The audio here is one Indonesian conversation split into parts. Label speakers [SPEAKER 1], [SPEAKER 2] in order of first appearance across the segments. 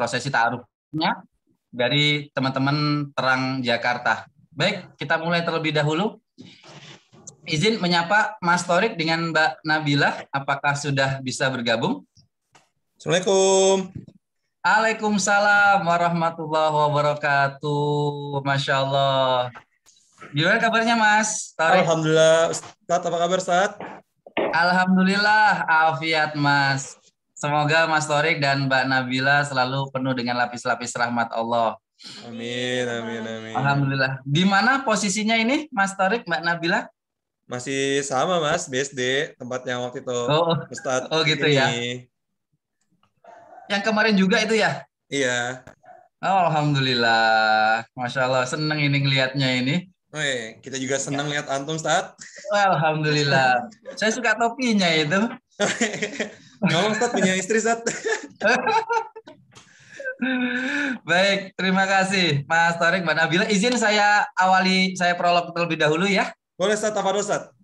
[SPEAKER 1] prosesi ta'arufnya dari teman-teman Terang Jakarta. Baik, kita mulai terlebih dahulu. Izin menyapa Mas Torik dengan Mbak Nabila. Apakah sudah bisa bergabung?
[SPEAKER 2] Assalamualaikum.
[SPEAKER 1] Waalaikumsalam warahmatullahi wabarakatuh. Masya Allah. Gimana kabarnya Mas Torik?
[SPEAKER 2] Alhamdulillah. Ustadz, apa kabar, Ustadz?
[SPEAKER 1] Alhamdulillah, afiat Mas. Semoga Mas Torik dan Mbak Nabila selalu penuh dengan lapis-lapis rahmat Allah.
[SPEAKER 2] Amin, amin, amin.
[SPEAKER 1] Alhamdulillah. Di mana posisinya ini Mas Torik, Mbak Nabila?
[SPEAKER 2] Masih sama, Mas, BSD, tempat yang waktu itu Ustadz
[SPEAKER 1] oh gitu
[SPEAKER 2] ini.
[SPEAKER 1] ya. Yang kemarin juga itu ya?
[SPEAKER 2] Iya.
[SPEAKER 1] Oh, Alhamdulillah. Masya Allah, seneng ini ngelihatnya ini.
[SPEAKER 2] Kita juga senang lihat antum, Ustadz.
[SPEAKER 1] Alhamdulillah. Saya suka topinya itu.
[SPEAKER 2] Ngomong, Ustadz, punya istri, Ustadz.
[SPEAKER 1] Baik, terima kasih Mas Torik, Mbak Nabila. Izin saya prolog terlebih dahulu ya.
[SPEAKER 2] Boleh, Ustadz, apa Ustadz?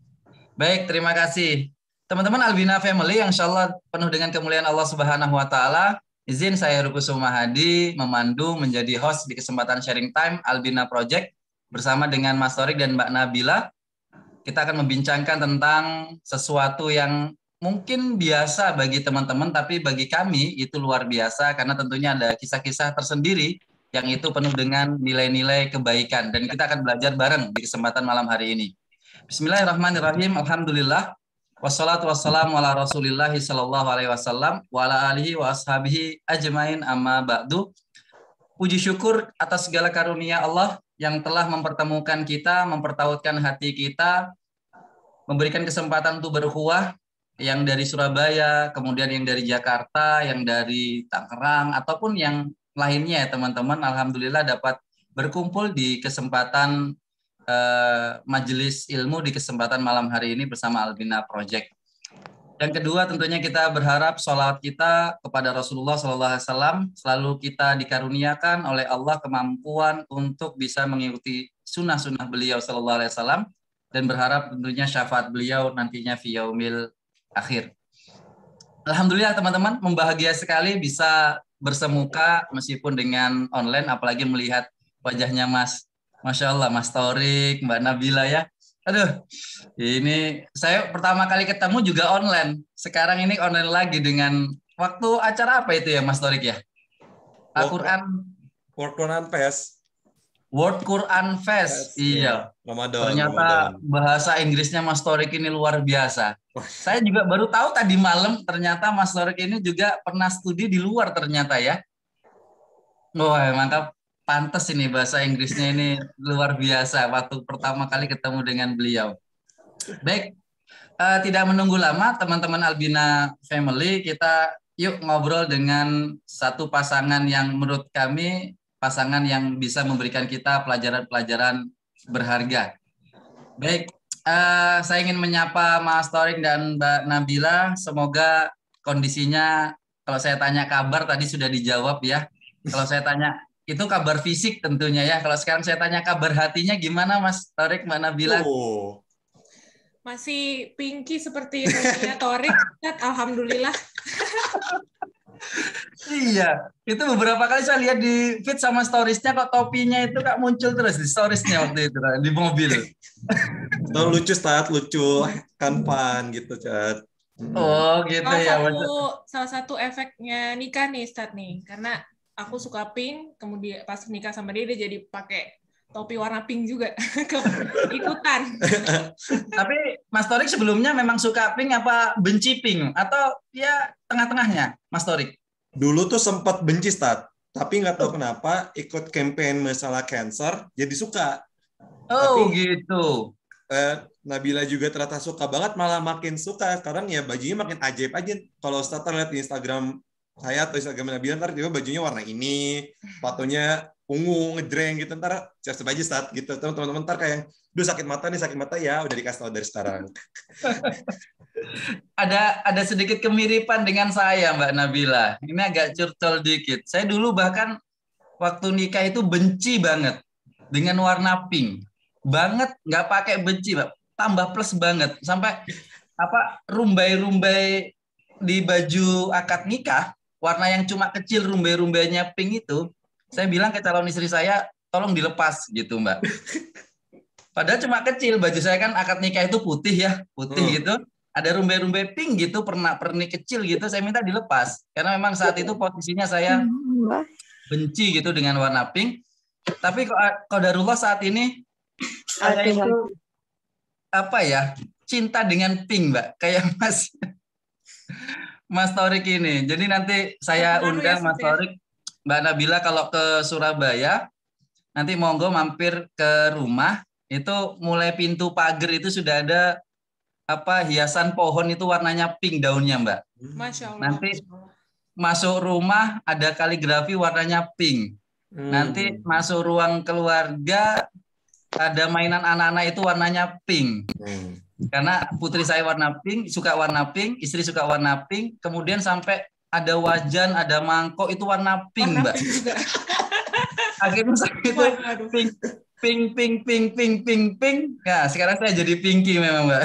[SPEAKER 1] Baik, terima kasih. Teman-teman Albina Family yang insya Allah penuh dengan kemuliaan Allah Subhanahu wa Ta'ala. Izin saya Rukus Sumahadi memandu menjadi host di kesempatan sharing time Albina Project bersama dengan Mas Torik dan Mbak Nabila. Kita akan membincangkan tentang sesuatu yang mungkin biasa bagi teman-teman, tapi bagi kami itu luar biasa karena tentunya ada kisah-kisah tersendiri yang itu penuh dengan nilai-nilai kebaikan. Dan kita akan belajar bareng di kesempatan malam hari ini. Bismillahirrahmanirrahim. Alhamdulillah. Wassalatu wassalamu ala rasulillahi sallallahu alaihi wasallam wa ala alihi wa ashabihi ajmain amma ba'du. Puji syukur atas segala karunia Allah yang telah mempertemukan kita, mempertautkan hati kita, memberikan kesempatan untuk berukhuwah yang dari Surabaya, kemudian yang dari Jakarta, yang dari Tangerang, ataupun yang lainnya ya teman-teman. Alhamdulillah dapat berkumpul di kesempatan majelis ilmu di kesempatan malam hari ini bersama Albina Project. Yang kedua tentunya kita berharap sholawat kita kepada Rasulullah SAW selalu kita dikaruniakan oleh Allah kemampuan untuk bisa mengikuti sunnah-sunnah beliau SAW dan berharap tentunya syafaat beliau nantinya fi yaumil akhir. Alhamdulillah teman-teman, membahagia sekali bisa bersemuka meskipun dengan online, apalagi melihat wajahnya Mas. Masya Allah, Mas Torik, Mbak Nabila ya. Aduh, ini saya pertama kali ketemu juga online. Sekarang ini online lagi dengan waktu acara apa itu ya Mas Torik ya? Al-Quran.
[SPEAKER 2] World Quran Fest.
[SPEAKER 1] World Quran Fest. Iya.
[SPEAKER 2] Ramadan.
[SPEAKER 1] Ternyata bahasa Inggrisnya Mas Torik ini luar biasa. Saya juga baru tahu tadi malam ternyata Mas Torik ini juga pernah studi di luar ternyata ya. Wah, mantap. Pantes ini bahasa Inggrisnya ini luar biasa waktu pertama kali ketemu dengan beliau. Baik, tidak menunggu lama teman-teman Albina Family, kita yuk ngobrol dengan satu pasangan yang menurut kami pasangan yang bisa memberikan kita pelajaran-pelajaran berharga. Baik, saya ingin menyapa Mas Torik dan Mbak Nabila. Semoga kondisinya, kalau saya tanya kabar tadi sudah dijawab ya. Kalau saya tanya itu kabar fisik tentunya ya. Kalau sekarang saya tanya kabar hatinya gimana Mas Torik, Mbak Nabila?
[SPEAKER 3] Masih pinky seperti rumahnya Torik, alhamdulillah.
[SPEAKER 1] Iya, itu beberapa kali saya lihat di feed sama storiesnya kok topinya itu Kak muncul terus di storiesnya waktu itu di mobil.
[SPEAKER 2] Lucu, Stat, lucu kan fun gitu, Cat.
[SPEAKER 1] Oh gitu ya.
[SPEAKER 3] Salah satu efeknya nikah nih, Stat nih, karena aku suka pink, kemudian pas nikah sama dia jadi pakai topi warna pink juga ikutan.
[SPEAKER 1] Tapi Mas Torik sebelumnya memang suka pink apa benci pink atau ya tengah-tengahnya Mas Torik?
[SPEAKER 2] Dulu tuh sempat benci, Stat, tapi nggak tahu kenapa ikut campaign masalah cancer jadi suka.
[SPEAKER 1] Oh tapi, gitu.
[SPEAKER 2] Nabila juga ternyata suka banget, malah makin suka. Sekarang ya bajunya makin ajaib aja. Kalau Stat lihat di Instagram saya atau Instagram Nabila, ntar juga bajunya warna ini, sepatunya ungu, ngejreng gitu, ntar cek baju Stat gitu. Teman-teman ntar kayak, duh sakit mata ya udah dikasih tahu dari sekarang.
[SPEAKER 1] ada sedikit kemiripan dengan saya Mbak Nabila. Ini agak curcol dikit. Saya dulu bahkan waktu nikah itu benci banget dengan warna pink. Banget, nggak pakai benci, Mbak. Tambah plus banget. Sampai rumbai-rumbai di baju akad nikah warna yang cuma kecil rumbai-rumbainya pink itu, saya bilang ke calon istri saya, tolong dilepas gitu Mbak. Padahal cuma kecil, baju saya kan akad nikah itu putih ya, putih gitu. Ada rumbai-rumbai pink gitu, pernik kecil gitu, saya minta dilepas. Karena memang saat itu posisinya saya benci gitu dengan warna pink. Tapi qadarullah saat ini saya itu apa ya, cinta dengan pink Mbak, kayak Mas Torik ini. Jadi nanti saya undang Mas Torik, Mbak Nabila kalau ke Surabaya, nanti monggo mampir ke rumah. Itu mulai pintu pagar itu sudah ada hiasan pohon itu warnanya pink daunnya Mbak.
[SPEAKER 3] Masya Allah.
[SPEAKER 1] Nanti masuk rumah ada kaligrafi warnanya pink. Nanti masuk ruang keluarga ada mainan anak-anak itu warnanya pink. Karena putri saya warna pink, suka warna pink, istri suka warna pink, kemudian sampai ada wajan, ada mangkok itu warna pink Mbak. Akhirnya saya itu pink. Nah, sekarang saya jadi pinky memang Mbak.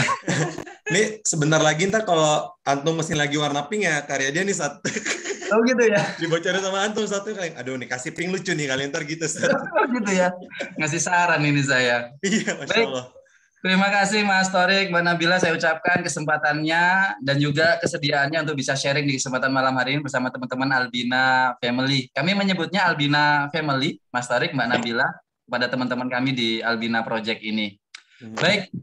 [SPEAKER 2] Ini sebentar lagi ntar kalau Antum mesin lagi warna pink ya karya dia nih saat.
[SPEAKER 1] Oh gitu ya.
[SPEAKER 2] Dibocorin sama Antum satu kali. Aduh nih kasih pink lucu nih kalian ntar gitu.
[SPEAKER 1] Oh gitu ya. Ngasih saran ini saya.
[SPEAKER 2] Iya, Masya Allah.
[SPEAKER 1] Terima kasih Mas Torik, Mbak Nabila, saya ucapkan kesempatannya dan juga kesediaannya untuk bisa sharing di kesempatan malam hari ini bersama teman-teman Albina Family. Kami menyebutnya Albina Family, Mas Torik, Mbak Nabila, kepada teman-teman kami di Albina Project ini. Baik,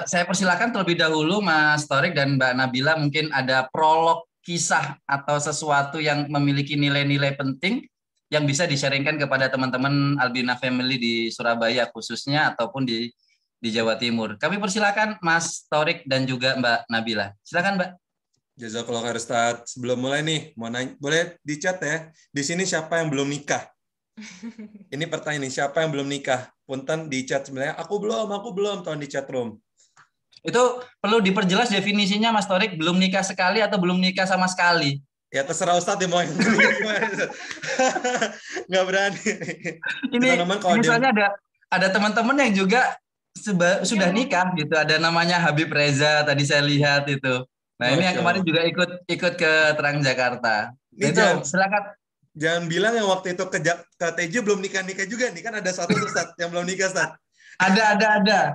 [SPEAKER 1] saya persilakan terlebih dahulu Mas Torik dan Mbak Nabila, mungkin ada prolog kisah atau sesuatu yang memiliki nilai-nilai penting yang bisa di-sharingkan kepada teman-teman Albina Family di Surabaya khususnya ataupun di Jawa Timur. Kami persilakan Mas Torik dan juga Mbak Nabila. Silakan Mbak.
[SPEAKER 2] Jazakallah khair Ustaz. Sebelum mulai nih, mau nanya, boleh di chat ya. Di sini siapa yang belum nikah? Ini pertanyaan nih, siapa yang belum nikah? Punten di chat sebenarnya. Aku belum. Tolong di chat room.
[SPEAKER 1] Itu perlu diperjelas definisinya Mas Torik. Belum nikah sekali atau belum nikah sama sekali?
[SPEAKER 2] Ya terserah Ustaz ya mau yang gimana. Nggak berani.
[SPEAKER 1] Ini misalnya ada teman-teman yang juga sudah nikah gitu, ada namanya Habib Reza tadi saya lihat itu. Nah ini yang kemarin juga ikut ke Terang Jakarta. Itu silakan.
[SPEAKER 2] Jangan bilang yang waktu itu ke TJ belum nikah juga nih, kan ada satu Ustaz yang belum nikah Ustaz.
[SPEAKER 1] Ada.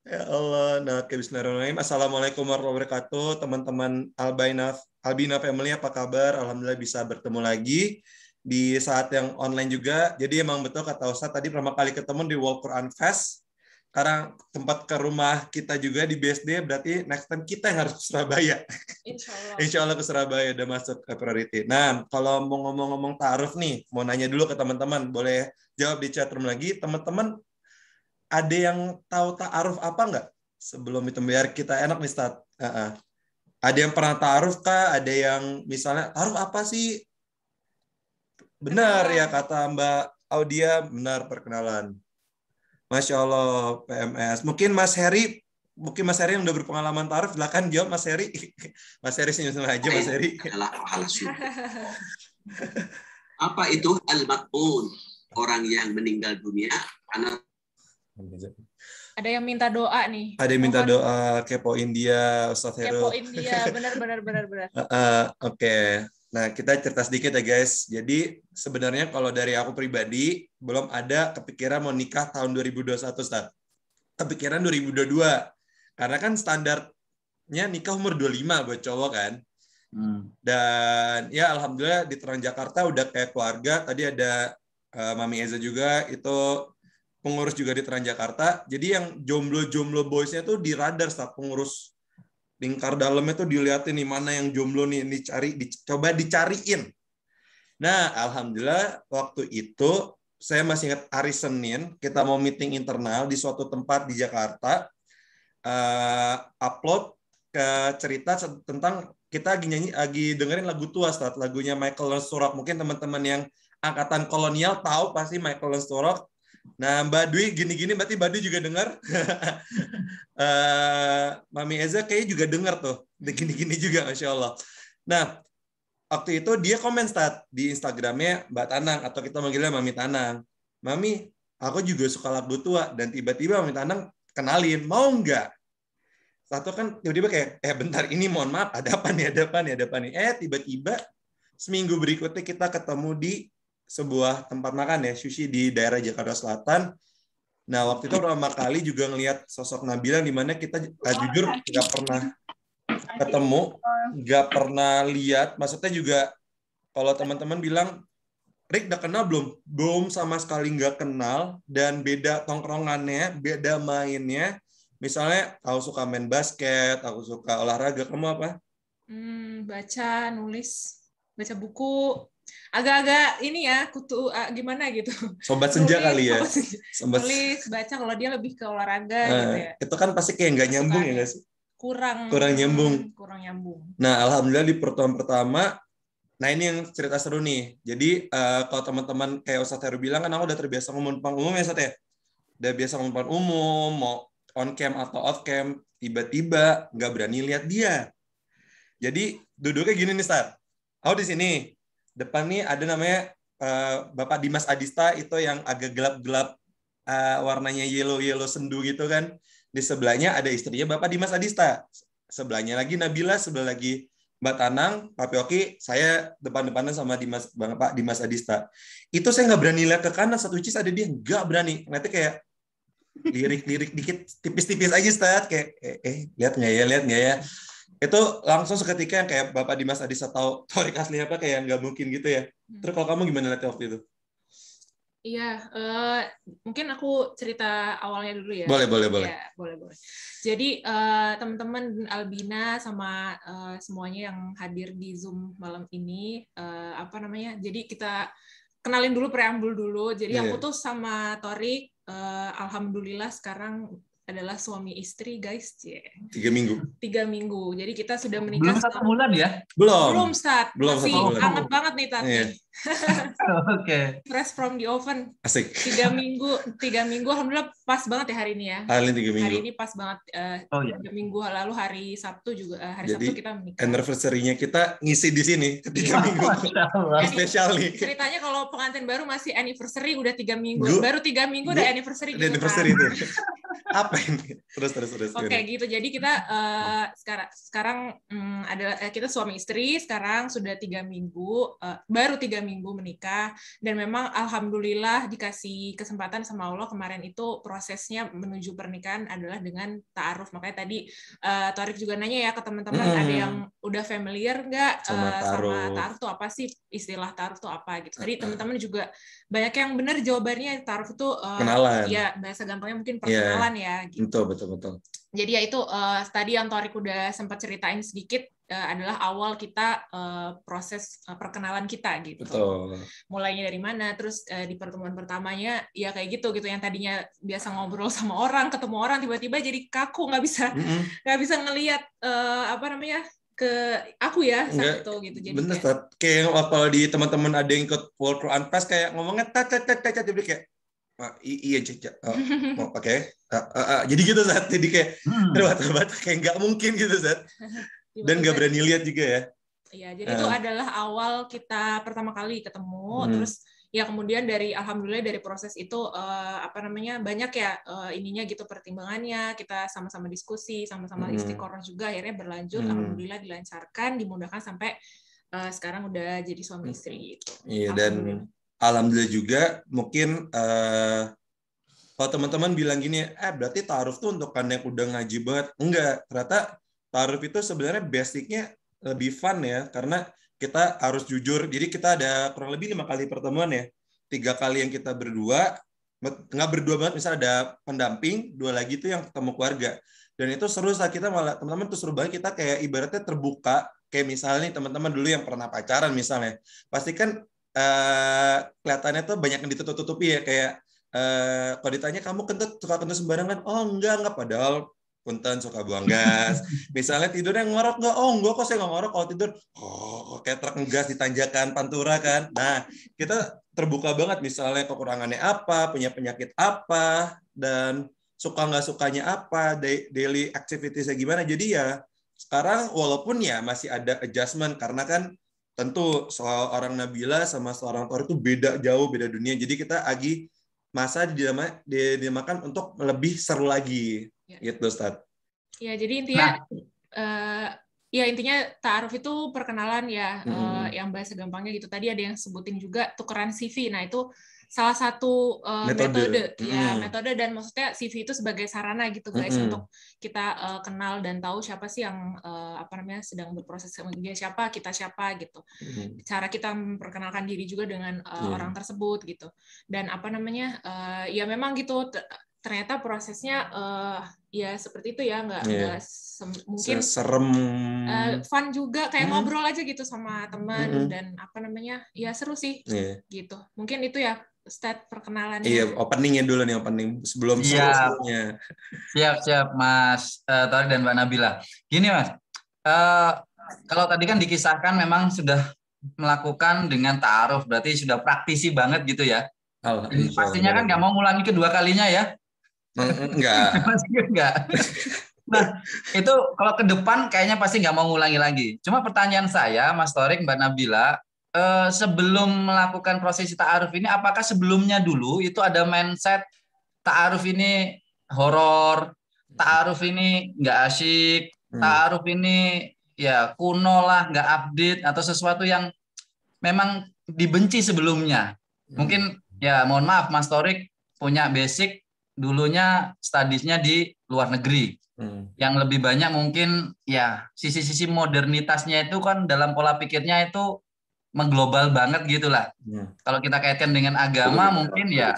[SPEAKER 2] Ya Allah. Nah, bismillahirrahmanirrahim. Assalamualaikum warahmatullahi wabarakatuh, teman-teman Albina Family, apa kabar? Alhamdulillah bisa bertemu lagi di saat yang online juga. Jadi emang betul kata Ustaz tadi pertama kali ketemu di World Quran Fest. Sekarang tempat ke rumah kita juga di BSD, berarti next time kita yang harus ke Surabaya. Insya Allah ke Surabaya, udah masuk ke priority. Nah, kalau mau ngomong-ngomong ta'aruf nih, mau nanya dulu ke teman-teman, boleh jawab di chat room lagi. Teman-teman, ada yang tahu ta'aruf apa nggak? Sebelum itu, biar kita enak nih, Ustaz. Ada yang pernah ta'aruf kah? Ada yang misalnya, ta'aruf apa sih? Benar ya, kata Mbak Audia, benar perkenalan. Masya Allah, PMS. Mungkin Mas Heri yang udah berpengalaman ta'aruf, silakan jawab Mas Heri. Mas Heri senyum aja, Mas Heri.
[SPEAKER 4] Adalah pahala subuh. Apa itu al-mat'un? Orang yang meninggal dunia karena
[SPEAKER 3] ada yang minta doa nih.
[SPEAKER 2] Ada yang minta doa, kepoin dia, Ustaz Heru.
[SPEAKER 3] Kepoin dia, benar.
[SPEAKER 2] Oke. Nah, kita cerita sedikit ya guys. Jadi sebenarnya kalau dari aku pribadi belum ada kepikiran mau nikah tahun 2021, Ustaz. Kepikiran 2022. Karena kan standarnya nikah umur 25 buat cowok kan. Dan ya alhamdulillah di Terang Jakarta udah kayak keluarga. Tadi ada Mami Eza juga, itu pengurus juga di Terang Jakarta. Jadi yang jomblo boysnya tuh di radar, Ustaz, pengurus lingkar dalamnya tuh dilihatin nih mana yang jomblo nih, coba dicariin. Nah, alhamdulillah waktu itu saya masih ingat hari Senin kita mau meeting internal di suatu tempat di Jakarta, upload ke cerita tentang kita lagi dengerin lagu tua, Ustaz, lagunya Michael Learns to Rock. Mungkin teman-teman yang angkatan kolonial tahu pasti Michael Learns to Rock. Nah, Mbak Dwi gini-gini berarti Mbak Dwi juga dengar. Mami Eza kayaknya juga dengar tuh. Gini-gini juga, Masya Allah. Nah, waktu itu dia komen Stat di Instagramnya Mbak Tanang, atau kita manggilnya Mami Tanang. Mami, aku juga suka lagu tua. Dan tiba-tiba Mami Tanang kenalin, mau nggak? satu kan tiba-tiba kayak bentar ini mohon maaf ada apa nih tiba-tiba seminggu berikutnya kita ketemu di sebuah tempat makan ya sushi di daerah Jakarta Selatan. Nah waktu itu pertama kali juga ngelihat sosok Nabila di mana kita jujur nggak pernah ketemu, nggak pernah lihat. Maksudnya juga kalau teman-teman bilang Rick udah kenal belum sama sekali nggak kenal, dan beda tongkrongannya, beda mainnya. Misalnya aku suka main basket, aku suka olahraga, kamu apa?
[SPEAKER 3] Baca, nulis, baca buku, agak-agak ini ya, kutu gimana gitu.
[SPEAKER 2] Sobat senja
[SPEAKER 3] Nulis,
[SPEAKER 2] kali ya.
[SPEAKER 3] Nulis, baca, kalau dia lebih ke olahraga gitu ya.
[SPEAKER 2] Itu kan pasti kayak nggak nyambung ya nggak sih?
[SPEAKER 3] Kurang nyambung.
[SPEAKER 2] Nah, alhamdulillah di pertemuan pertama, nah ini yang cerita seru nih. Jadi kalau teman-teman kayak Ustadz Heru bilang kan aku udah terbiasa ngomong depan umum ya Ustadz ya. Udah biasa ngomong depan umum, mau on cam atau off cam, tiba-tiba nggak berani lihat dia. Jadi duduknya gini nih Ustadz. Aku di sini. Depan nih ada namanya Bapak Dimas Adista, itu yang agak gelap-gelap warnanya yellow sendu gitu kan. Di sebelahnya ada istrinya Bapak Dimas Adista. Sebelahnya lagi Nabila, sebelah lagi Mbak Tanang, Pak Pioki, saya depan-depanan sama Bapak Dimas Adista. Itu saya nggak berani lihat ke kanan, satu cis ada dia, nggak berani. Nanti kayak lirik-lirik dikit, tipis-tipis aja, Ustaz. Kayak, lihat nggak ya? Itu langsung seketika yang kayak Bapak Dimas Adista tahu Torik asli apa, kayak nggak mungkin gitu ya. Terus kalau kamu gimana lihat waktu itu?
[SPEAKER 3] Iya, mungkin aku cerita awalnya dulu ya.
[SPEAKER 2] Boleh.
[SPEAKER 3] Ya, boleh. Jadi teman-teman Albina sama semuanya yang hadir di Zoom malam ini, jadi kita kenalin dulu, preambul dulu. Jadi aku tuh sama Torik, alhamdulillah sekarang adalah suami istri, guys. 3 minggu. Jadi kita sudah menikah.
[SPEAKER 1] Belum 1 bulan ya?
[SPEAKER 2] Belum,
[SPEAKER 3] Stat. Masih hangat banget nih, Tati.
[SPEAKER 1] Oke.
[SPEAKER 3] Fresh from the oven.
[SPEAKER 2] Asik.
[SPEAKER 3] 3 minggu. Alhamdulillah pas banget ya hari ini ya.
[SPEAKER 2] Hari 3 minggu.
[SPEAKER 3] Hari ini pas banget. 3 minggu lalu hari Sabtu juga. Sabtu kita menikah.
[SPEAKER 2] Anniversary-nya kita ngisi di sini 3 minggu. Spesial nih.
[SPEAKER 3] Ceritanya kalau pengantin baru masih anniversary udah 3 minggu. Baru 3 minggu udah anniversary gitu.
[SPEAKER 2] Anniversary itu. Apa ini? Terus.
[SPEAKER 3] Oke, gitu. Jadi kita sekarang adalah kita suami istri, sekarang sudah 3 minggu, baru 3 minggu menikah, dan memang alhamdulillah dikasih kesempatan sama Allah. Kemarin itu prosesnya menuju pernikahan adalah dengan ta'aruf. Makanya tadi Torik juga nanya ya ke teman-teman, ada yang udah familiar nggak sama ta'aruf itu apa sih, istilah ta'aruf itu apa gitu. Tadi teman-teman juga banyak yang benar jawabannya. Ta'aruf itu
[SPEAKER 2] kenalan.
[SPEAKER 3] Ya bahasa gampangnya mungkin perkenalan ya. Gitu.
[SPEAKER 2] Betul.
[SPEAKER 3] Jadi ya itu tadi yang Torik udah sempat ceritain sedikit, adalah awal kita proses perkenalan kita gitu.
[SPEAKER 2] Betul.
[SPEAKER 3] Mulainya dari mana, terus di pertemuan pertamanya ya kayak gitu yang tadinya biasa ngobrol sama orang, ketemu orang, tiba-tiba jadi kaku, nggak bisa ngelihat ke aku ya saat itu gitu. Jadi
[SPEAKER 2] bener, kayak kalau di teman-teman ada yang ikut World Quran Pass kayak ngomongnya jadi kayak iya oke. Jadi gitu Zat, jadi kayak terbatas kayak nggak mungkin gitu Zat, dan nggak berani lihat juga ya.
[SPEAKER 3] Iya, jadi itu adalah awal kita pertama kali ketemu. Terus ya kemudian alhamdulillah dari proses itu banyak ya ininya gitu, pertimbangannya, kita sama-sama diskusi, sama-sama istiqoroh juga, akhirnya berlanjut. Alhamdulillah dilancarkan, dimudahkan sampai sekarang udah jadi suami istri gitu.
[SPEAKER 2] Iya, dan alhamdulillah juga mungkin kalau teman-teman bilang gini, berarti ta'aruf tuh untuk kan yang udah ngaji banget. Enggak, ternyata ta'aruf itu sebenarnya basicnya lebih fun ya, karena kita harus jujur. Jadi kita ada kurang lebih 5 kali pertemuan ya. 3 kali yang kita berdua, nggak berdua banget, misalnya ada pendamping, 2 lagi tuh yang ketemu keluarga. Dan itu seru saat kita malah, teman-teman tuh seru banget, kita kayak ibaratnya terbuka. Kayak misalnya nih teman-teman dulu yang pernah pacaran misalnya, pasti kan kelihatannya tuh banyak yang ditutup-tutupi ya, kayak kalau ditanya kamu suka kentut sembarangan, oh enggak, padahal punten suka buang gas. Misalnya tidurnya ngorok nggak, oh enggak kok saya nggak ngorok, kalau tidur kayak truk ngegas di tanjakan Pantura kan. Nah kita terbuka banget, misalnya kekurangannya apa, punya penyakit apa, dan suka nggak sukanya apa, daily activitiesnya gimana. Jadi ya sekarang walaupun ya masih ada adjustment, karena kan tentu soal orang Nabila sama seorang Torik itu jauh beda dunia. Jadi kita lagi masa dinamakan untuk lebih seru lagi, gitu Ustaz.
[SPEAKER 3] Ya, jadi intinya ya intinya ta'aruf itu perkenalan ya, yang bahasa gampangnya gitu. Tadi ada yang sebutin juga tukeran CV. Nah, itu salah satu metode ya, metode, dan maksudnya CV itu sebagai sarana gitu guys, untuk kita kenal dan tahu siapa sih yang sedang berproses sama dia, kita siapa gitu. Cara kita memperkenalkan diri juga dengan orang tersebut gitu. Dan ya memang gitu, ternyata prosesnya ya seperti itu ya, nggak mungkin
[SPEAKER 2] serem,
[SPEAKER 3] fun juga, kayak ngobrol aja gitu sama teman, dan ya seru sih gitu. Mungkin itu ya start perkenalannya.
[SPEAKER 2] Iya, openingnya dulu nih, opening sebelum serunya.
[SPEAKER 1] Siap Mas Torik dan Mbak Nabila. Gini Mas, kalau tadi kan dikisahkan memang sudah melakukan dengan ta'aruf, berarti sudah praktisi banget gitu ya. Pastinya kan nggak mau ngulangi kedua kalinya ya? Enggak. Nah, itu kalau ke depan kayaknya pasti nggak mau ngulangi lagi. Cuma pertanyaan saya, Mas Torik, Mbak Nabila, sebelum melakukan prosesi ta'aruf ini, apakah sebelumnya dulu itu ada mindset ta'aruf ini horor, ta'aruf ini nggak asyik, ta'aruf ini ya kuno lah, nggak update, atau sesuatu yang memang dibenci sebelumnya? Mungkin ya mohon maaf, Mas Torik punya basic dulunya studiesnya di luar negeri. Yang lebih banyak mungkin ya sisi-sisi modernitasnya itu kan dalam pola pikirnya itu mengglobal banget gitulah. Kalau kita kaitkan dengan agama mungkin ya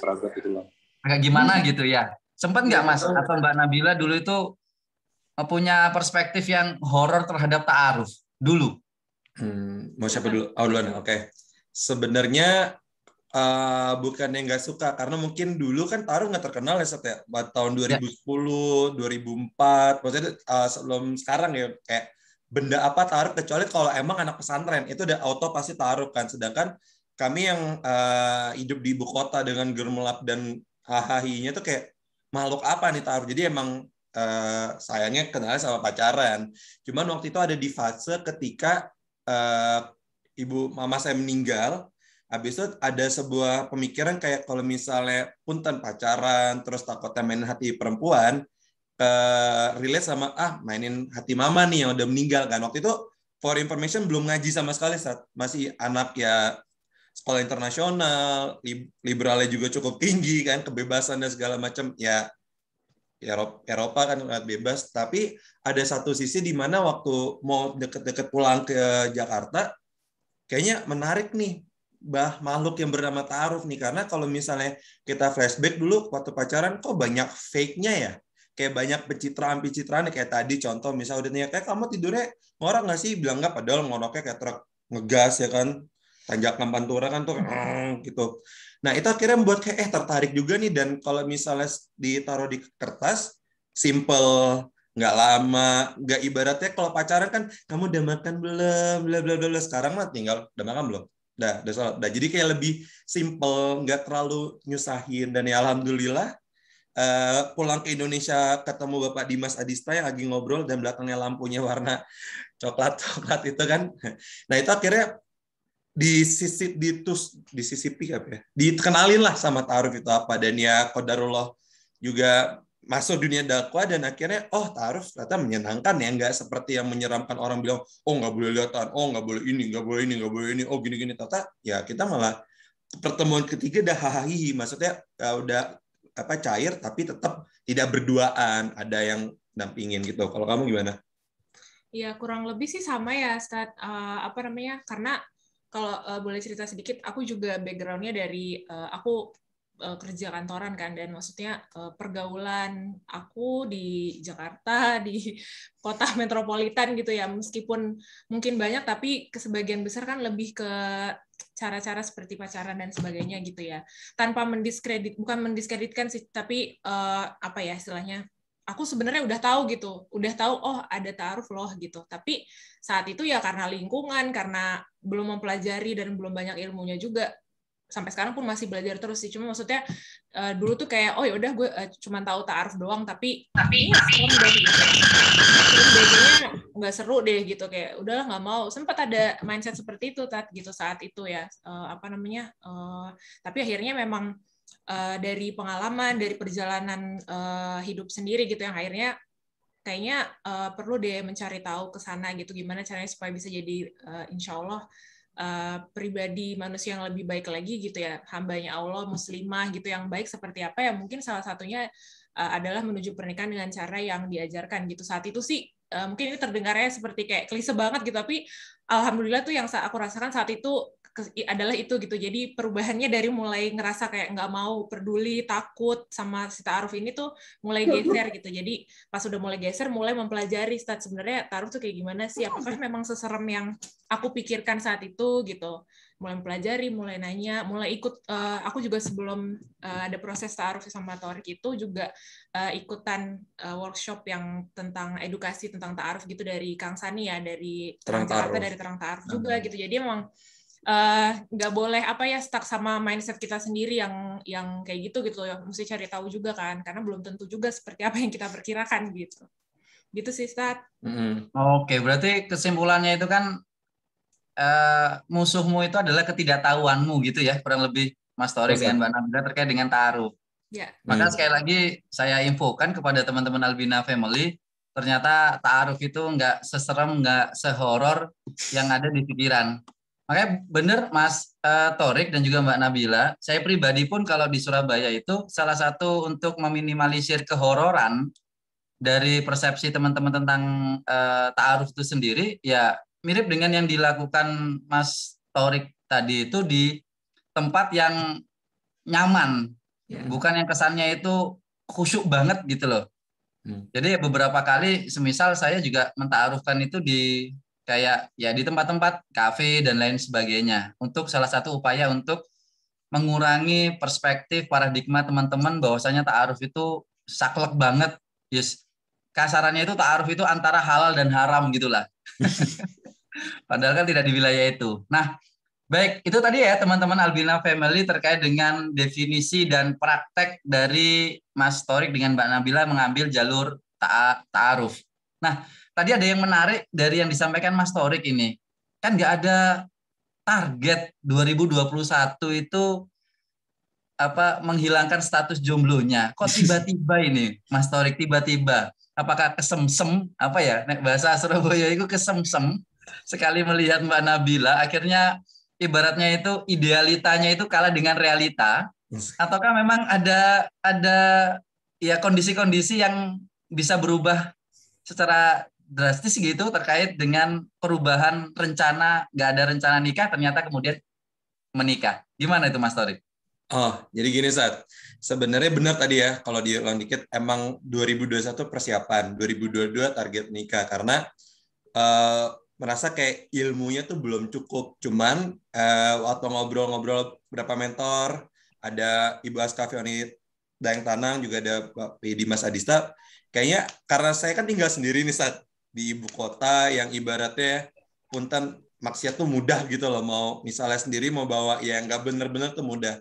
[SPEAKER 1] agak gimana gitu ya. Sempat nggak Mas atau Mbak Nabila dulu itu punya perspektif yang horor terhadap ta'aruf dulu?
[SPEAKER 2] Mau siapa dulu? Duluan. Oke. Sebenarnya bukannya nggak suka, karena mungkin dulu kan ta'aruf nggak terkenal ya, tahun 2010, 2004, maksudnya sebelum sekarang ya, kayak benda apa ta'aruf, kecuali kalau emang anak pesantren itu udah auto pasti ta'aruf kan. Sedangkan kami yang hidup di ibu kota dengan gemerlap dan hahinya tuh kayak makhluk apa nih ta'aruf. Jadi emang sayangnya kenalnya sama pacaran. Cuman waktu itu ada di fase ketika ibu mama saya meninggal. Habis itu ada sebuah pemikiran kayak kalau misalnya punten pacaran terus takutnya mainin hati perempuan, relate sama mainin hati mama nih yang udah meninggal kan. Waktu itu for information belum ngaji sama sekali, saat masih anak ya, sekolah internasional, liberalnya juga cukup tinggi kan, kebebasan dan segala macam ya. Eropa kan bebas, tapi ada satu sisi di mana waktu mau deket-deket pulang ke Jakarta, kayaknya menarik nih makhluk yang bernama ta'aruf nih, karena kalau misalnya kita flashback dulu waktu pacaran kok banyak fake-nya ya, kayak banyak pencitraan kayak tadi contoh misalnya udah nanya kayak kamu tidurnya ngorok nggak sih, bilang nggak, padahal ngoroknya kayak truk ngegas ya kan, tanjakan Pantura kan tuh gitu. Nah itu akhirnya membuat kayak tertarik juga nih, dan kalau misalnya ditaruh di kertas simple, nggak lama, nggak ibaratnya kalau pacaran kan kamu udah makan belum, bla bla bla, sekarang mah tinggal udah makan belum, udah jadi kayak lebih simple, nggak terlalu nyusahin. Dan ya alhamdulillah pulang ke Indonesia ketemu Bapak Dimas Adista yang lagi ngobrol dan belakangnya lampunya warna coklat itu kan. Nah itu akhirnya disisipi apa ya, dikenalin lah sama ta'aruf itu apa, dan ya qadarullah juga masuk dunia dakwah, dan akhirnya ta'aruf ternyata menyenangkan ya, nggak seperti yang menyeramkan orang bilang nggak boleh lihatan, nggak boleh ini, nggak boleh ini, nggak boleh ini, gini-gini. Ternyata ya kita malah pertemuan ketiga udah hahaha, maksudnya udah cair tapi tetap tidak berduaan, ada yang dampingin gitu. Kalau kamu gimana?
[SPEAKER 3] Ya kurang lebih sih sama ya, karena kalau boleh cerita sedikit, aku juga background-nya dari aku kerja kantoran kan, dan maksudnya pergaulan aku di Jakarta, di kota metropolitan gitu ya, meskipun mungkin banyak, tapi sebagian besar kan lebih ke cara-cara seperti pacaran dan sebagainya gitu ya, tanpa bukan mendiskreditkan sih, tapi istilahnya, aku sebenarnya udah tahu ada ta'aruf loh gitu, tapi saat itu ya karena lingkungan, karena belum mempelajari dan belum banyak ilmunya juga, sampai sekarang pun masih belajar terus sih. Cuma maksudnya dulu tuh kayak ya udah gue cuma tahu ta'aruf doang, tapi serem deh gitu. Terus biasanya nggak seru deh gitu, kayak udahlah nggak mau. Sempat ada mindset seperti itu saat itu ya, tapi akhirnya memang dari pengalaman, dari perjalanan hidup sendiri gitu, yang akhirnya kayaknya perlu deh mencari tahu ke sana gitu, gimana caranya supaya bisa jadi insya Allah pribadi manusia yang lebih baik lagi gitu ya, hambanya Allah, muslimah gitu yang baik seperti apa ya, mungkin salah satunya adalah menuju pernikahan dengan cara yang diajarkan gitu. Saat itu sih mungkin ini terdengarnya seperti kayak klise banget gitu, tapi alhamdulillah tuh yang aku rasakan saat itu adalah itu gitu. Jadi perubahannya dari mulai ngerasa kayak nggak mau peduli, takut sama si ta'aruf ini tuh mulai geser gitu. Jadi pas udah mulai geser, mulai mempelajari sebenarnya ta'aruf tuh kayak gimana sih, apakah memang seserem yang aku pikirkan saat itu gitu. Mulai mempelajari, mulai nanya, mulai ikut. Aku juga sebelum ada proses ta'aruf sama Thorik itu juga ikutan workshop yang tentang edukasi tentang ta'aruf gitu dari Kang Sani ya, dari
[SPEAKER 2] Terang
[SPEAKER 3] Jakarta,
[SPEAKER 2] Ta'aruf.
[SPEAKER 3] dari Terang Ta'aruf juga gitu. Jadi emang nggak boleh stuck sama mindset kita sendiri yang kayak gitu ya, mesti cari tahu juga kan, karena belum tentu juga seperti apa yang kita perkirakan gitu sih Stat.
[SPEAKER 1] Oke, berarti kesimpulannya itu kan musuhmu itu adalah ketidaktahuanmu gitu ya, kurang lebih Mas Thorik dengan Mbak Nabila terkait dengan ta'aruf.
[SPEAKER 3] Ya.
[SPEAKER 1] Maka sekali lagi saya infokan kepada teman-teman Albina Family, ternyata ta'aruf itu nggak seserem, nggak sehoror yang ada di pikiran. Makanya benar Mas Thorik dan juga Mbak Nabila, saya pribadi pun kalau di Surabaya itu salah satu untuk meminimalisir kehororan dari persepsi teman-teman tentang ta'aruf itu sendiri, ya mirip dengan yang dilakukan Mas Thorik tadi itu di tempat yang nyaman, bukan yang kesannya itu khusyuk banget gitu loh. Jadi beberapa kali semisal saya juga menta'arufkan itu di kayak ya di tempat-tempat kafe dan lain sebagainya, untuk salah satu upaya untuk mengurangi perspektif paradigma teman-teman bahwasanya ta'aruf itu saklek banget, yes. Kasarannya itu ta'aruf itu antara halal dan haram gitulah. Padahal kan tidak di wilayah itu. Nah, baik, itu tadi ya teman-teman Albina Family terkait dengan definisi dan praktek dari Mas Thorik dengan Mbak Nabila mengambil jalur ta'aruf. Nah, tadi ada yang menarik dari yang disampaikan Mas Thorik ini. Kan nggak ada target 2021 itu menghilangkan status jomblonya. Kok tiba-tiba ini Mas Thorik tiba-tiba? Apakah kesemsem bahasa Surabaya itu kesemsem sekali melihat Mbak Nabila, akhirnya ibaratnya itu idealitanya itu kalah dengan realita, ataukah memang ada ya kondisi-kondisi yang bisa berubah secara drastis gitu terkait dengan perubahan rencana, nggak ada rencana nikah ternyata kemudian menikah. Gimana itu Mas Thorik?
[SPEAKER 2] Oh, jadi gini Sat. Sebenarnya benar tadi ya, kalau diulang dikit, emang 2021 persiapan, 2022 target nikah, karena merasa kayak ilmunya tuh belum cukup. Cuman waktu ngobrol-ngobrol beberapa mentor, ada Ibu Aska Fioni Daeng Tanang, juga ada Pak Dimas Adista, kayaknya karena saya kan tinggal sendiri nih Sat, di ibu kota yang ibaratnya punten maksiat tuh mudah gitu loh, mau misalnya sendiri mau bawa ya nggak bener-bener tuh mudah.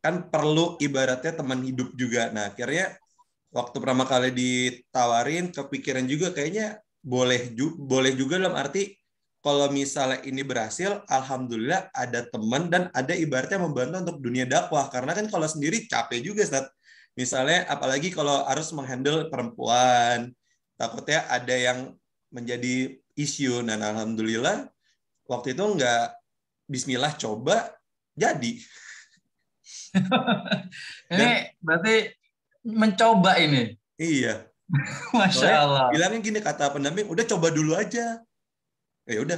[SPEAKER 2] Kan perlu ibaratnya teman hidup juga. Nah, akhirnya waktu pertama kali ditawarin, kepikiran juga kayaknya boleh juga dalam arti kalau misalnya ini berhasil, alhamdulillah ada teman dan ada ibaratnya membantu untuk dunia dakwah. Karena kan kalau sendiri capek juga, Stat. Misalnya apalagi kalau harus menghandle perempuan, takutnya ada yang menjadi isu. Dan alhamdulillah waktu itu nggak bismillah coba jadi.
[SPEAKER 1] Ini berarti mencoba ini.
[SPEAKER 2] Iya.
[SPEAKER 1] Masya Allah.
[SPEAKER 2] Bilangnya gini kata pendamping, udah coba dulu aja. Ya udah.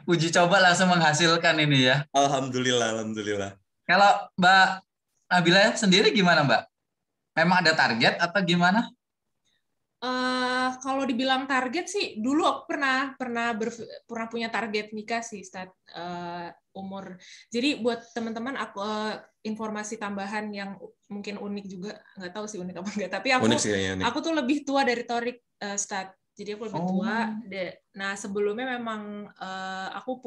[SPEAKER 1] Uji coba langsung menghasilkan ini ya.
[SPEAKER 2] Alhamdulillah.
[SPEAKER 1] Kalau Mbak Nabila sendiri gimana Mbak? Memang ada target atau gimana?
[SPEAKER 3] Kalau dibilang target sih, dulu aku pernah punya target nikah sih, umur. Jadi buat teman-teman aku informasi tambahan yang mungkin unik juga, nggak tahu sih unik apa enggak, tapi aku tuh lebih tua dari Thorik, Stat. Jadi aku lebih tua. Nah sebelumnya memang aku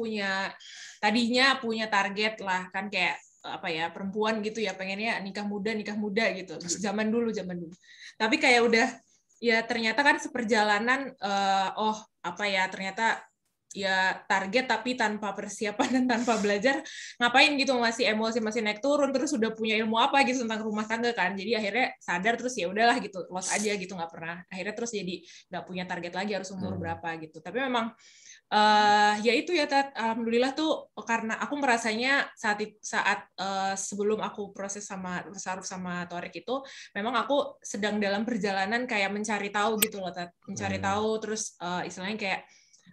[SPEAKER 3] tadinya punya target lah, kan kayak perempuan gitu ya, pengennya nikah muda gitu, zaman dulu. Tapi kayak udah ya ternyata kan seperjalanan ternyata ya target tapi tanpa persiapan dan tanpa belajar, ngapain gitu, masih emosi masih naik turun, terus udah punya ilmu apa gitu tentang rumah tangga kan. Jadi akhirnya sadar, terus ya udahlah gitu, lost aja gitu, nggak pernah, akhirnya terus jadi nggak punya target lagi harus umur berapa gitu. Tapi memang ya itu ya Tat, alhamdulillah tuh, karena aku merasanya saat sebelum aku proses sama tasawuf sama Torik itu, memang aku sedang dalam perjalanan kayak mencari tahu gitu loh Tat, mencari tahu, terus istilahnya kayak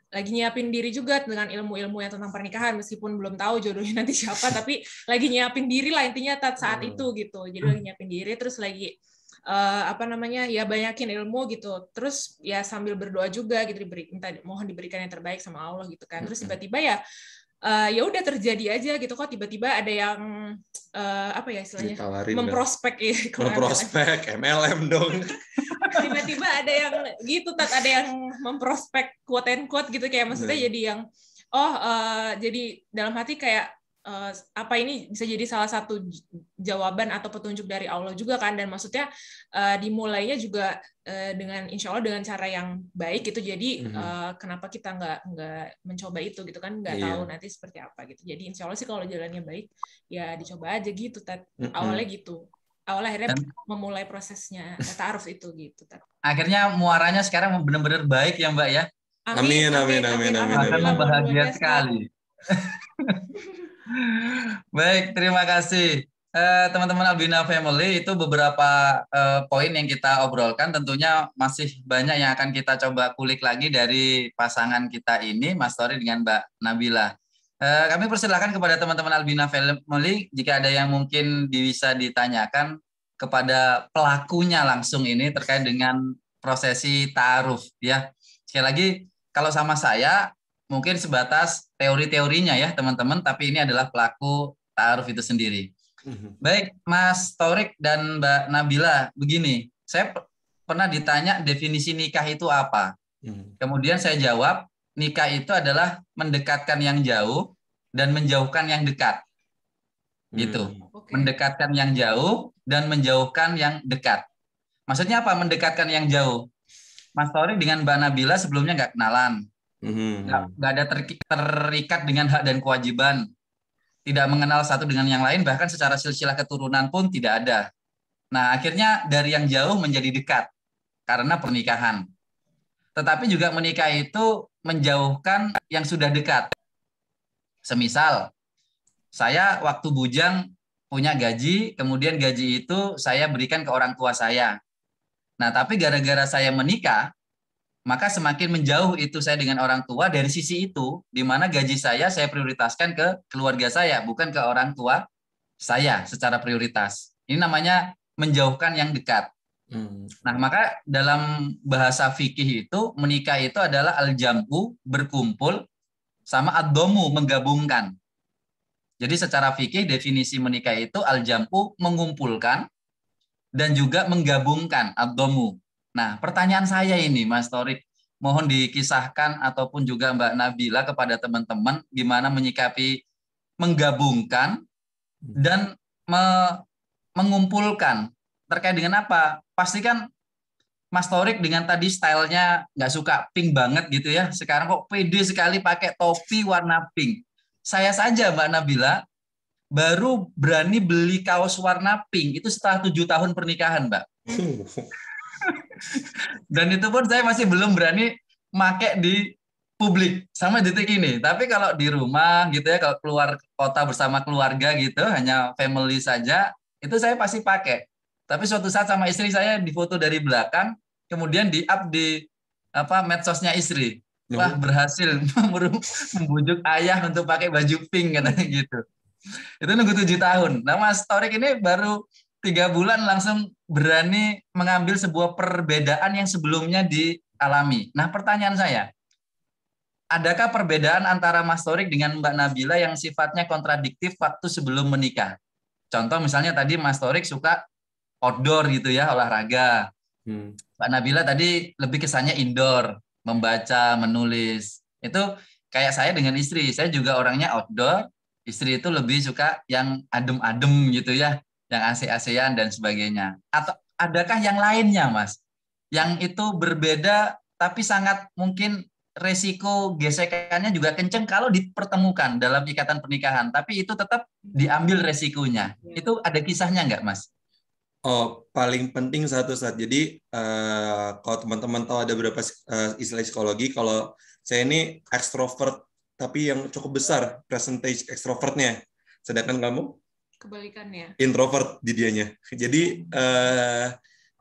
[SPEAKER 3] lagi nyiapin diri juga dengan ilmu-ilmu yang tentang pernikahan, meskipun belum tahu jodohnya nanti siapa, tapi lagi nyiapin diri lah intinya Tat saat itu gitu. Jadi lagi nyiapin diri, terus lagi ya banyakin ilmu gitu, terus ya sambil berdoa juga gitu, mohon diberikan yang terbaik sama Allah gitu kan. Terus tiba-tiba ya udah terjadi aja gitu kok, tiba-tiba ada yang istilahnya memprospek ya,
[SPEAKER 2] memprospek MLM dong.
[SPEAKER 3] Tiba-tiba ada yang gitu Tat, ada yang memprospek quote and quote gitu, kayak maksudnya jadi yang jadi dalam hati kayak apa ini bisa jadi salah satu jawaban atau petunjuk dari Allah juga kan, dan maksudnya dimulainya juga dengan insya Allah dengan cara yang baik gitu. Jadi kenapa kita nggak mencoba itu gitu kan, nggak tahu nanti seperti apa gitu. Jadi insya Allah sih kalau jalannya baik ya dicoba aja gitu Tat. Awalnya gitu, akhirnya memulai prosesnya ta'aruf itu gitu Tat.
[SPEAKER 1] Akhirnya muaranya sekarang benar-benar baik ya Mbak ya.
[SPEAKER 2] Amin.
[SPEAKER 1] Akan bahagia sekali. Baik, terima kasih. Teman-teman Albina Family, itu beberapa poin yang kita obrolkan. Tentunya masih banyak yang akan kita coba kulik lagi dari pasangan kita ini, Mas Torik dengan Mbak Nabila. Kami persilakan kepada teman-teman Albina Family, jika ada yang mungkin bisa ditanyakan kepada pelakunya langsung ini terkait dengan prosesi ta'aruf ya. Sekali lagi, kalau sama saya mungkin sebatas teori-teorinya ya teman-teman, tapi ini adalah pelaku ta'aruf itu sendiri. Baik, Mas Torik dan Mbak Nabila, begini, saya pernah ditanya definisi nikah itu apa. Kemudian saya jawab, nikah itu adalah mendekatkan yang jauh dan menjauhkan yang dekat. Gitu. Mendekatkan yang jauh dan menjauhkan yang dekat. Maksudnya apa mendekatkan yang jauh? Mas Torik dengan Mbak Nabila sebelumnya nggak kenalan. Nggak ada terikat dengan hak dan kewajiban, tidak mengenal satu dengan yang lain, bahkan secara silsilah keturunan pun tidak ada. Nah, akhirnya dari yang jauh menjadi dekat karena pernikahan. Tetapi juga menikah itu menjauhkan yang sudah dekat. Semisal, saya waktu bujang punya gaji, kemudian gaji itu saya berikan ke orang tua saya. Nah, tapi gara-gara saya menikah, maka semakin menjauh itu saya dengan orang tua dari sisi itu, di mana gaji saya prioritaskan ke keluarga saya, bukan ke orang tua saya secara prioritas. Ini namanya menjauhkan yang dekat. Nah, maka dalam bahasa fikih itu, menikah itu adalah al-jam'u, berkumpul, sama ad-domu, menggabungkan. Jadi secara fikih definisi menikah itu al-jam'u, mengumpulkan, dan juga menggabungkan, ad-domu. Nah, pertanyaan saya ini, Mas Torik, mohon dikisahkan ataupun juga Mbak Nabila kepada teman-teman gimana menyikapi menggabungkan dan mengumpulkan. Terkait dengan apa? Pasti kan Mas Torik dengan tadi stylenya nggak suka pink banget gitu ya. Sekarang kok pede sekali pakai topi warna pink. Saya saja Mbak Nabila baru berani beli kaos warna pink itu setelah 7 tahun pernikahan, Mbak. Dan itu pun saya masih belum berani make di publik sampai detik ini. Tapi kalau di rumah gitu ya, kalau keluar kota bersama keluarga gitu, hanya family saja, itu saya pasti pakai. Tapi suatu saat sama istri saya difoto dari belakang, kemudian di-up di medsosnya istri. Wah, berhasil membujuk ayah untuk pakai baju pink katanya gitu. Itu nunggu 7 tahun. Nah, Mas Torik ini baru 3 bulan langsung berani mengambil sebuah perbedaan yang sebelumnya dialami. Nah, pertanyaan saya, adakah perbedaan antara Mas Torik dengan Mbak Nabila yang sifatnya kontradiktif waktu sebelum menikah? Contoh misalnya tadi Mas Torik suka outdoor gitu ya, olahraga. Mbak Nabila tadi lebih kesannya indoor, membaca, menulis. Itu kayak saya dengan istri, saya juga orangnya outdoor, istri itu lebih suka yang adem-adem gitu ya, yang AC-AC-an dan sebagainya. Atau adakah yang lainnya, Mas? Yang itu berbeda tapi sangat mungkin resiko gesekannya juga kenceng kalau dipertemukan dalam ikatan pernikahan, tapi itu tetap diambil resikonya. Itu ada kisahnya nggak, Mas?
[SPEAKER 2] Oh, paling penting satu saat. Jadi kalau teman-teman tahu ada beberapa istilah psikologi, kalau saya ini ekstrovert, tapi yang cukup besar percentage ekstrovertnya. Sedangkan kamu?
[SPEAKER 3] Kebalikannya.
[SPEAKER 2] Introvert di dianya. Jadi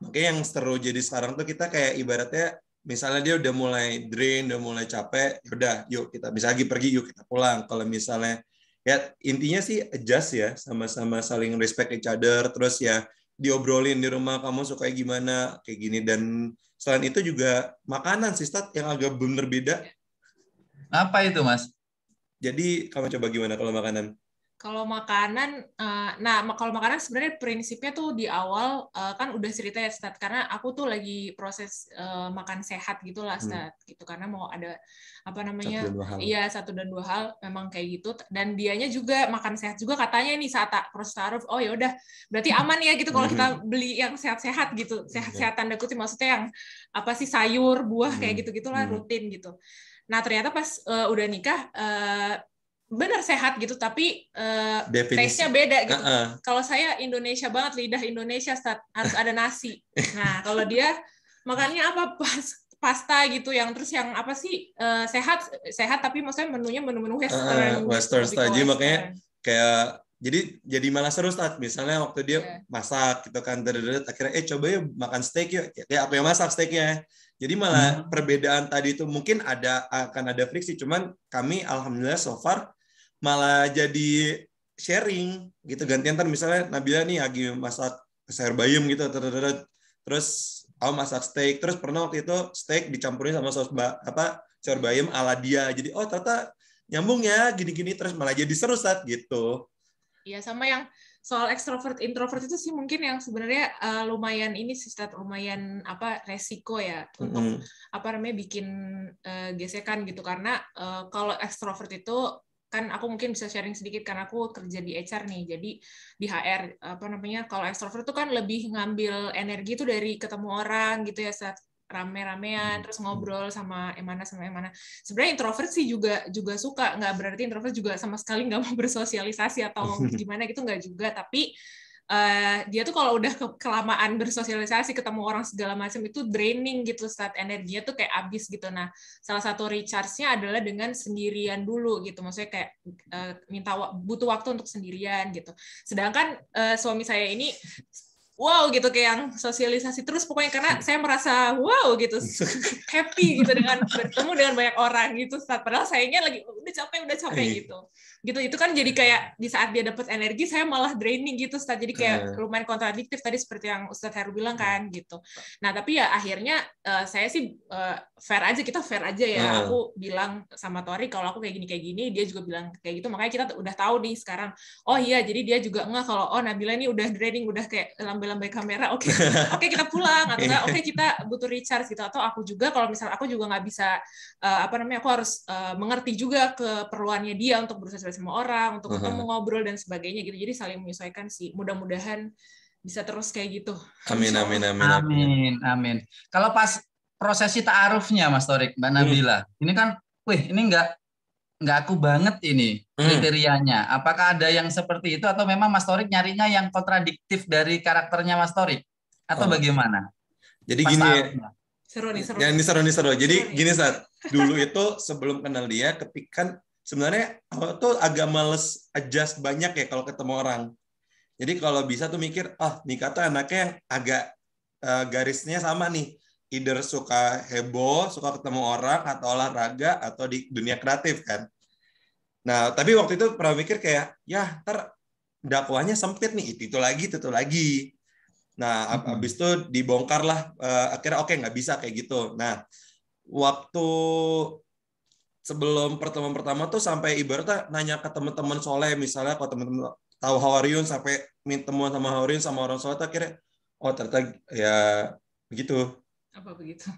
[SPEAKER 2] makanya yang seru jadi sekarang tuh kita kayak ibaratnya, misalnya dia udah mulai drain, udah mulai capek, yaudah, yuk kita bisa lagi pergi, yuk kita pulang. Kalau misalnya, ya intinya sih adjust ya, sama-sama saling respect each other, terus ya diobrolin di rumah kamu suka gimana kayak gini. Dan selain itu juga makanan sih Stat yang agak bener beda.
[SPEAKER 1] Apa itu, Mas?
[SPEAKER 2] Jadi kamu coba gimana kalau makanan?
[SPEAKER 3] Kalau makanan, kalau makanan sebenarnya prinsipnya tuh di awal kan udah cerita ya Stat, karena aku tuh lagi proses makan sehat gitulah Stat, gitu karena mau ada apa namanya, iya 1 dan 2 hal memang kayak gitu, dan dianya juga makan sehat juga katanya nih saat proses taruh, oh ya udah berarti aman ya gitu kalau kita beli yang sehat-sehat gitu, sehat-sehat tanda kutip maksudnya yang apa sih sayur, buah kayak gitu-gitulah rutin gitu. Nah ternyata pas udah nikah benar sehat gitu, tapi taste-nya beda gitu. Kalau saya Indonesia banget, lidah Indonesia harus ada nasi. Nah kalau dia makannya apa pasta gitu, yang terus yang apa sih sehat tapi maksudnya menunya menu
[SPEAKER 2] Western style. Jadi makanya kayak jadi malah seru Stat. Misalnya waktu dia masak gitu kan, akhirnya coba ya makan steak yuk. Ya aku yang masak steaknya. Jadi malah perbedaan tadi itu mungkin akan ada friksi, cuman kami alhamdulillah so far malah jadi sharing gitu, gantian kan, misalnya Nabila nih lagi masak sayur bayam gitu, terus aku masak steak, terus pernah waktu itu steak dicampurin sama saus sayur bayam ala dia, jadi oh ternyata nyambung ya gini-gini, terus malah jadi seru Stat gitu.
[SPEAKER 3] Iya, sama yang soal extrovert introvert itu sih mungkin yang sebenarnya lumayan ini sih Stat, lumayan resiko ya untuk bikin gesekan gitu, karena kalau extrovert itu kan aku mungkin bisa sharing sedikit karena aku kerja di HR nih, jadi di HR kalau extrovert itu kan lebih ngambil energi itu dari ketemu orang gitu ya, saat rame-ramean terus ngobrol sama yang mana. Sebenarnya introvert sih juga suka, nggak berarti introvert juga sama sekali nggak mau bersosialisasi atau gimana gitu, nggak juga, tapi dia tuh kalau udah kelamaan bersosialisasi, ketemu orang segala macam, itu draining gitu, saat energinya tuh kayak habis gitu. Nah, salah satu recharge-nya adalah dengan sendirian dulu gitu, maksudnya kayak butuh waktu untuk sendirian gitu. Sedangkan suami saya ini wow gitu, kayak yang sosialisasi terus pokoknya, karena saya merasa wow gitu, happy gitu dengan bertemu dengan banyak orang gitu, padahal sayangnya lagi udah capek gitu. Itu kan jadi kayak di saat dia dapat energi, saya malah draining gitu, jadi kayak lumayan kontradiktif tadi seperti yang Ustadz Heru bilang kan gitu. Nah tapi ya akhirnya saya sih kita fair aja ya. Aku bilang sama Tori kalau aku kayak gini, dia juga bilang kayak gitu, makanya kita udah tahu nih sekarang. Oh iya, jadi dia juga enggak kalau Nabila ini udah draining, udah kayak lambai-lambai kamera. Oke, kita pulang, atau enggak oke kita butuh recharge gitu. Atau aku juga kalau misalnya aku juga nggak bisa aku harus mengerti juga keperluannya dia untuk bersosialisasi sama orang, untuk ketemu ngobrol dan sebagainya gitu. Jadi saling menyesuaikan sih. Mudah-mudahan bisa terus kayak gitu.
[SPEAKER 1] Amin. Kalau pas prosesi ta'arufnya Mas Torik, Mbak Nabila, ini kan, ini nggak aku banget ini kriterianya. Apakah ada yang seperti itu atau memang Mas Torik nyarinya yang kontradiktif dari karakternya Mas Torik? Atau bagaimana?
[SPEAKER 2] Jadi
[SPEAKER 1] pas
[SPEAKER 2] gini,
[SPEAKER 3] seru nih.
[SPEAKER 2] Ya, ini seru. Jadi gini Sat, dulu itu sebelum kenal dia, ketika sebenarnya aku tuh agak males adjust banyak ya kalau ketemu orang. Jadi kalau bisa tuh mikir, nikah tuh anaknya yang agak garisnya sama nih. Either suka heboh, suka ketemu orang, atau olahraga, atau di dunia kreatif kan. Nah, tapi waktu itu pernah mikir kayak, ya ntar dakwahnya sempit nih, itu lagi. Nah, habis itu dibongkar lah, akhirnya oke, nggak bisa kayak gitu. Nah, waktu sebelum pertemuan pertama tuh sampai ibaratnya nanya ke teman-teman soleh, misalnya kalau teman-teman tahu Hawariyun, sampai minta temuan sama Hawariyun sama orang soleh, akhirnya ternyata ya begitu.
[SPEAKER 3] Apa begitu?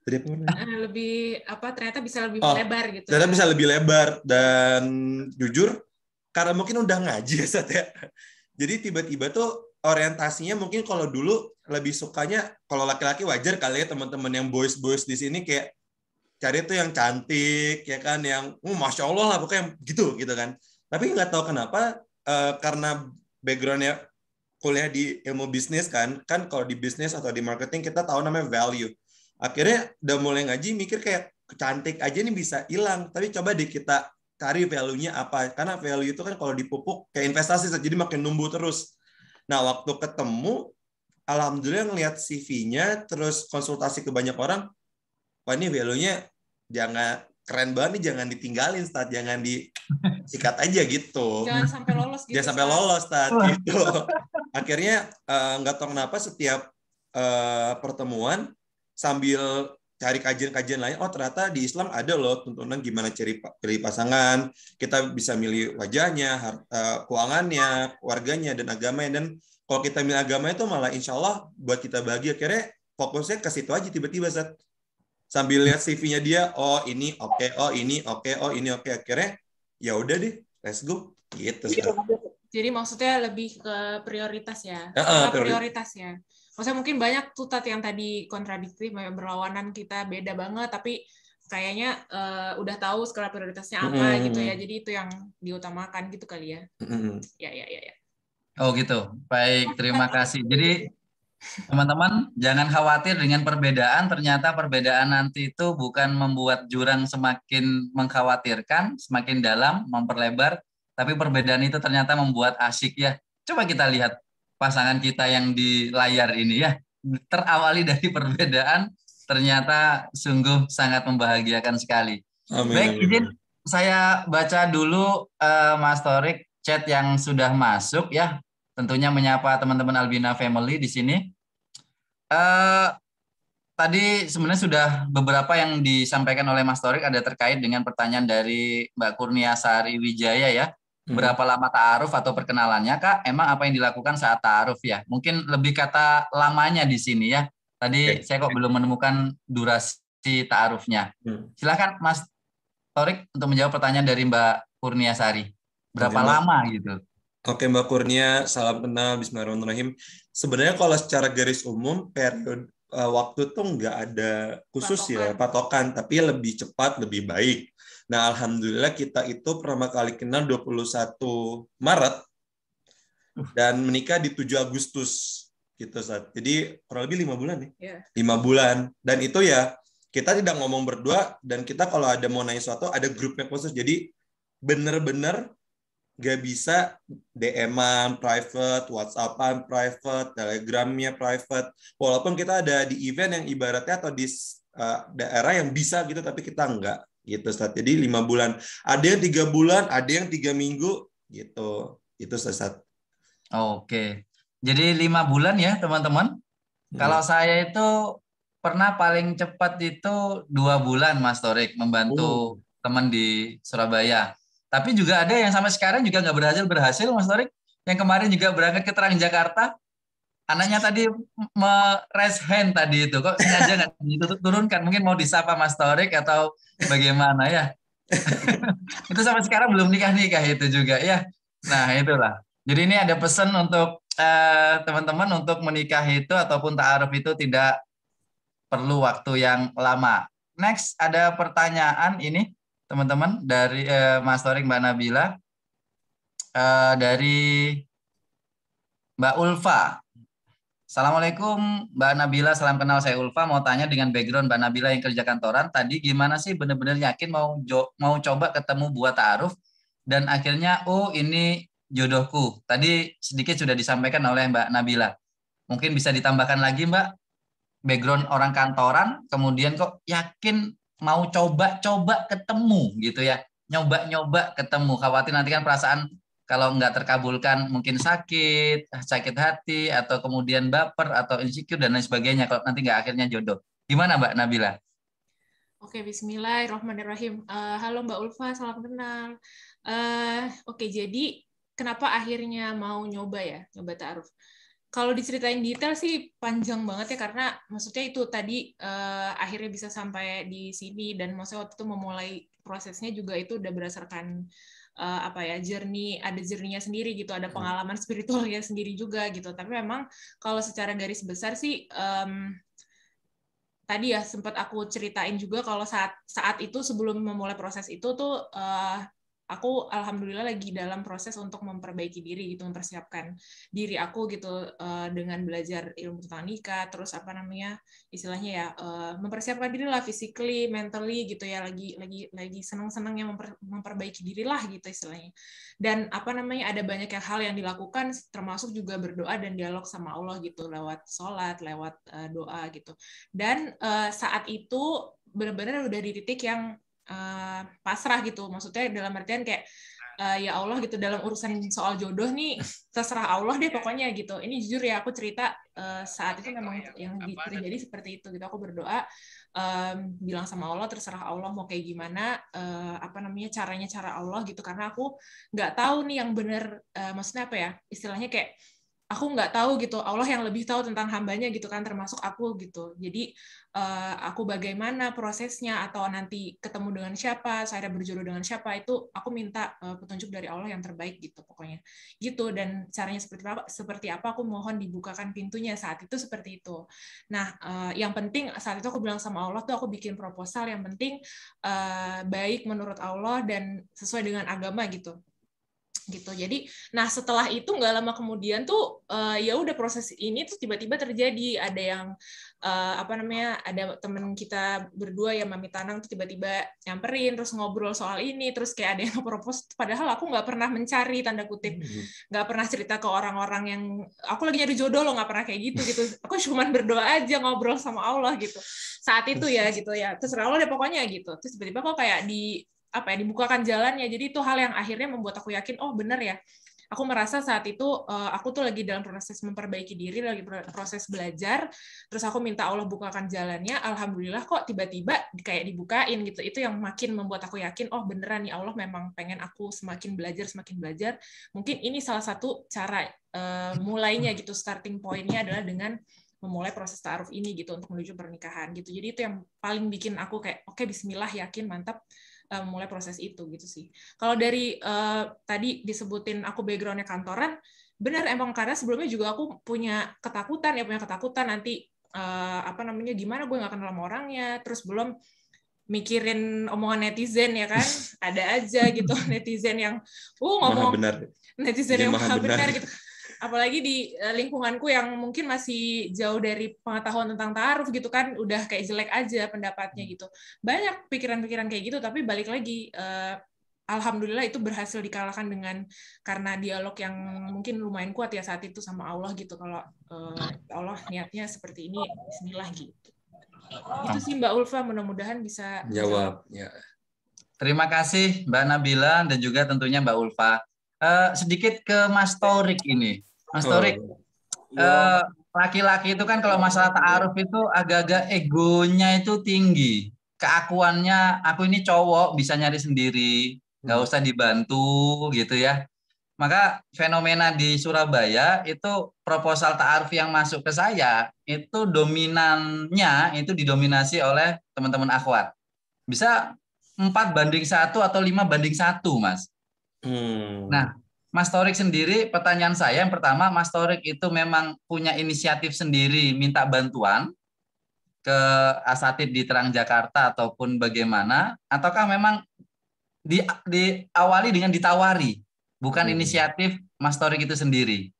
[SPEAKER 2] Ternyata
[SPEAKER 3] bisa lebih lebar gitu.
[SPEAKER 2] Ternyata bisa lebih lebar, dan jujur karena mungkin udah ngaji ya Sat ya. Jadi tiba-tiba tuh orientasinya mungkin kalau dulu lebih sukanya, kalau laki-laki wajar kali ya teman-teman yang boys di sini kayak cari tuh yang cantik ya kan, yang masya Allah lah pokoknya gitu kan. Tapi nggak tahu kenapa karena backgroundnya kuliah di ilmu bisnis kan kalau di bisnis atau di marketing kita tahu namanya value. Akhirnya udah mulai ngaji mikir kayak cantik aja nih bisa hilang, tapi coba deh kita cari value-nya apa, karena value itu kan kalau dipupuk kayak investasi jadi makin numbuh terus. Nah waktu ketemu alhamdulillah ngelihat CV-nya terus konsultasi ke banyak orang, wah ini value-nya jangan keren banget nih, jangan ditinggalin Stat, jangan disikat aja gitu.
[SPEAKER 3] Jangan sampai lolos gitu.
[SPEAKER 2] Jangan sampai lolos Stat gitu. Akhirnya nggak tahu kenapa setiap pertemuan sambil cari kajian-kajian lain, oh ternyata di Islam ada loh tuntunan gimana pilih pasangan, kita bisa milih wajahnya, keuangannya, keluarganya, dan agamanya. Dan kalau kita milih agama itu malah insya Allah buat kita bahagia. Akhirnya fokusnya ke situ aja tiba-tiba Sat. Sambil lihat CV-nya dia, oh ini oke, oh ini oke, oh ini oke. Akhirnya ya udah deh, let's go gitu.
[SPEAKER 3] Jadi maksudnya lebih ke prioritas ya, prioritas ya. Maksudnya mungkin banyak tuh Tat yang tadi kontradiktif, berlawanan, kita beda banget, tapi kayaknya udah tahu skala prioritasnya apa gitu ya. Jadi itu yang diutamakan gitu kali ya. Ya.
[SPEAKER 1] Oh gitu. Baik, terima kasih. Jadi teman-teman, jangan khawatir dengan perbedaan. Ternyata perbedaan nanti itu bukan membuat jurang semakin mengkhawatirkan, semakin dalam, memperlebar, tapi perbedaan itu ternyata membuat asik ya. Coba kita lihat pasangan kita yang di layar ini ya. Terawali dari perbedaan, ternyata sungguh sangat membahagiakan sekali.
[SPEAKER 2] Amin.
[SPEAKER 1] Baik, izin saya baca dulu Mas Thorik chat yang sudah masuk ya. Tentunya menyapa teman-teman Albina Family di sini. Tadi sebenarnya sudah beberapa yang disampaikan oleh Mas Thorik ada terkait dengan pertanyaan dari Mbak Kurnia Sari Wijaya ya. Berapa lama ta'aruf atau perkenalannya Kak? Emang apa yang dilakukan saat ta'aruf ya? Mungkin lebih kata lamanya di sini ya. Tadi saya kok belum menemukan durasi ta'arufnya. Silakan Mas Thorik untuk menjawab pertanyaan dari Mbak Kurnia Sari. Berapa lama gitu?
[SPEAKER 2] Oke Mbak Kurnia, salam kenal, bismillahirrahmanirrahim. Sebenarnya kalau secara garis umum periode waktu tuh nggak ada khusus ya patokan, tapi lebih cepat lebih baik. Nah alhamdulillah kita itu pertama kali kenal 21 Maret dan menikah di 7 Agustus gitu Sat. Jadi kurang lebih 5 bulan ya. 5 bulan, dan itu ya kita tidak ngomong berdua, dan kita kalau ada mau nanya sesuatu ada grupnya khusus, jadi bener-bener gak bisa DM-an private, WhatsApp-an private, Telegram-nya private. Walaupun kita ada di event yang ibaratnya atau di daerah yang bisa gitu, tapi kita enggak gitu. Jadi 5 bulan. Ada yang 3 bulan, ada yang 3 minggu gitu. Itu sesat.
[SPEAKER 1] Oke. Jadi 5 bulan ya teman-teman. Kalau saya itu pernah paling cepat itu 2 bulan Mas Thorik membantu teman di Surabaya. Tapi juga ada yang sampai sekarang juga nggak berhasil Mas Thorik. Yang kemarin juga berangkat ke Transjakarta. Anaknya tadi raise hand tadi itu. Kok sengaja nggak diturunkan? Mungkin mau disapa Mas Thorik atau bagaimana ya. Itu sampai sekarang belum nikah-nikah itu juga ya. Nah itulah. Jadi ini ada pesan untuk teman-teman untuk menikah itu ataupun ta'aruf itu tidak perlu waktu yang lama. Next ada pertanyaan ini. Teman-teman dari Mas Thorik, Mbak Nabila, dari Mbak Ulfa. Assalamualaikum Mbak Nabila, salam kenal, saya Ulfa. Mau tanya dengan background Mbak Nabila yang kerja kantoran, tadi gimana sih benar-benar yakin mau coba ketemu buat ta'aruf dan akhirnya ini jodohku. Tadi sedikit sudah disampaikan oleh Mbak Nabila. Mungkin bisa ditambahkan lagi Mbak, background orang kantoran, kemudian kok yakin mau coba-coba ketemu gitu ya, nyoba-nyoba ketemu, khawatir nanti kan perasaan kalau nggak terkabulkan mungkin sakit hati atau kemudian baper atau insecure dan lain sebagainya kalau nanti nggak akhirnya jodoh. Gimana Mbak Nabila?
[SPEAKER 3] Oke, bismillahirrahmanirrahim. Halo Mbak Ulfa, salam kenal. Oke, jadi kenapa akhirnya mau nyoba ta'aruf? Kalau diceritain detail sih panjang banget ya, karena maksudnya itu tadi akhirnya bisa sampai di sini, dan maksudnya waktu itu memulai prosesnya juga itu udah berdasarkan journey-nya sendiri gitu, ada pengalaman spiritualnya sendiri juga gitu. Tapi memang kalau secara garis besar sih tadi ya sempat aku ceritain juga kalau saat itu sebelum memulai proses itu tuh aku alhamdulillah lagi dalam proses untuk memperbaiki diri gitu, mempersiapkan diri aku gitu dengan belajar ilmu tentang nikah, terus apa namanya istilahnya ya mempersiapkan diri lah physically, mentally gitu ya, lagi senang-senangnya memperbaiki diri lah gitu istilahnya. Dan apa namanya ada banyak hal yang dilakukan termasuk juga berdoa dan dialog sama Allah gitu lewat sholat, lewat doa gitu. Dan saat itu benar-benar udah di titik yang pasrah gitu, maksudnya dalam artian kayak ya Allah gitu, dalam urusan soal jodoh nih terserah Allah deh pokoknya gitu. Ini jujur ya aku cerita saat itu memang yang terjadi seperti itu gitu. Aku berdoa bilang sama Allah terserah Allah mau kayak gimana, apa namanya cara Allah gitu, karena aku nggak tahu nih yang benar, maksudnya apa ya istilahnya kayak aku nggak tahu gitu, Allah yang lebih tahu tentang hambanya gitu kan, termasuk aku gitu. Jadi aku bagaimana prosesnya atau nanti ketemu dengan siapa, saya berjodoh dengan siapa, itu aku minta petunjuk dari Allah yang terbaik gitu pokoknya. Gitu, dan caranya seperti apa aku mohon dibukakan pintunya saat itu seperti itu. Nah, yang penting saat itu aku bilang sama Allah tuh aku bikin proposal yang penting baik menurut Allah dan sesuai dengan agama gitu. Jadi nah setelah itu nggak lama kemudian tuh ya udah proses ini tuh tiba-tiba terjadi, ada yang apa namanya ada temen kita berdua ya, Mami Tanang tuh tiba-tiba nyamperin terus ngobrol soal ini, terus kayak ada yang nge-propose, padahal aku nggak pernah mencari tanda kutip, nggak pernah cerita ke orang-orang yang aku lagi nyari jodoh loh, nggak pernah kayak gitu aku cuman berdoa aja ngobrol sama Allah gitu saat itu ya gitu ya, terserah Allah deh pokoknya gitu. Terus tiba-tiba kok kayak dibukakan jalannya. Jadi itu hal yang akhirnya membuat aku yakin, oh benar ya. Aku merasa saat itu aku tuh lagi dalam proses memperbaiki diri, lagi proses belajar. Terus aku minta Allah bukakan jalannya. Alhamdulillah kok tiba-tiba kayak dibukain gitu. Itu yang makin membuat aku yakin, oh beneran nih Allah memang pengen aku semakin belajar. Mungkin ini salah satu cara mulainya gitu. Starting point-nya adalah dengan memulai proses ta'aruf ini gitu untuk menuju pernikahan gitu. Jadi itu yang paling bikin aku kayak oke, bismillah, yakin, mantap mulai proses itu gitu sih. Kalau dari tadi disebutin aku background-nya kantoran, benar emang karena sebelumnya juga aku punya ketakutan nanti apa namanya gimana gue nggak kenal sama orangnya, terus belum mikirin omongan netizen ya kan, ada aja gitu netizen yang ngomong netizen yang maha benar gitu. Apalagi di lingkunganku yang mungkin masih jauh dari pengetahuan tentang ta'aruf gitu kan, udah kayak jelek aja pendapatnya gitu. Banyak pikiran-pikiran kayak gitu, tapi balik lagi, alhamdulillah itu berhasil dikalahkan karena dialog yang mungkin lumayan kuat ya saat itu sama Allah gitu. Kalau Allah niatnya seperti ini, bismillah gitu. Itu sih Mbak Ulfa, mudah-mudahan bisa
[SPEAKER 2] jawab. Ya.
[SPEAKER 1] Terima kasih Mbak Nabila dan juga tentunya Mbak Ulfa. Sedikit ke Mas Torik ini. Mas Torik, laki-laki itu kan kalau masalah ta'aruf itu agak-agak egonya itu tinggi. Keakuannya, aku ini cowok bisa nyari sendiri, nggak usah dibantu gitu ya. Maka fenomena di Surabaya itu proposal ta'aruf yang masuk ke saya itu dominannya itu didominasi oleh teman-teman akhwat. Bisa 4:1 atau 5:1, Mas. Nah, Mas Torik sendiri, pertanyaan saya yang pertama, Mas Torik itu memang punya inisiatif sendiri minta bantuan ke asatid di Terang Jakarta ataupun bagaimana, ataukah memang diawali dengan ditawari, bukan inisiatif Mas Torik itu sendiri?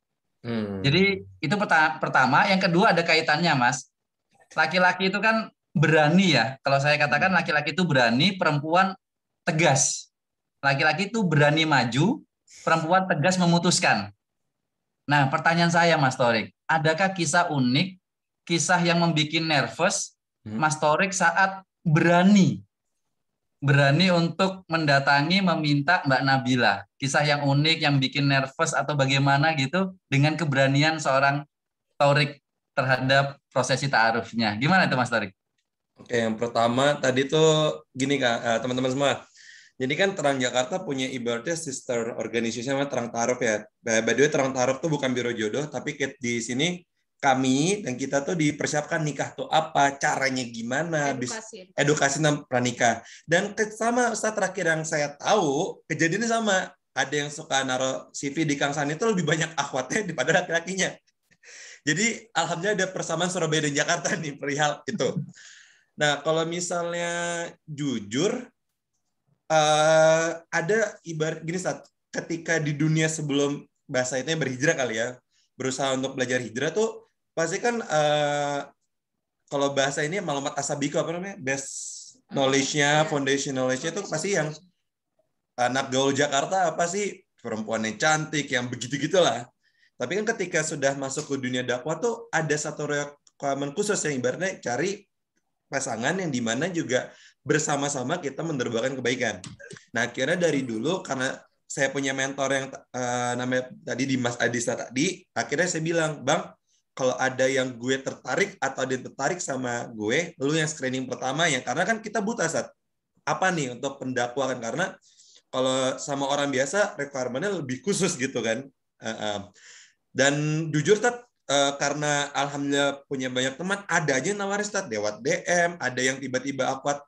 [SPEAKER 1] Jadi itu pertama. Yang kedua ada kaitannya, Mas. Laki-laki itu kan berani ya. Kalau saya katakan laki-laki itu berani, perempuan tegas. Laki-laki itu berani maju, perempuan tegas memutuskan. Nah, pertanyaan saya Mas Torik, adakah kisah unik, kisah yang membuat nervous Mas Torik saat berani untuk mendatangi, meminta Mbak Nabila? Kisah yang unik, yang bikin nervous atau bagaimana gitu dengan keberanian seorang Torik terhadap prosesi ta'arufnya. Gimana itu Mas Torik?
[SPEAKER 2] Oke, yang pertama tadi tuh gini Kak, teman-teman semua. Jadi kan Terang Jakarta punya ibaratnya sister organization namanya Terang Ta'aruf ya. By the way, Terang Ta'aruf tuh bukan biro jodoh, tapi di sini kami dan kita tuh dipersiapkan nikah tuh apa, caranya gimana, edukasi tentang pranikah. Dan sama Ustaz terakhir yang saya tahu, kejadiannya sama. Ada yang suka naruh CV di Kang Sani itu lebih banyak akhwatnya daripada laki-lakinya. Jadi alhamdulillah ada persamaan Surabaya dan Jakarta nih perihal itu. Nah, kalau misalnya jujur, ada ibarat gini, saat ketika di dunia sebelum bahasa itu berhijrah kali ya, berusaha untuk belajar hijrah tuh, pasti kan kalau bahasa ini maklumat asabiko, apa namanya, base knowledge-nya, foundation knowledge-nya itu pasti yang anak gaul Jakarta apa sih, perempuannya cantik, yang begitu-gitulah. Tapi kan ketika sudah masuk ke dunia dakwah tuh ada satu requirement khusus yang ibaratnya cari pasangan yang dimana juga bersama-sama kita menerbangkan kebaikan. Nah, akhirnya dari dulu karena saya punya mentor yang namanya tadi Dimas Adisa tadi, akhirnya saya bilang, Bang, kalau ada yang gue tertarik atau ada yang tertarik sama gue, lu yang screening pertama ya, karena kan kita buta saat apa nih untuk pendakwah kan, karena kalau sama orang biasa requirement-nya lebih khusus gitu kan. Dan jujur Tat, karena alhamdulillah punya banyak teman, ada aja yang nawarin Tat lewat DM, ada yang tiba-tiba aku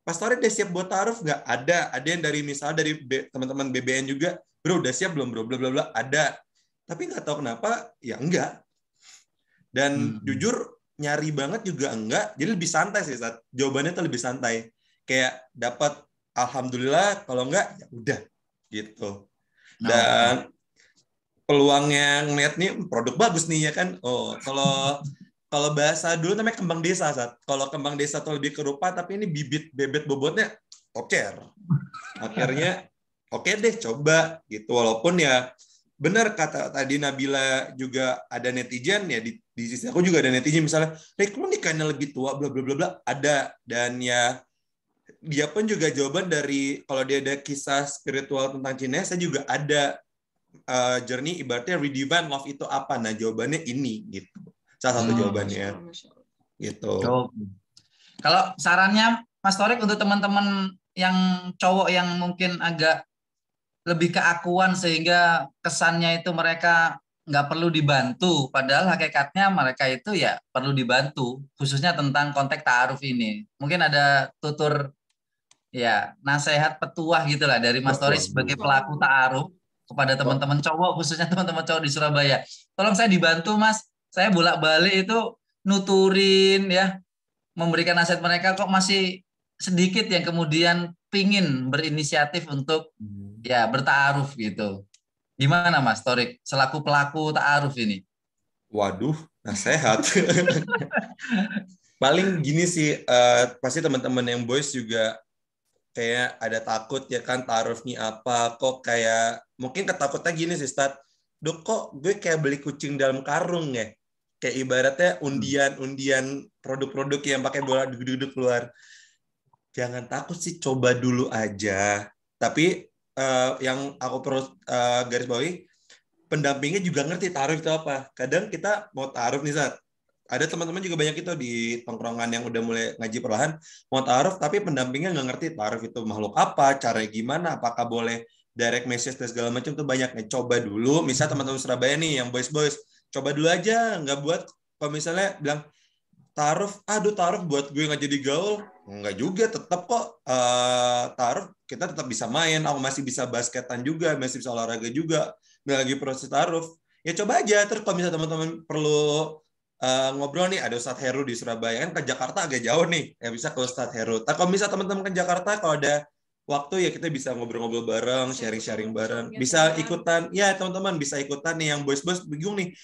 [SPEAKER 2] Pas Torik udah siap buat taruh nggak? Ada yang dari misalnya dari teman-teman BBN juga, bro udah siap belum bro, bla bla bla, ada. Tapi nggak tahu kenapa ya enggak. Dan jujur nyari banget juga enggak, jadi lebih santai sih saat jawabannya tuh lebih santai. Kayak dapat alhamdulillah, kalau enggak ya udah gitu. Dan peluangnya ngeliat nih produk bagus nih ya kan. Oh, kalau bahasa dulu namanya kembang desa, Sat. Kalau kembang desa tuh lebih ke rupa, tapi ini bebet bobotnya top chair. Akhirnya oke deh coba gitu. Walaupun ya benar kata tadi Nabila juga ada netizen ya di sisi aku juga ada netizen misalnya, "Rek lu nikahnya lebih tua bla bla bla bla." Ada, dan ya dia pun juga jawaban dari kalau dia ada kisah spiritual tentang Cina, saya juga ada journey ibaratnya redefine love itu apa. Nah, jawabannya ini gitu. Salah satu jawabannya gitu.
[SPEAKER 1] Kalau sarannya Mas Torik untuk teman-teman yang cowok yang mungkin agak lebih keakuan sehingga kesannya itu mereka nggak perlu dibantu, padahal hakikatnya mereka itu ya perlu dibantu, khususnya tentang konteks ta'aruf ini. Mungkin ada tutur ya nasihat petuah gitulah dari Mas Torik sebagai pelaku ta'aruf kepada teman-teman cowok, khususnya teman-teman cowok di Surabaya. Tolong saya dibantu Mas, saya bolak-balik itu nuturin ya, memberikan nasihat mereka, kok masih sedikit yang kemudian pingin berinisiatif untuk ya bertaaruf gitu. Gimana Mas Torik selaku pelaku ta'aruf ini?
[SPEAKER 2] Waduh, nasihat. Paling gini sih, pasti teman-teman yang boys juga kayak ada takut ya kan, ta'arufnya apa, kok kayak mungkin ketakutnya gini sih Stat, Dok kok gue kayak beli kucing dalam karung ya, kayak ibaratnya undian produk-produk yang pakai bola duduk-duduk keluar. Jangan takut sih, coba dulu aja. Tapi yang aku perlu garis bawahi, pendampingnya juga ngerti taruh itu apa. Kadang kita mau taruh nih Sat, ada teman-teman juga banyak itu di tongkrongan yang udah mulai ngaji perlahan mau taruh, tapi pendampingnya nggak ngerti taruh itu makhluk apa, caranya gimana, apakah boleh direct message dan segala macam, tuh banyaknya. Coba dulu, misal teman-teman Surabaya nih yang boys coba dulu aja, nggak buat kalau misalnya bilang taruh buat gue nggak jadi gaul, nggak juga, tetap kok taruh kita tetap bisa main, aku masih bisa basketan juga, masih bisa olahraga juga, nggak lagi proses taruh. Ya coba aja. Terus kalau misalnya teman-teman perlu ngobrol nih, ada Ustadz Heru di Surabaya, kan ke Jakarta agak jauh nih, ya bisa ke Ustadz Heru. Tapi kalau misalnya teman-teman ke Jakarta, kalau ada waktu ya kita bisa ngobrol-ngobrol bareng, sharing-sharing bareng, bisa ikutan, ya teman-teman bisa ikutan nih yang boys-boys bingung nih,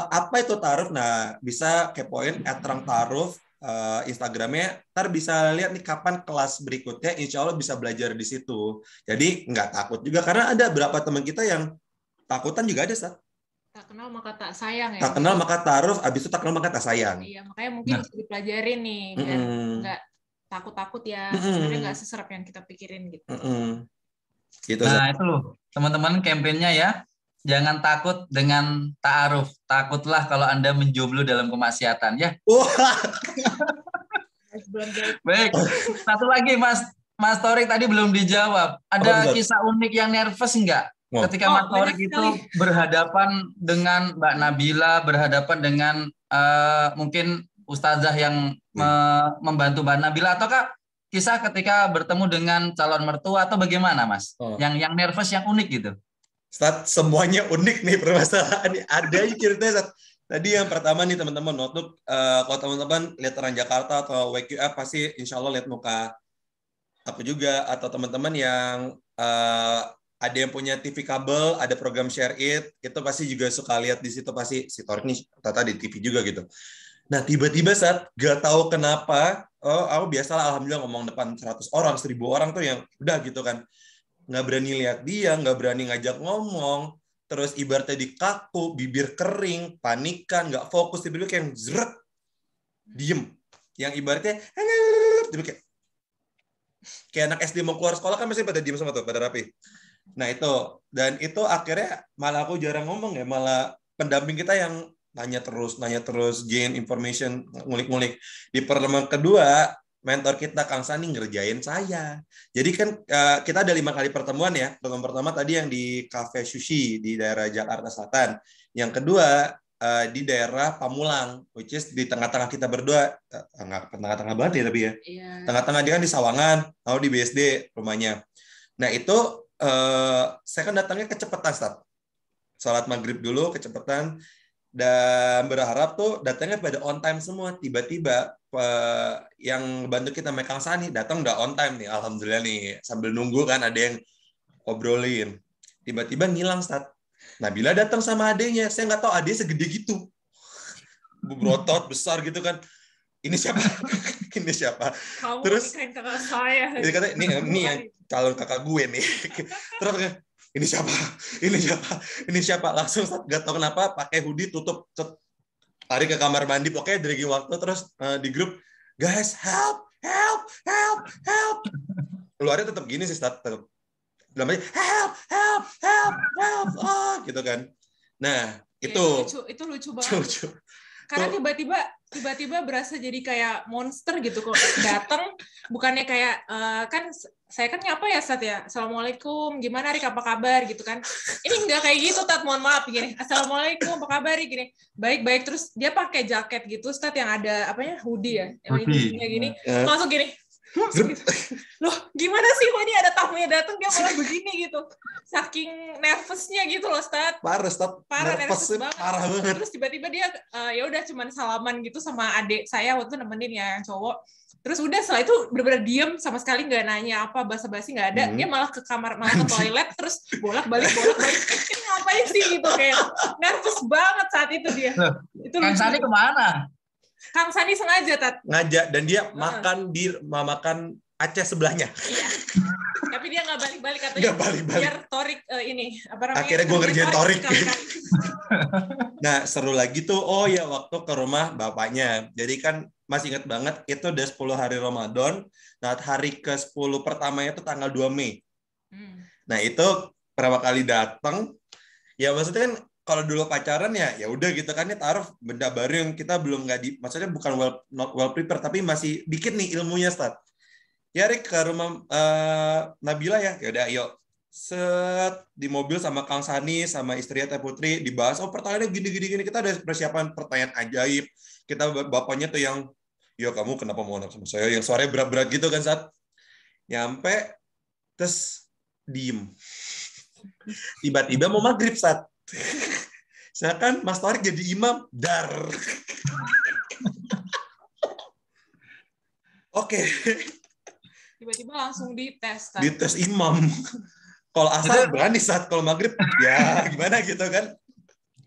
[SPEAKER 2] apa itu taruh. Nah, bisa kepoin @terangtaruh Instagramnya, ntar bisa lihat nih kapan kelas berikutnya, insya Allah bisa belajar di situ. Jadi nggak takut juga, karena ada beberapa teman kita yang takutan juga ada, Sat.
[SPEAKER 3] Tak kenal maka tak sayang ya.
[SPEAKER 2] Tak kenal maka taruh, abis itu tak kenal maka tak sayang.
[SPEAKER 3] Iya, makanya mungkin bisa dipelajarin nih, biar nggak takut-takut ya, sebenarnya nggak seserap yang kita pikirin gitu.
[SPEAKER 2] Gitu,
[SPEAKER 1] nah itu loh teman-teman kampanyenya ya, jangan takut dengan ta'aruf, takutlah kalau Anda menjomblo dalam kemaksiatan ya. Baik, satu lagi Mas Torik tadi belum dijawab, ada kisah unik yang nervous enggak ketika Mas Torik itu berhadapan dengan Mbak Nabila, berhadapan dengan mungkin Ustazah yang membantu Mbak Nabila, ataukah kisah ketika bertemu dengan calon mertua atau bagaimana Mas? Yang nervous, yang unik gitu.
[SPEAKER 2] Ustaz, semuanya unik nih permasalahan. Ada ceritanya, Ustaz. Tadi yang pertama nih teman-teman, notebook kalau teman-teman lihat orang Jakarta atau WQF pasti insya Allah lihat muka aku juga, atau teman-teman yang ada yang punya TV kabel, ada program Share It, itu pasti juga suka lihat di situ, pasti si Torik nih tata di TV juga gitu. Nah tiba-tiba saat gak tahu kenapa, aku biasalah alhamdulillah ngomong depan 100 orang, 1000 orang tuh yang udah gitu kan, nggak berani lihat dia, nggak berani ngajak ngomong, terus ibaratnya dikaku, bibir kering, panikan, nggak fokus, tiba-tiba kayak zret, diem. Yang ibaratnya kayak anak SD mau keluar sekolah kan masih pada diem sama tuh, pada rapi. Nah itu, dan itu akhirnya malah aku jarang ngomong ya, malah pendamping kita yang nanya terus, gain information, ngulik-ngulik. Di pertemuan kedua, mentor kita Kang Sani ngerjain saya. Jadi kan kita ada 5 kali pertemuan ya. Pertemuan pertama tadi yang di Cafe Sushi di daerah Jakarta Selatan. Yang kedua di daerah Pamulang, which is di tengah-tengah kita berdua. Tengah-tengah banget ya tapi ya. Yeah. Tengah-tengah dia kan di Sawangan, lalu di BSD rumahnya. Nah itu saya kan datangnya kecepatan, Start. Sholat maghrib dulu kecepatan. Dan berharap tuh datangnya pada on time semua. Tiba-tiba yang bantu kita Kang Sani datang udah on time nih, alhamdulillah nih. Sambil nunggu kan ada yang obrolin. Tiba-tiba ngilang, Stat. Nabila datang sama adenya. Saya nggak tahu adenya segede gitu, berotot besar gitu kan. Ini siapa? Ini siapa?
[SPEAKER 3] Kamu
[SPEAKER 2] terus
[SPEAKER 3] kakak saya.
[SPEAKER 2] Ini kata ini yang calon kakak gue nih. Terus ini siapa? Ini siapa? Ini siapa? Langsung nggak tahu kenapa pakai hoodie tutup, lari ke kamar mandi, pokoknya dari waktu terus di grup, guys help. Keluarnya tetap gini sih, tetap namanya help, gitu kan. Nah itu
[SPEAKER 3] lucu banget. Karena tiba-tiba berasa jadi kayak monster gitu kok datang, bukannya kayak kan saya kan nyapa ya Stat ya, assalamualaikum, gimana Rik, apa kabar gitu kan. Ini enggak kayak gitu, Tat, mohon maaf gini, assalamualaikum, apa kabar Rik, gini, baik, terus dia pakai jaket gitu Stat yang ada apanya, hoodie ya, yang hoodie gini, langsung gini. Loh, gimana sih kok ini ada tamunya datang dia malah begini gitu. Saking nervousnya gitu loh, Stat.
[SPEAKER 2] Parah nervous banget. Parah banget.
[SPEAKER 3] Terus tiba-tiba dia ya udah cuman salaman gitu sama adik saya waktu itu nemenin ya yang cowok. Terus udah setelah itu benar-benar diem, sama sekali nggak nanya apa, basa-basi nggak ada. Dia malah ke kamar, malah ke toilet, terus bolak-balik. Ini ngapain sih gitu, kayak nervous banget saat itu dia. Itu
[SPEAKER 1] Kang Sani kemana?
[SPEAKER 3] Kang Sani sengaja, Tat.
[SPEAKER 2] Ngajak, dan dia makan Aceh sebelahnya.
[SPEAKER 3] Iya. Tapi dia nggak balik-balik, katanya.
[SPEAKER 2] Nggak balik-balik.
[SPEAKER 3] Biar Torik ini, apa namanya?
[SPEAKER 2] Akhirnya gue ngerjain Torik. Nah, seru lagi tuh, oh ya waktu ke rumah bapaknya. Jadi kan masih ingat banget, itu udah 10 hari Ramadan. Nah, hari ke-10 pertamanya itu tanggal 2 Mei. Nah, itu pertama kali datang. Ya maksudnya kan, kalau dulu pacaran ya udah gitu kan, ya taruh benda baru yang kita belum maksudnya bukan not well prepared, tapi masih dikit nih ilmunya, Stat. Ya Rik, ke rumah Nabila ya udah ayo. Set di mobil sama Kang Sani sama istrinya Teh Putri dibahas, pertanyaannya gini, kita ada persiapan pertanyaan ajaib. Kita bapaknya tuh yang, yo kamu kenapa mau anak sama saya, yang suaranya berat-berat gitu kan, Sat. Nyampe terus diem. Tiba-tiba mau maghrib, Sat. Saya kan Mas Torik jadi imam, dar. Oke.
[SPEAKER 3] Tiba-tiba langsung dites.
[SPEAKER 2] Dites imam. Kalau asar berani, Saat kalau maghrib ya gimana gitu kan.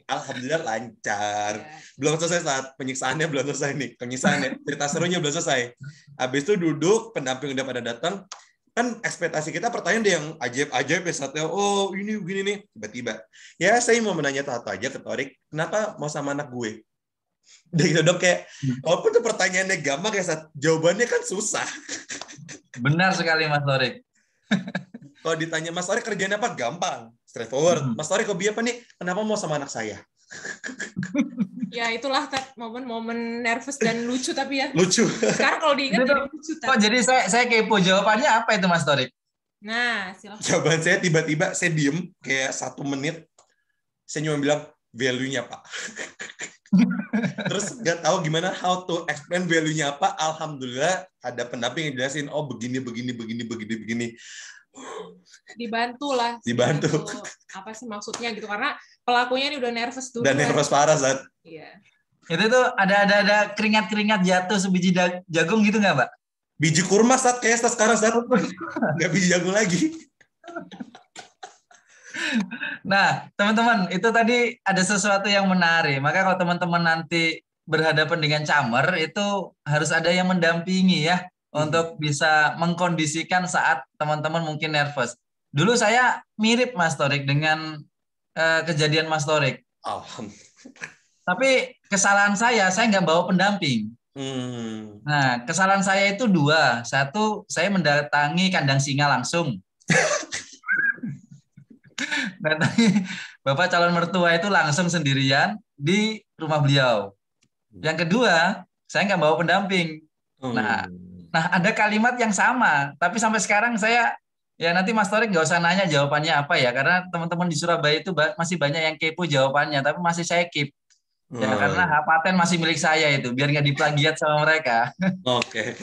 [SPEAKER 2] Alhamdulillah lancar. Belum selesai, Saat penyiksaannya belum selesai nih. Penyiksaannya, cerita serunya belum selesai. Habis itu duduk, pendamping udah pada datang. Kan ekspektasi kita pertanyaan dia yang ajaib-ajaib ya, Saat. Oh ini begini nih. Tiba-tiba. Ya saya mau menanya satu aja ke Torik. Kenapa mau sama anak gue? Udah gitu dong, kayak walaupun tuh pertanyaannya gampang ya, Saat, jawabannya kan susah.
[SPEAKER 1] Benar sekali Mas Torik.
[SPEAKER 2] Kalau ditanya Mas Torik kerjaan apa, gampang, straightforward. Mas Torik hobi apa nih? Kenapa mau sama anak saya?
[SPEAKER 3] Ya itulah momen-momen nervous dan lucu, tapi ya.
[SPEAKER 2] Lucu.
[SPEAKER 3] Sekarang kalau diingat jadi lucu.
[SPEAKER 1] Oh, jadi saya kepo jawabannya apa itu Mas Torik?
[SPEAKER 3] Nah, silakan.
[SPEAKER 2] Jawaban saya tiba-tiba saya diem kayak 1 menit. Saya cuma bilang value-nya Pak. Terus nggak tahu gimana how to explain value-nya apa. Alhamdulillah ada pendamping yang jelasin, oh begini.
[SPEAKER 3] Dibantu lah.
[SPEAKER 2] Dibantu.
[SPEAKER 3] Apa sih maksudnya gitu, karena pelakunya ini udah nervous dulu.
[SPEAKER 2] Dan nervous parah, Zat.
[SPEAKER 3] Iya.
[SPEAKER 1] Itu tuh ada keringat-keringat jatuh sebiji jagung gitu nggak, Mbak?
[SPEAKER 2] Biji kurma, Zat. Kayak sekarang, Zat. Nggak biji jagung lagi.
[SPEAKER 1] Nah, teman-teman, itu tadi ada sesuatu yang menarik. Maka kalau teman-teman nanti berhadapan dengan camer, itu harus ada yang mendampingi ya, untuk bisa mengkondisikan saat teman-teman mungkin nervous. Dulu saya mirip Mas Torik dengan kejadian Mas Torik. Tapi kesalahan saya nggak bawa pendamping. Nah, kesalahan saya itu dua. Satu, saya mendatangi kandang singa langsung. Datangi Bapak calon mertua itu langsung sendirian di rumah beliau. Yang kedua, saya nggak bawa pendamping. Nah, ada kalimat yang sama, tapi sampai sekarang saya, ya nanti Mas Torik nggak usah nanya jawabannya apa ya, karena teman-teman di Surabaya itu masih banyak yang kepo jawabannya, tapi masih saya keep. Ya, karena hak paten masih milik saya itu, biar nggak diplagiat sama mereka.
[SPEAKER 2] Oke.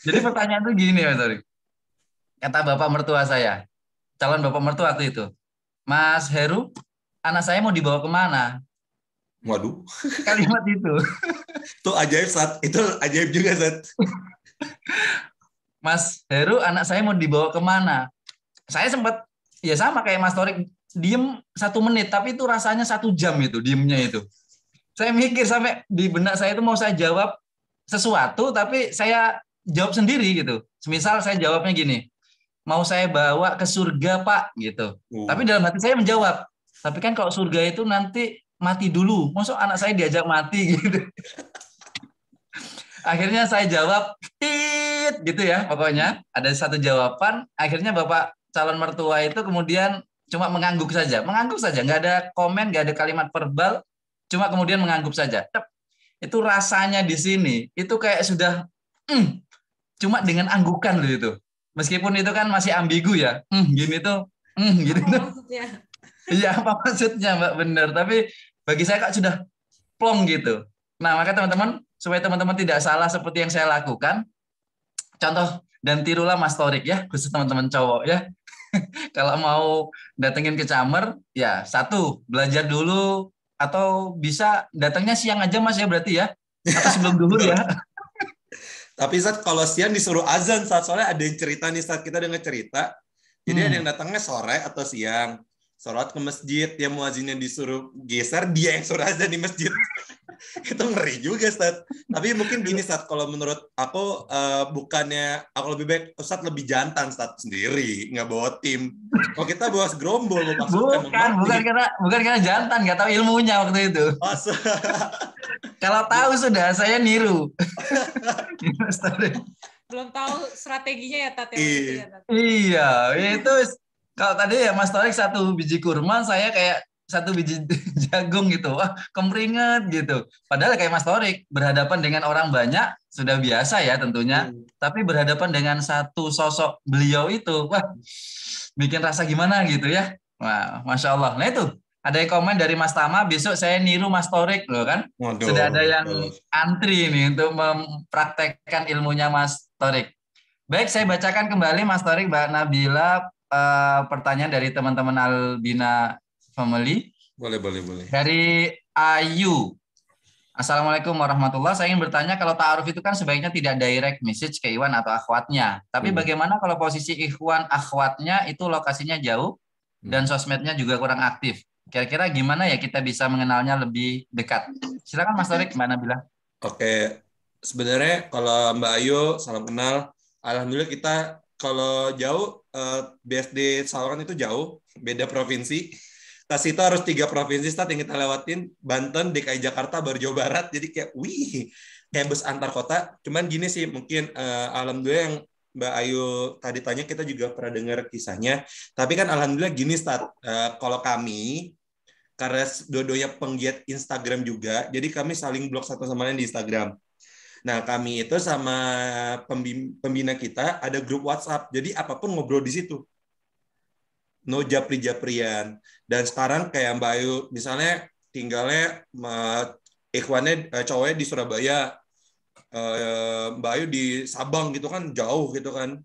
[SPEAKER 1] Jadi pertanyaan tuh gini, Mas Torik. Kata Bapak mertua saya, calon Bapak mertua waktu itu, Mas Heru, anak saya mau dibawa kemana?
[SPEAKER 2] Waduh.
[SPEAKER 1] Kalimat itu.
[SPEAKER 2] Itu ajaib, Zat. Itu ajaib juga, Zat.
[SPEAKER 1] Mas Heru, anak saya mau dibawa kemana? Saya sempat, ya sama kayak Mas Torik, diem 1 menit, tapi itu rasanya 1 jam itu, diemnya itu. Saya mikir sampai di benak saya itu mau saya jawab sesuatu, tapi saya jawab sendiri gitu. Semisal saya jawabnya gini, mau saya bawa ke surga, Pak, gitu. Tapi dalam hati saya menjawab, tapi kan kalau surga itu nanti mati dulu, maksud anak saya diajak mati gitu. Akhirnya saya jawab, tit, gitu ya, pokoknya ada 1 jawaban. Akhirnya Bapak calon mertua itu kemudian cuma mengangguk saja, nggak ada komen, nggak ada kalimat verbal, cuma kemudian mengangguk saja. Itu rasanya di sini, itu kayak sudah, cuma dengan anggukan loh itu. Meskipun itu kan masih ambigu ya, gini tuh, gitu tuh. Iya, apa maksudnya, Mbak? Bener. Tapi bagi saya kok sudah plong gitu. Nah, maka teman-teman, supaya teman-teman tidak salah seperti yang saya lakukan, contoh dan tirulah Mas Torik ya, khusus teman-teman cowok ya. Kalau mau datengin ke camer, ya 1, belajar dulu, atau bisa datangnya siang aja Mas ya berarti ya, atau sebelum duhur ya.
[SPEAKER 2] Tapi Zat, kalau siang disuruh azan, Zat. Soalnya ada yang cerita nih, Zat. Kita dengar cerita. Jadi ada yang datangnya sore atau siang. Sholat ke masjid, yang muazinnya disuruh geser, dia yang suruh azan di masjid. Itu ngeri juga, Ustaz. Tapi mungkin gini, Ustaz, kalau menurut aku, bukannya aku lebih baik, Ustaz lebih jantan, Ustaz, sendiri, nggak bawa tim. Kalau kita bawa segerombol, mau pasukan.
[SPEAKER 1] Bukan karena jantan, nggak tahu ilmunya waktu itu. Kalau tahu sudah, saya niru.
[SPEAKER 3] Belum tahu strateginya ya, Tat.
[SPEAKER 1] Iya, itu kalau tadi ya Mas Torik 1 biji kurma, saya kayak 1 biji jagung gitu. Wah, kemeringet gitu. Padahal kayak Mas Torik, berhadapan dengan orang banyak, sudah biasa ya tentunya. Tapi berhadapan dengan 1 sosok beliau itu, wah, bikin rasa gimana gitu ya. Wah, Masya Allah. Nah itu, ada yang komen dari Mas Tama, besok saya niru Mas Torik loh kan. Sudah ada yang antri nih untuk mempraktekkan ilmunya Mas Torik. Baik, saya bacakan kembali Mas Torik, Mbak Nabila, pertanyaan dari teman-teman Albina Family.
[SPEAKER 2] Boleh.
[SPEAKER 1] Dari Ayu. Assalamualaikum warahmatullahi wabarakatuh. Saya ingin bertanya, kalau ta'aruf itu kan sebaiknya tidak direct message ke ikhwan atau akhwatnya. Tapi bagaimana kalau posisi ikhwan akhwatnya itu lokasinya jauh dan sosmednya juga kurang aktif? Kira-kira gimana ya kita bisa mengenalnya lebih dekat? Silakan Mas Torik, Mbak Nabila.
[SPEAKER 2] Oke. Sebenarnya kalau Mbak Ayu, salam kenal. Alhamdulillah kita kalau jauh, BSD Sawangan itu jauh, beda provinsi. Tas itu harus 3 provinsi, Stat, yang kita lewatin, Banten, DKI Jakarta, baru Jawa Barat. Jadi kayak, kayak bus antar kota. Cuman gini sih, mungkin alhamdulillah yang Mbak Ayu tadi tanya, kita juga pernah dengar kisahnya. Tapi kan alhamdulillah gini, Stat, kalau kami, karena dua-duanya penggiat Instagram juga, jadi kami saling blog satu sama lain di Instagram. Nah, kami itu sama pembina kita ada grup WhatsApp. Jadi apapun ngobrol di situ. No japri-japrian. Dan sekarang kayak Mbak Ayu, misalnya tinggalnya ikhwannya cowoknya di Surabaya, Mbak Ayu di Sabang gitu kan, jauh gitu kan.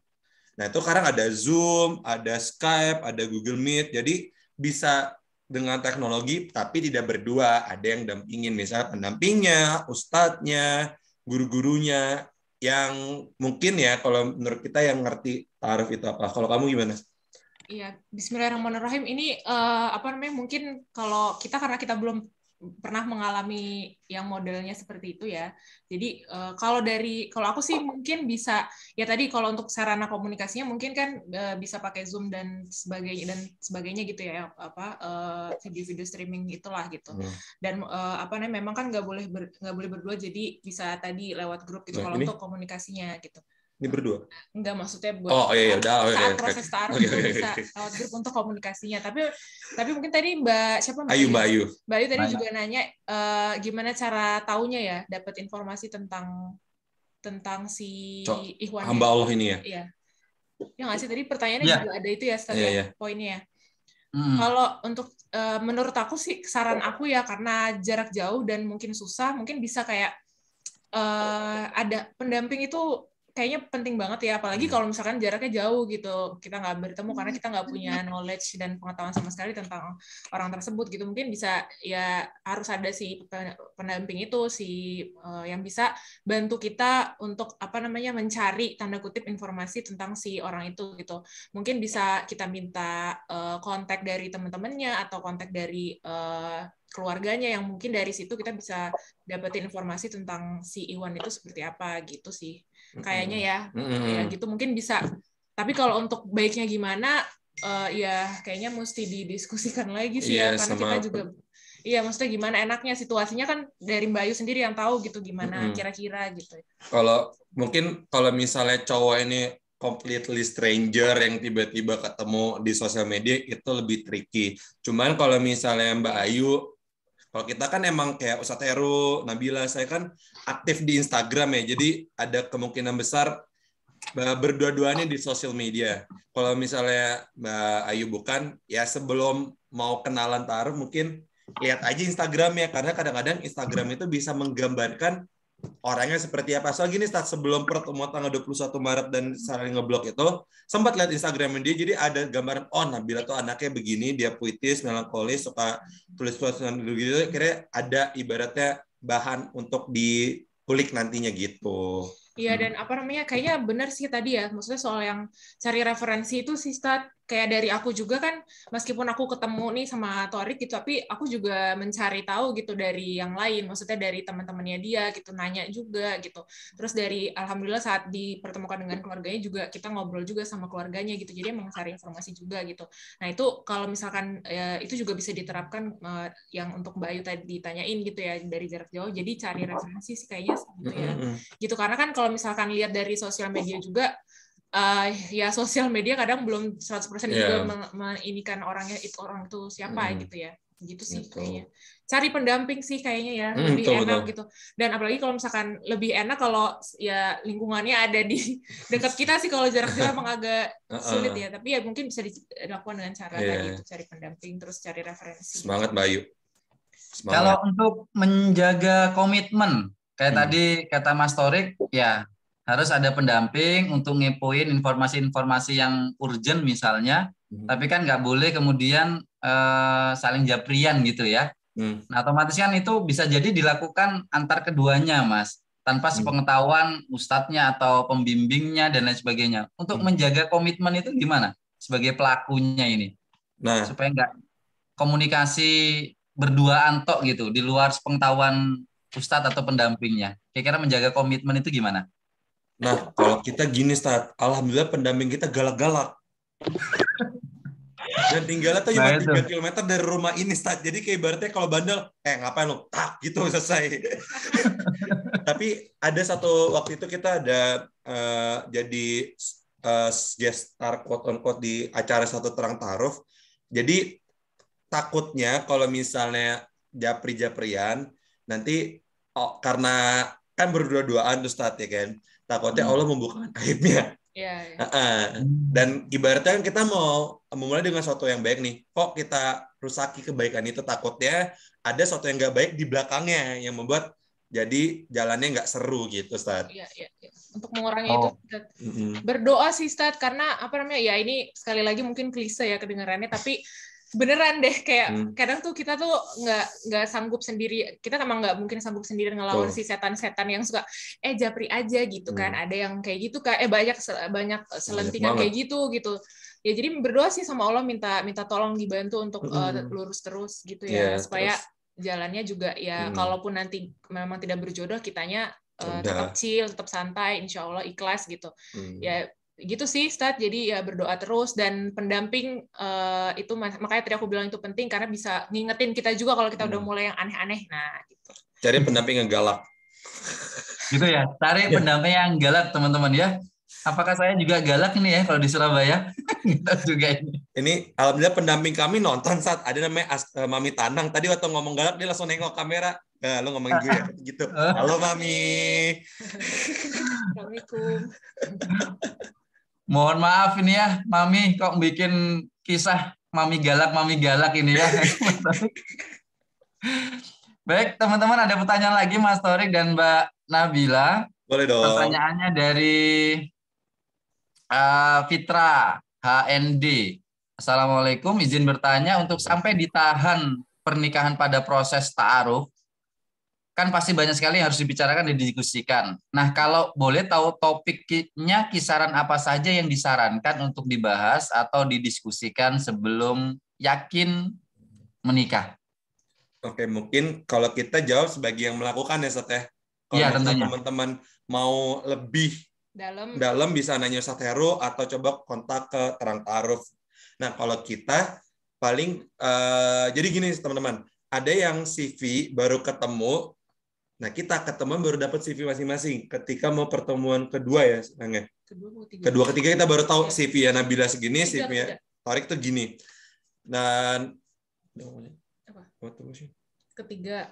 [SPEAKER 2] Nah, itu sekarang ada Zoom, ada Skype, ada Google Meet. Jadi bisa dengan teknologi tapi tidak berdua. Ada yang dampingin, misalnya pendampingnya, ustadznya, guru-gurunya, yang mungkin ya kalau menurut kita yang ngerti ta'aruf itu apa. Kalau kamu gimana?
[SPEAKER 3] Iya, Bismillahirrahmanirrahim. Ini mungkin kalau kita karena kita belum pernah mengalami yang modelnya seperti itu ya. Jadi kalau aku sih mungkin bisa ya tadi kalau untuk sarana komunikasinya mungkin kan bisa pakai Zoom dan sebagainya gitu ya video-video streaming itulah gitu. Dan memang kan nggak boleh berdua jadi bisa tadi lewat grup gitu kalau untuk komunikasinya gitu.
[SPEAKER 2] Ini berdua?
[SPEAKER 3] Enggak, maksudnya buat saat proses ta'aruf itu bisa lewat grup untuk komunikasinya. Tapi mungkin tadi Mbak Ayu tadi juga nanya gimana cara taunya ya dapat informasi tentang si Ikhwan
[SPEAKER 2] hamba Allah ini ya.
[SPEAKER 3] Iya. Ya nggak sih tadi pertanyaannya juga ada itu ya poinnya ya. Kalau untuk menurut aku sih saran aku ya karena jarak jauh dan mungkin susah, mungkin bisa kayak ada pendamping itu kayaknya penting banget ya, apalagi kalau misalkan jaraknya jauh gitu, kita nggak bertemu karena kita nggak punya knowledge dan pengetahuan sama sekali tentang orang tersebut gitu. Mungkin bisa ya harus ada si pendamping itu yang bisa bantu kita untuk mencari tanda kutip informasi tentang si orang itu gitu. Mungkin bisa kita minta kontak dari teman-temannya atau kontak dari keluarganya yang mungkin dari situ kita bisa dapetin informasi tentang si Iwan itu seperti apa gitu sih. Kayaknya ya gitu mungkin bisa. Tapi kalau untuk baiknya gimana ya kayaknya mesti didiskusikan lagi sih ya karena kita juga maksudnya gimana enaknya situasinya kan dari Mbak Ayu sendiri yang tahu gitu gimana kira-kira gitu.
[SPEAKER 2] Kalau misalnya cowok ini completely stranger yang tiba-tiba ketemu di sosial media itu lebih tricky. Cuman kalau misalnya Mbak Ayu, kalau kita kan emang kayak Ustadz Heru, Nabila, saya kan aktif di Instagram ya, jadi ada kemungkinan besar berdua-duanya di sosial media. Kalau misalnya Mbak Ayu bukan, ya sebelum mau kenalan ta'aruf mungkin lihat aja Instagramnya, karena kadang-kadang Instagram itu bisa menggambarkan orangnya seperti apa. So gini, sebelum pertemuan tanggal 21 Maret dan saling ngeblok itu, sempat lihat Instagram dia, jadi ada gambaran, oh Nabila tuh anaknya begini, dia puitis, melankolis, suka tulis-tulisan gitu, kira ada ibaratnya bahan untuk dikulik nantinya gitu.
[SPEAKER 3] Iya, dan kayaknya benar sih tadi ya, maksudnya soal yang cari referensi itu sih, kayak dari aku juga kan, meskipun aku ketemu nih sama Torik gitu, tapi aku juga mencari tahu gitu dari yang lain, maksudnya dari teman-temannya dia gitu, nanya juga gitu. Terus alhamdulillah saat dipertemukan dengan keluarganya juga, kita ngobrol juga sama keluarganya gitu, jadi emang cari informasi juga gitu. Nah itu kalau misalkan, itu juga bisa diterapkan yang untuk Mbak Ayu tadi ditanyain gitu ya, dari jarak jauh, jadi cari referensi sih kayaknya gitu ya. Gitu, karena kan kalau misalkan lihat dari sosial media juga, ya sosial media kadang belum 100% juga menginikan orang itu siapa gitu ya. Gitu sih kayaknya. Cari pendamping sih kayaknya ya, lebih enak gitu. Dan apalagi kalau misalkan lebih enak kalau ya lingkungannya ada di dekat kita sih, kalau jarak jauh emang agak sulit ya. Tapi ya mungkin bisa dilakukan dengan cara tadi itu, cari pendamping terus cari referensi.
[SPEAKER 2] Semangat Mbak Ayu.
[SPEAKER 1] Kalau untuk menjaga komitmen, kayak tadi kata Mas Torik, ya harus ada pendamping untuk ngepoin informasi-informasi yang urgent misalnya, tapi kan nggak boleh kemudian saling japrian gitu ya. Nah otomatis kan itu bisa jadi dilakukan antar keduanya Mas, tanpa sepengetahuan ustadznya atau pembimbingnya dan lain sebagainya. Untuk menjaga komitmen itu gimana sebagai pelakunya ini? Nah, supaya nggak komunikasi berduaan tok gitu, di luar sepengetahuan ustadz atau pendampingnya. Kira-kira menjaga komitmen itu gimana?
[SPEAKER 2] Nah, kalau kita gini, Ustadz, alhamdulillah pendamping kita galak-galak. Dan tinggalnya tuh cuma 3 km dari rumah ini, Ustadz. Jadi kayak ibaratnya kalau bandel, ngapain lo? Tak, gitu selesai. Tapi ada satu waktu itu kita ada jadi guest star quote-on-quote di acara Satu Terang Ta'aruf. Jadi takutnya kalau misalnya japri-japrian, nanti karena kan berdua-duaan Ustadz ya kan, takutnya Allah membuka aibnya. Dan ibaratnya kan kita mau memulai dengan sesuatu yang baik nih, kok kita rusaki kebaikan itu, takutnya ada sesuatu yang nggak baik di belakangnya yang membuat jadi jalannya nggak seru gitu, Ustaz.
[SPEAKER 3] Iya. Untuk mengurangi itu Ustaz. Berdoa sih Ustaz, karena apa namanya ya, ini sekali lagi mungkin klise ya kedengarannya, tapi beneran deh kayak kadang tuh kita tuh nggak sanggup sendiri, kita emang nggak mungkin sanggup sendiri ngelawan si setan-setan yang suka japri aja gitu kan, ada yang kayak gitu kan, banyak selentingan kayak gitu ya. Jadi berdoa sih sama Allah, minta tolong dibantu untuk lurus terus gitu ya, supaya jalannya juga ya kalaupun nanti memang tidak berjodoh, kitanya tetap chill, tetap santai, insya Allah ikhlas gitu ya. Gitu sih Ustadz, jadi ya berdoa terus, dan pendamping itu makanya tadi aku bilang itu penting, karena bisa ngingetin kita juga kalau kita udah mulai yang aneh-aneh. Nah gitu.
[SPEAKER 2] Cari pendamping yang galak
[SPEAKER 1] gitu ya, cari pendamping yang galak teman-teman ya. Apakah saya juga galak ini ya kalau di Surabaya? Kita juga
[SPEAKER 2] ini alhamdulillah pendamping kami nonton, saat ada namanya Mami Tanang, tadi waktu ngomong galak dia langsung nengok kamera. Lo ngomongin gue ya gitu. Halo Mami.
[SPEAKER 3] Assalamualaikum.
[SPEAKER 1] Mohon maaf ini ya, Mami kok bikin kisah Mami galak ini ya. Baik, teman-teman, ada pertanyaan lagi Mas Torik dan Mbak Nabila.
[SPEAKER 2] Boleh dong.
[SPEAKER 1] Pertanyaannya dari Fitra HND. Assalamualaikum, izin bertanya, untuk sampai ditahan pernikahan pada proses ta'aruf, kan pasti banyak sekali yang harus dibicarakan dan didiskusikan. Nah, kalau boleh tahu topiknya, kisaran apa saja yang disarankan untuk dibahas atau didiskusikan sebelum yakin menikah?
[SPEAKER 2] Oke, mungkin kalau kita jawab sebagai yang melakukan ya, Ustaz ya. Kalau teman-teman mau lebih dalam bisa nanya Ustaz Heru atau coba kontak ke Terang Ta'aruf. Nah, kalau kita paling jadi gini teman-teman, ada yang CV baru ketemu. Nah, kita ketemuan baru dapat CV masing-masing. Ketika mau pertemuan kedua ya, Nangnya. Kedua, ketiga kita baru tahu CV ya Nabila segini, CV ya Torik tuh gini. Dan
[SPEAKER 3] ketiga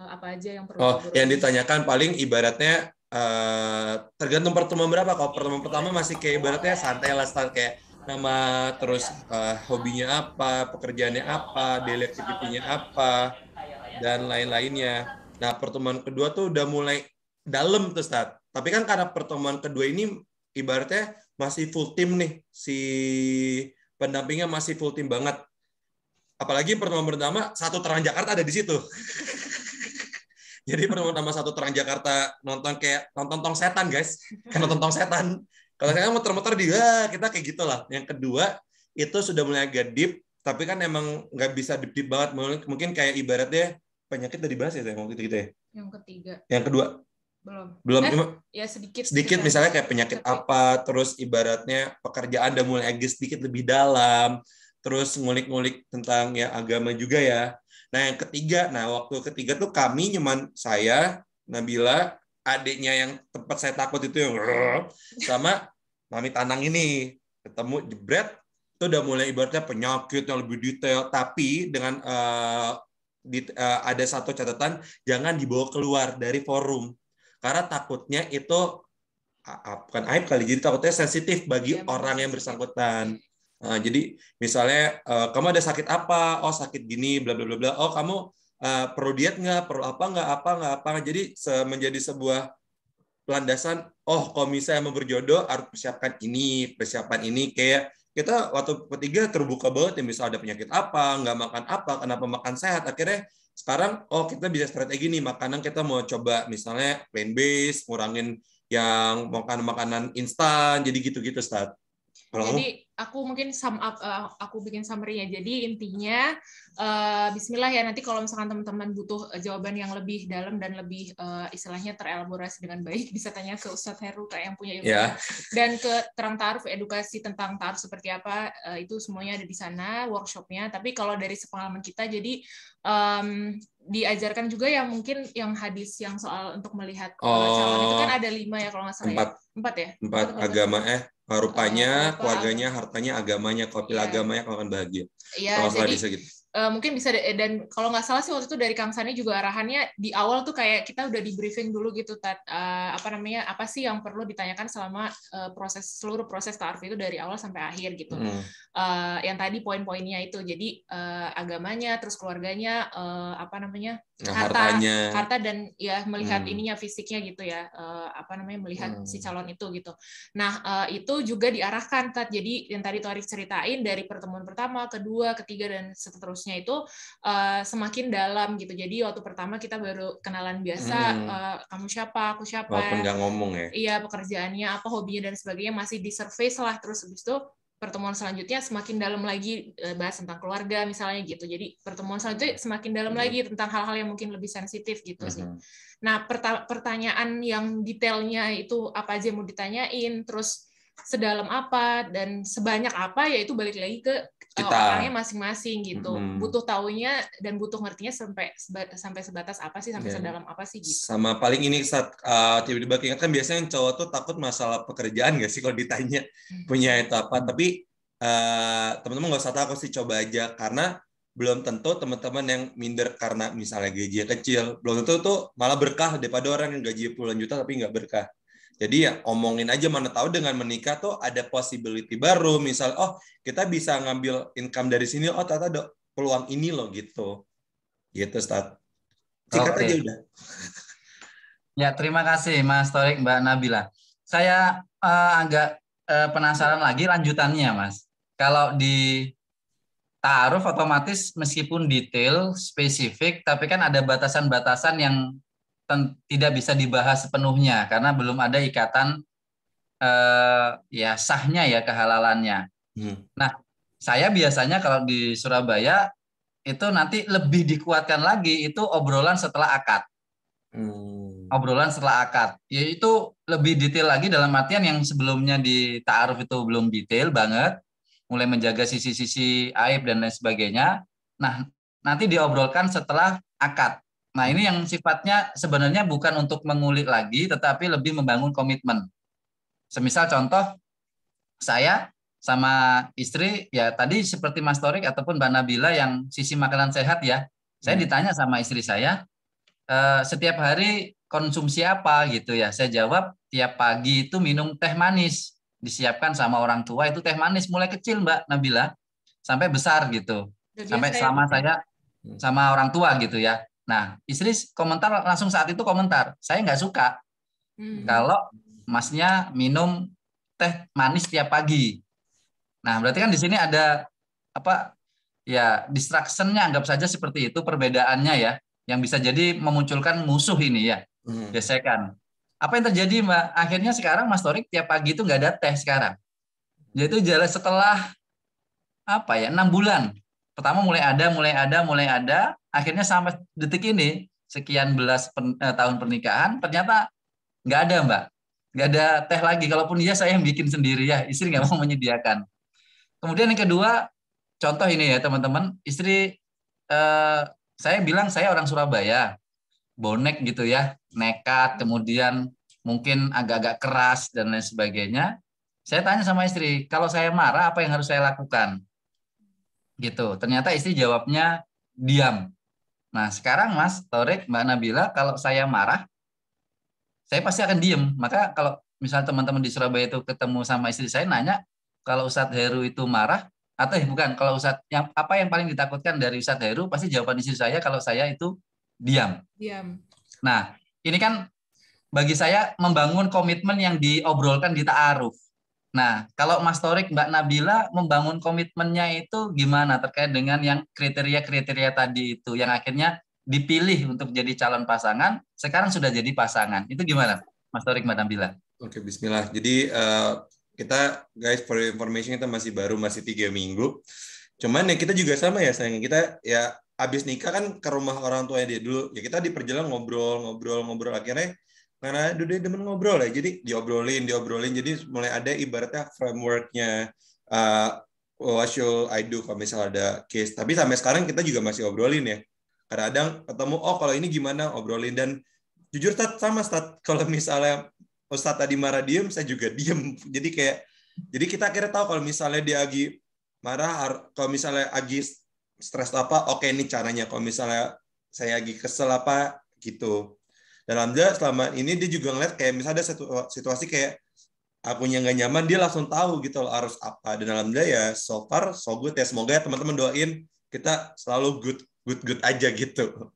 [SPEAKER 3] apa aja yang perlu?
[SPEAKER 2] Yang ditanyakan paling ibaratnya tergantung pertemuan berapa. Kalau pertemuan pertama masih kayak ibaratnya santai lah, kayak nama, terus hobinya apa, pekerjaannya apa, daily activity-nya apa, dan lain-lainnya. Nah, pertemuan kedua tuh udah mulai dalam tuh, Ustaz. Tapi kan karena pertemuan kedua ini ibaratnya masih full tim nih, si pendampingnya masih full tim banget. Apalagi pertemuan pertama satu Terang Jakarta ada di situ. Jadi pertemuan pertama satu Terang Jakarta nonton tong setan, guys. Kan nonton tong setan. Kalau saya muter-muter kita kayak gitulah. Yang kedua itu sudah mulai agak deep, tapi kan emang nggak bisa deep banget. Mungkin kayak ibaratnya penyakit dari bahas ya, waktu itu gitu ya.
[SPEAKER 3] Yang ketiga.
[SPEAKER 2] Yang kedua. Belum.
[SPEAKER 3] Ya sedikit
[SPEAKER 2] misalnya kayak penyakit apa, terus ibaratnya pekerjaan udah mulai agak sedikit lebih dalam, terus ngulik-ngulik tentang ya agama juga ya. Nah, yang ketiga, waktu ketiga tuh kami cuman saya, Nabila, adiknya yang tempat saya takut itu yang sama Mami Tanang ini ketemu jebret, itu udah mulai ibaratnya penyakit yang lebih detail, tapi dengan ada satu catatan, jangan dibawa keluar dari forum. Karena takutnya itu bukan aib kali, jadi takutnya sensitif bagi orang yang bersangkutan. Jadi misalnya kamu ada sakit apa? Oh, sakit gini, bla bla bla bla. Oh, kamu perlu diet nggak? Perlu apa nggak? Jadi menjadi sebuah landasan. Oh, kalau misalnya mau berjodoh harus persiapkan ini. Kayak kita waktu ketiga terbuka banget ya, misal ada penyakit apa, nggak makan apa, kenapa makan sehat. Akhirnya sekarang kita bisa strategi nih, makanan kita mau coba misalnya plant based, ngurangin yang makanan instan, jadi gitu-gitu, Ustaz.
[SPEAKER 3] Jadi aku mungkin aku bikin summary-nya. Jadi intinya bismillah ya, nanti kalau misalkan teman-teman butuh jawaban yang lebih dalam dan lebih istilahnya terelaborasi dengan baik, bisa tanya ke Ustadz Heru kayak yang punya ilmu. Dan ke Terang Ta'aruf, edukasi tentang ta'aruf seperti apa, itu semuanya ada di sana workshopnya. Tapi kalau dari pengalaman kita, jadi diajarkan juga yang mungkin yang hadis yang soal untuk melihat calon itu kan ada 5 ya kalau nggak salah. 4 ya?
[SPEAKER 2] 4 agama rupanya, keluarganya, hartanya, agamanya. Kalau pilih agamanya, kalau akan bahagia.
[SPEAKER 3] Iya, jadi
[SPEAKER 2] gitu.
[SPEAKER 3] mungkin bisa dan kalau nggak salah sih waktu itu dari Kang Sani juga arahannya di awal tuh kayak kita udah di briefing dulu gitu apa sih yang perlu ditanyakan selama seluruh proses ta'aruf itu dari awal sampai akhir gitu. Yang tadi poin-poinnya itu jadi agamanya, terus keluarganya, harta dan ya melihat ininya fisiknya gitu ya, melihat si calon itu gitu. Nah itu juga diarahkan jadi yang tadi Torik ceritain dari pertemuan pertama, kedua, ketiga dan seterusnya itu semakin dalam gitu. Jadi waktu pertama kita baru kenalan biasa, kamu siapa, aku siapa.
[SPEAKER 2] Walaupun nggak ngomong ya.
[SPEAKER 3] Iya, pekerjaannya apa, hobinya dan sebagainya masih di surface lah. Terus habis itu pertemuan selanjutnya semakin dalam lagi, bahas tentang keluarga misalnya gitu. Jadi pertemuan selanjutnya semakin dalam lagi tentang hal-hal yang mungkin lebih sensitif gitu sih. Nah, pertanyaan yang detailnya itu apa aja yang mau ditanyain, terus sedalam apa dan sebanyak apa, yaitu balik lagi ke orangnya masing-masing gitu. Butuh taunya dan butuh ngertinya sampai sebatas apa sih, sampai sedalam apa sih gitu.
[SPEAKER 2] Sama paling ini saat tiba-tiba keinget kan biasanya yang cowok tuh takut masalah pekerjaan nggak sih kalau ditanya punya itu apa. Tapi teman-teman nggak usah takut sih, coba aja, karena belum tentu teman-teman yang minder karena misalnya gajinya kecil, belum tentu tuh malah berkah daripada orang yang gaji puluhan juta tapi nggak berkah. Jadi ya omongin aja, mana tahu dengan menikah tuh ada possibility baru, misal kita bisa ngambil income dari sini, ternyata ada peluang ini loh gitu Stat. Singkat aja udah.
[SPEAKER 1] Ya, terima kasih Mas Torik, Mbak Nabila. Saya agak penasaran lagi lanjutannya, Mas. Kalau di ta'aruf otomatis meskipun detail, spesifik, tapi kan ada batasan-batasan yang tidak bisa dibahas sepenuhnya karena belum ada ikatan ya sahnya ya, kehalalannya. Nah, saya biasanya kalau di Surabaya itu nanti lebih dikuatkan lagi itu obrolan setelah akad. Obrolan setelah akad, yaitu lebih detail lagi dalam artian yang sebelumnya di ta'aruf itu belum detail banget, mulai menjaga sisi-sisi aib dan lain sebagainya. Nah, nanti diobrolkan setelah akad. Nah, ini yang sifatnya sebenarnya bukan untuk mengulik lagi, tetapi lebih membangun komitmen. Semisal contoh, saya sama istri, ya tadi seperti Mas Torik ataupun Mbak Nabila yang sisi makanan sehat ya, saya ditanya sama istri saya, setiap hari konsumsi apa gitu ya. Saya jawab, tiap pagi itu minum teh manis. Disiapkan sama orang tua itu teh manis, mulai kecil Mbak Nabila, sampai besar gitu. Sampai selama saya sama orang tua gitu ya. Nah, istri komentar langsung saat itu komentar, saya nggak suka kalau masnya minum teh manis tiap pagi. Nah, berarti kan di sini ada apa ya, distraction-nya anggap saja seperti itu perbedaannya ya, yang bisa jadi memunculkan musuh ini ya, gesekan. Apa yang terjadi Mbak? Akhirnya sekarang Mas Torik tiap pagi itu nggak ada teh sekarang. Yaitu jalan setelah 6 bulan. Pertama mulai ada, akhirnya sampai detik ini, sekian belas tahun pernikahan, ternyata nggak ada Mbak. Nggak ada teh lagi, kalaupun iya saya yang bikin sendiri ya, istri nggak mau menyediakan. Kemudian yang kedua, contoh ini ya teman-teman, istri, saya bilang saya orang Surabaya, bonek gitu ya, nekat, kemudian mungkin agak-agak keras dan lain sebagainya. Saya tanya sama istri, kalau saya marah apa yang harus saya lakukan? Gitu. Ternyata istri jawabnya diam. Nah, sekarang Mas Torik, Mbak Nabila, kalau saya marah, saya pasti akan diem. Maka kalau misalnya teman-teman di Surabaya itu ketemu sama istri saya nanya, kalau Ustadz Heru itu marah, atau bukan, kalau Ustadz, apa yang paling ditakutkan dari Ustadz Heru, pasti jawaban istri saya kalau saya itu diam. Nah, ini kan bagi saya membangun komitmen yang diobrolkan di ta'aruf. Nah, kalau Mas Torik, Mbak Nabila membangun komitmennya itu gimana terkait dengan yang kriteria-kriteria tadi itu, yang akhirnya dipilih untuk jadi calon pasangan, sekarang sudah jadi pasangan. Itu gimana, Mas Torik, Mbak Nabila?
[SPEAKER 2] Oke, bismillah. Jadi kita, guys, for information, kita masih baru, masih 3 minggu. Cuman ya kita juga sama ya, sayang. Kita ya habis nikah kan ke rumah orang tuanya dia dulu. Ya kita di perjalanan ngobrol. Akhirnya karena dia demen ngobrol ya, jadi diobrolin. Jadi mulai ada ibaratnya frameworknya, what should I do kalau misalnya ada case. Tapi sampai sekarang kita juga masih obrolin ya. Kadang-kadang ketemu, kalau ini gimana, obrolin. Dan jujur sama kalau misalnya Ustadz tadi marah diem, saya juga diem. Jadi kita akhirnya tahu kalau misalnya dia lagi marah, kalau misalnya lagi stres apa, oke ini caranya. Kalau misalnya saya lagi kesel apa gitu. Dan alhamdulillah selama ini dia juga ngeliat kayak misalnya ada satu situasi kayak akunya nggak nyaman, dia langsung tahu gitu loh harus apa. Dan alhamdulillah ya so far so good ya. Semoga ya teman-teman doain kita selalu good aja gitu.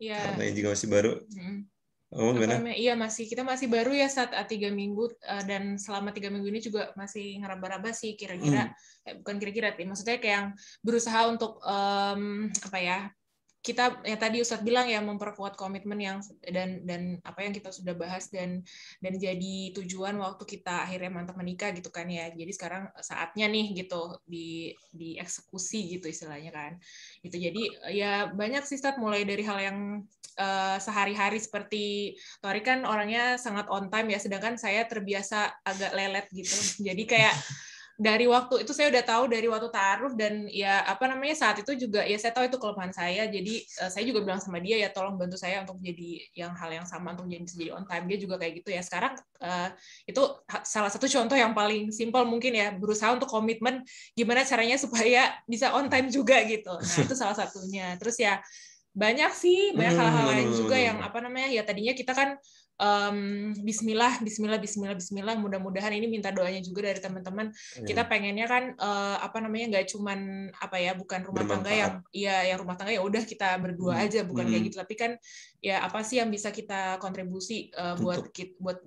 [SPEAKER 3] Ya.
[SPEAKER 2] Karena ini juga masih baru. Oh,
[SPEAKER 3] Iya kita masih baru ya saat 3 minggu dan selama 3 minggu ini juga masih ngeraba-raba sih kira-kira bukan kira-kira maksudnya kayak yang berusaha untuk apa ya, kita yang tadi Ustadz bilang ya, memperkuat komitmen yang dan apa yang kita sudah bahas dan jadi tujuan waktu kita akhirnya mantap menikah gitu kan ya. Jadi sekarang saatnya nih gitu dieksekusi gitu istilahnya kan. Itu jadi ya banyak sih Ustadz, mulai dari hal yang sehari-hari seperti Tori kan orangnya sangat on time ya, sedangkan saya terbiasa agak lelet gitu. Jadi kayak dari waktu itu saya udah tahu dari waktu ta'aruf, dan ya apa namanya saat itu juga ya saya tahu itu kelemahan saya. Jadi saya juga bilang sama dia ya tolong bantu saya untuk jadi hal yang sama untuk bisa jadi on time. Dia juga kayak gitu ya. Sekarang itu salah satu contoh yang paling simpel mungkin ya, berusaha untuk komitmen gimana caranya supaya bisa on time juga gitu. Nah itu salah satunya. Terus ya banyak hal-hal lain juga yang apa namanya ya, tadinya kita kan Bismillah, mudah-mudahan ini minta doanya juga dari teman-teman. Kita pengennya kan apa namanya nggak cuman apa ya, bukan rumah tangga yang rumah tangga ya udah kita berdua aja, bukan kayak gitu, tapi kan ya apa sih yang bisa kita kontribusi buat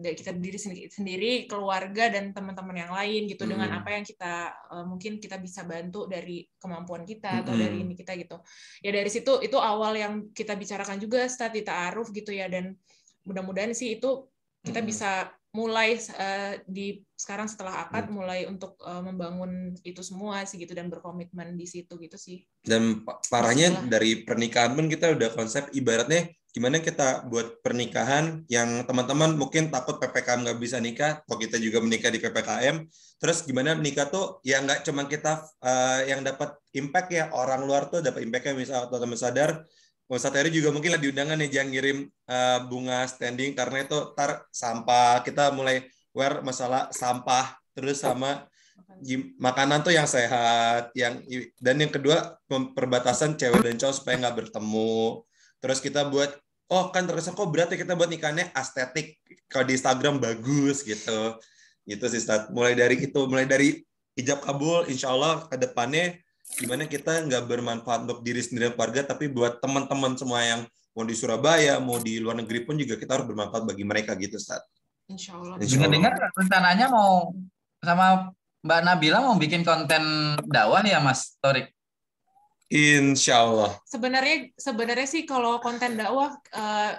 [SPEAKER 3] kita diri sendiri, keluarga dan teman-teman yang lain gitu, dengan apa yang kita mungkin kita bisa bantu dari kemampuan kita atau dari ini kita gitu. Ya dari situ itu awal yang kita bicarakan juga saat di ta'aruf gitu ya, dan mudah-mudahan sih itu kita bisa mulai di sekarang setelah akad mulai untuk membangun itu semua sih gitu, dan berkomitmen di situ gitu sih.
[SPEAKER 2] Dan parahnya dari pernikahan pun kita udah konsep ibaratnya gimana kita buat pernikahan yang teman-teman mungkin takut PPKM nggak bisa nikah, kok kita juga menikah di PPKM. Terus gimana menikah tuh ya nggak cuma kita yang dapat impact ya, orang luar tuh dapat impactnya. Misal teman-teman sadar Ustadz Heri juga mungkin lah diundangan nih, jangan ngirim bunga standing karena itu tar sampah. Kita mulai aware masalah sampah, terus sama makanan tuh yang sehat, dan yang kedua perbatasan cewek dan cowok supaya nggak bertemu. Terus kita buat kan terkesan kok berarti kita buat nikahnya estetik, kalau di Instagram bagus gitu sih Ustadz. Mulai dari ijab kabul, insya Allah ke depannya gimana kita nggak bermanfaat untuk diri sendiri dan keluarga, tapi buat teman-teman semua yang mau di Surabaya, mau di luar negeri pun juga kita harus bermanfaat bagi mereka gitu, Ustaz.
[SPEAKER 3] Insya Allah.
[SPEAKER 1] Dengar rencananya mau sama Mbak Nabila mau bikin konten dakwah ya, Mas Torik?
[SPEAKER 2] Insya Allah.
[SPEAKER 3] Sebenarnya sih kalau konten dakwah,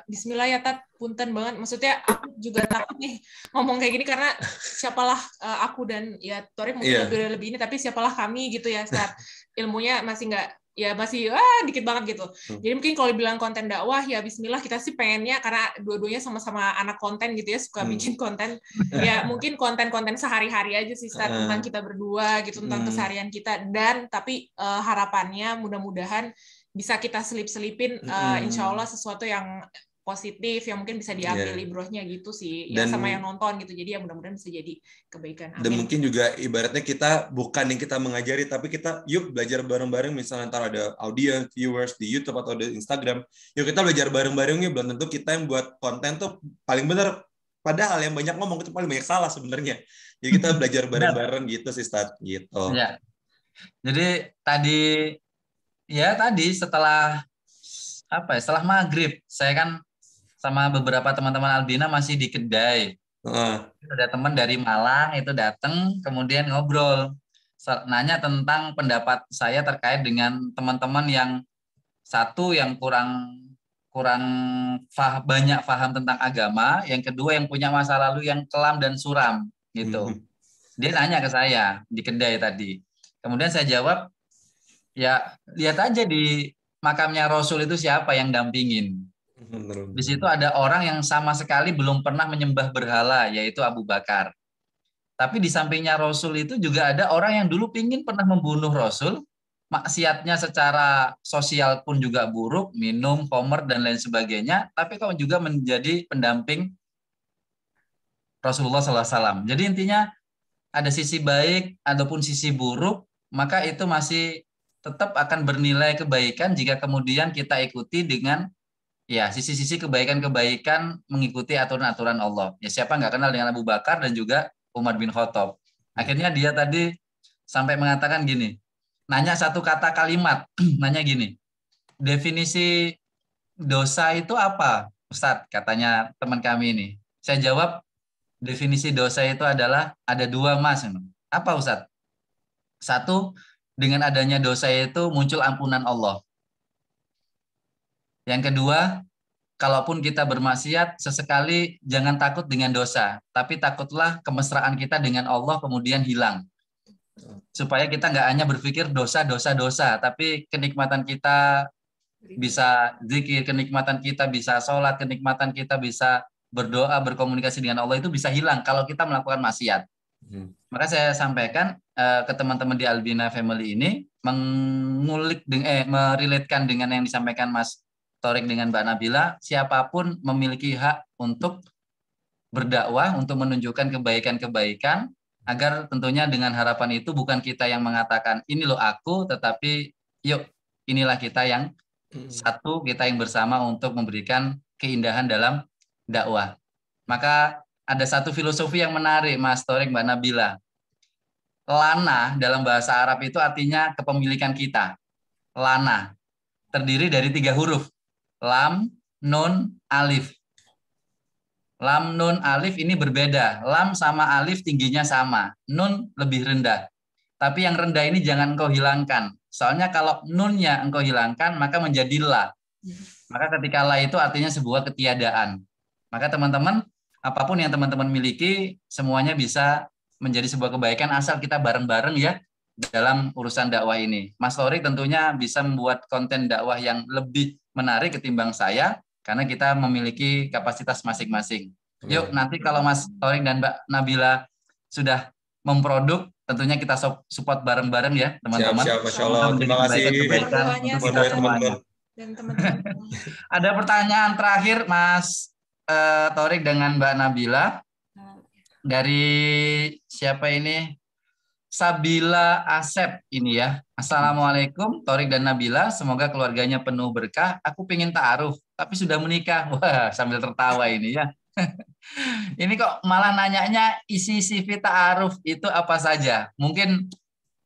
[SPEAKER 3] Bismillah ya Tat, punten banget. Maksudnya aku juga takut nih ngomong kayak gini karena siapalah aku dan ya Torik mungkin lebih ini, tapi siapalah kami gitu ya saat ilmunya masih nggak, ya masih dikit banget gitu. Jadi mungkin kalau dibilang konten dakwah ya Bismillah, kita sih pengennya karena dua-duanya sama-sama anak konten gitu ya, suka bikin konten. Ya mungkin konten-konten sehari-hari aja sih Ustaz, tentang kita berdua gitu, tentang keseharian kita, dan tapi harapannya mudah-mudahan bisa kita selip-selipin insya Allah sesuatu yang positif yang mungkin bisa diambil ibrohnya gitu sih, dan, sama yang nonton gitu. Jadi ya mudah-mudahan bisa jadi kebaikan. Amin.
[SPEAKER 2] Dan mungkin juga ibaratnya kita bukan yang kita mengajari, tapi kita yuk belajar bareng-bareng. Misalnya ntar ada audience, viewers di YouTube atau di Instagram, yuk kita belajar bareng-bareng ya. Belum tentu kita yang buat konten tuh paling benar. Padahal yang banyak ngomong itu paling banyak salah sebenarnya. Jadi kita belajar bareng-bareng gitu sih, Stad. Gitu.
[SPEAKER 1] Ya. Jadi tadi setelah maghrib saya kan sama beberapa teman-teman Albina masih di kedai. Ada teman dari Malang itu datang, kemudian ngobrol, nanya tentang pendapat saya terkait dengan teman-teman yang satu yang kurang banyak paham tentang agama, yang kedua yang punya masa lalu yang kelam dan suram gitu. Dia nanya ke saya di kedai tadi. Kemudian saya jawab, ya lihat aja di makamnya Rasul itu siapa yang dampingin. Di situ ada orang yang sama sekali belum pernah menyembah berhala, yaitu Abu Bakar. Tapi di sampingnya Rasul itu juga ada orang yang dulu pernah membunuh Rasul, maksiatnya secara sosial pun juga buruk, minum, khamr, dan lain sebagainya, tapi kok juga menjadi pendamping Rasulullah SAW. Jadi intinya ada sisi baik ataupun sisi buruk, maka itu masih tetap akan bernilai kebaikan jika kemudian kita ikuti dengan ya sisi-sisi kebaikan-kebaikan mengikuti aturan-aturan Allah. Ya siapa nggak kenal dengan Abu Bakar dan juga Umar bin Khattab. Akhirnya dia tadi sampai mengatakan gini, nanya satu kata kalimat, nanya gini, definisi dosa itu apa, Ustadz? Katanya teman kami ini. Saya jawab, definisi dosa itu adalah ada dua, Mas. Apa, Ustadz? Satu, dengan adanya dosa itu muncul ampunan Allah. Yang kedua, kalaupun kita bermaksiat, sesekali jangan takut dengan dosa, tapi takutlah kemesraan kita dengan Allah kemudian hilang. Supaya kita nggak hanya berpikir dosa, tapi kenikmatan kita bisa zikir, kenikmatan kita bisa sholat, kenikmatan kita bisa berdoa, berkomunikasi dengan Allah itu bisa hilang kalau kita melakukan maksiat. Maka saya sampaikan ke teman-teman di Albina Family ini merelatekan dengan yang disampaikan Mas Thorik dengan Mbak Nabila, siapapun memiliki hak untuk berdakwah, untuk menunjukkan kebaikan-kebaikan, agar tentunya dengan harapan itu bukan kita yang mengatakan ini loh aku, tetapi yuk inilah kita yang satu, kita yang bersama untuk memberikan keindahan dalam dakwah. Maka ada satu filosofi yang menarik, Mas Thorik, Mbak Nabila. Lana dalam bahasa Arab itu artinya kepemilikan kita. Lana terdiri dari 3 huruf. Lam, nun, alif. Lam, nun, alif ini berbeda. Lam sama alif tingginya sama. Nun lebih rendah. Tapi yang rendah ini jangan engkau hilangkan. Soalnya kalau nunnya engkau hilangkan, maka menjadi la. Maka ketika la itu artinya sebuah ketiadaan. Maka teman-teman, apapun yang teman-teman miliki, semuanya bisa menjadi sebuah kebaikan asal kita bareng-bareng ya dalam urusan dakwah ini. Mas Thorik tentunya bisa membuat konten dakwah yang lebih menarik ketimbang saya, karena kita memiliki kapasitas masing-masing. Yuk, nanti kalau Mas Thorik dan Mbak Nabila sudah memproduk, tentunya kita support bareng-bareng ya, teman-teman.
[SPEAKER 2] Siap, Masya Allah. Terima kasih.
[SPEAKER 1] Kebaikan untuk kita semuanya.
[SPEAKER 3] Dan teman-teman.
[SPEAKER 1] Ada pertanyaan terakhir, Mas Thorik dengan Mbak Nabila. Dari siapa ini? Sabila Asep ini ya. Assalamualaikum Thorik dan Nabila, semoga keluarganya penuh berkah. Aku pengen ta'aruf tapi sudah menikah. Wah, sambil tertawa ini ya. Ini kok malah nanyanya isi CV ta'aruf itu apa saja? Mungkin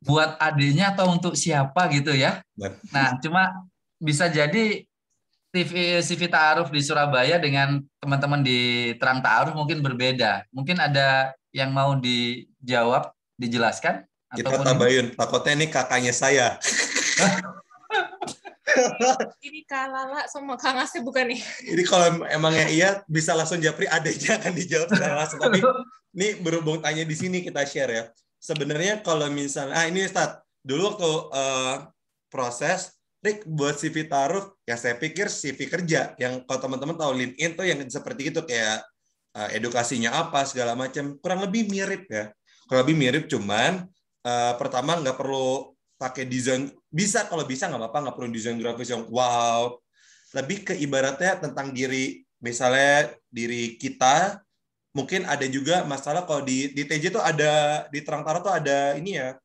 [SPEAKER 1] buat adiknya atau untuk siapa gitu ya. Nah, cuma bisa jadi CV ta'aruf di Surabaya dengan teman-teman di Terang Ta'aruf mungkin berbeda. Mungkin ada yang mau dijawab, dijelaskan?
[SPEAKER 2] Kita tambahin, takutnya ini kakaknya saya.
[SPEAKER 3] Ini Kak Lala sama Kang Asep bukan nih?
[SPEAKER 2] Ini kalau emangnya iya, bisa langsung japri, adanya akan dijawab secara langsung. Tapi ini berhubung tanya di sini kita share ya. Sebenarnya kalau misalnya, ini Ustadz, dulu waktu proses, Rik buat CV ta'aruf, ya saya pikir CV kerja. Yang kalau teman-teman tahu LinkedIn tuh yang seperti itu, kayak edukasinya apa, segala macam. Kurang lebih mirip ya. Kurang lebih mirip, cuman pertama nggak perlu pakai desain, bisa kalau bisa nggak apa-apa, nggak perlu desain grafis yang wow. Lebih ke ibaratnya tentang diri, misalnya diri kita. Mungkin ada juga masalah kalau di TJ tuh ada, di Terang Ta'aruf tuh ada ini ya,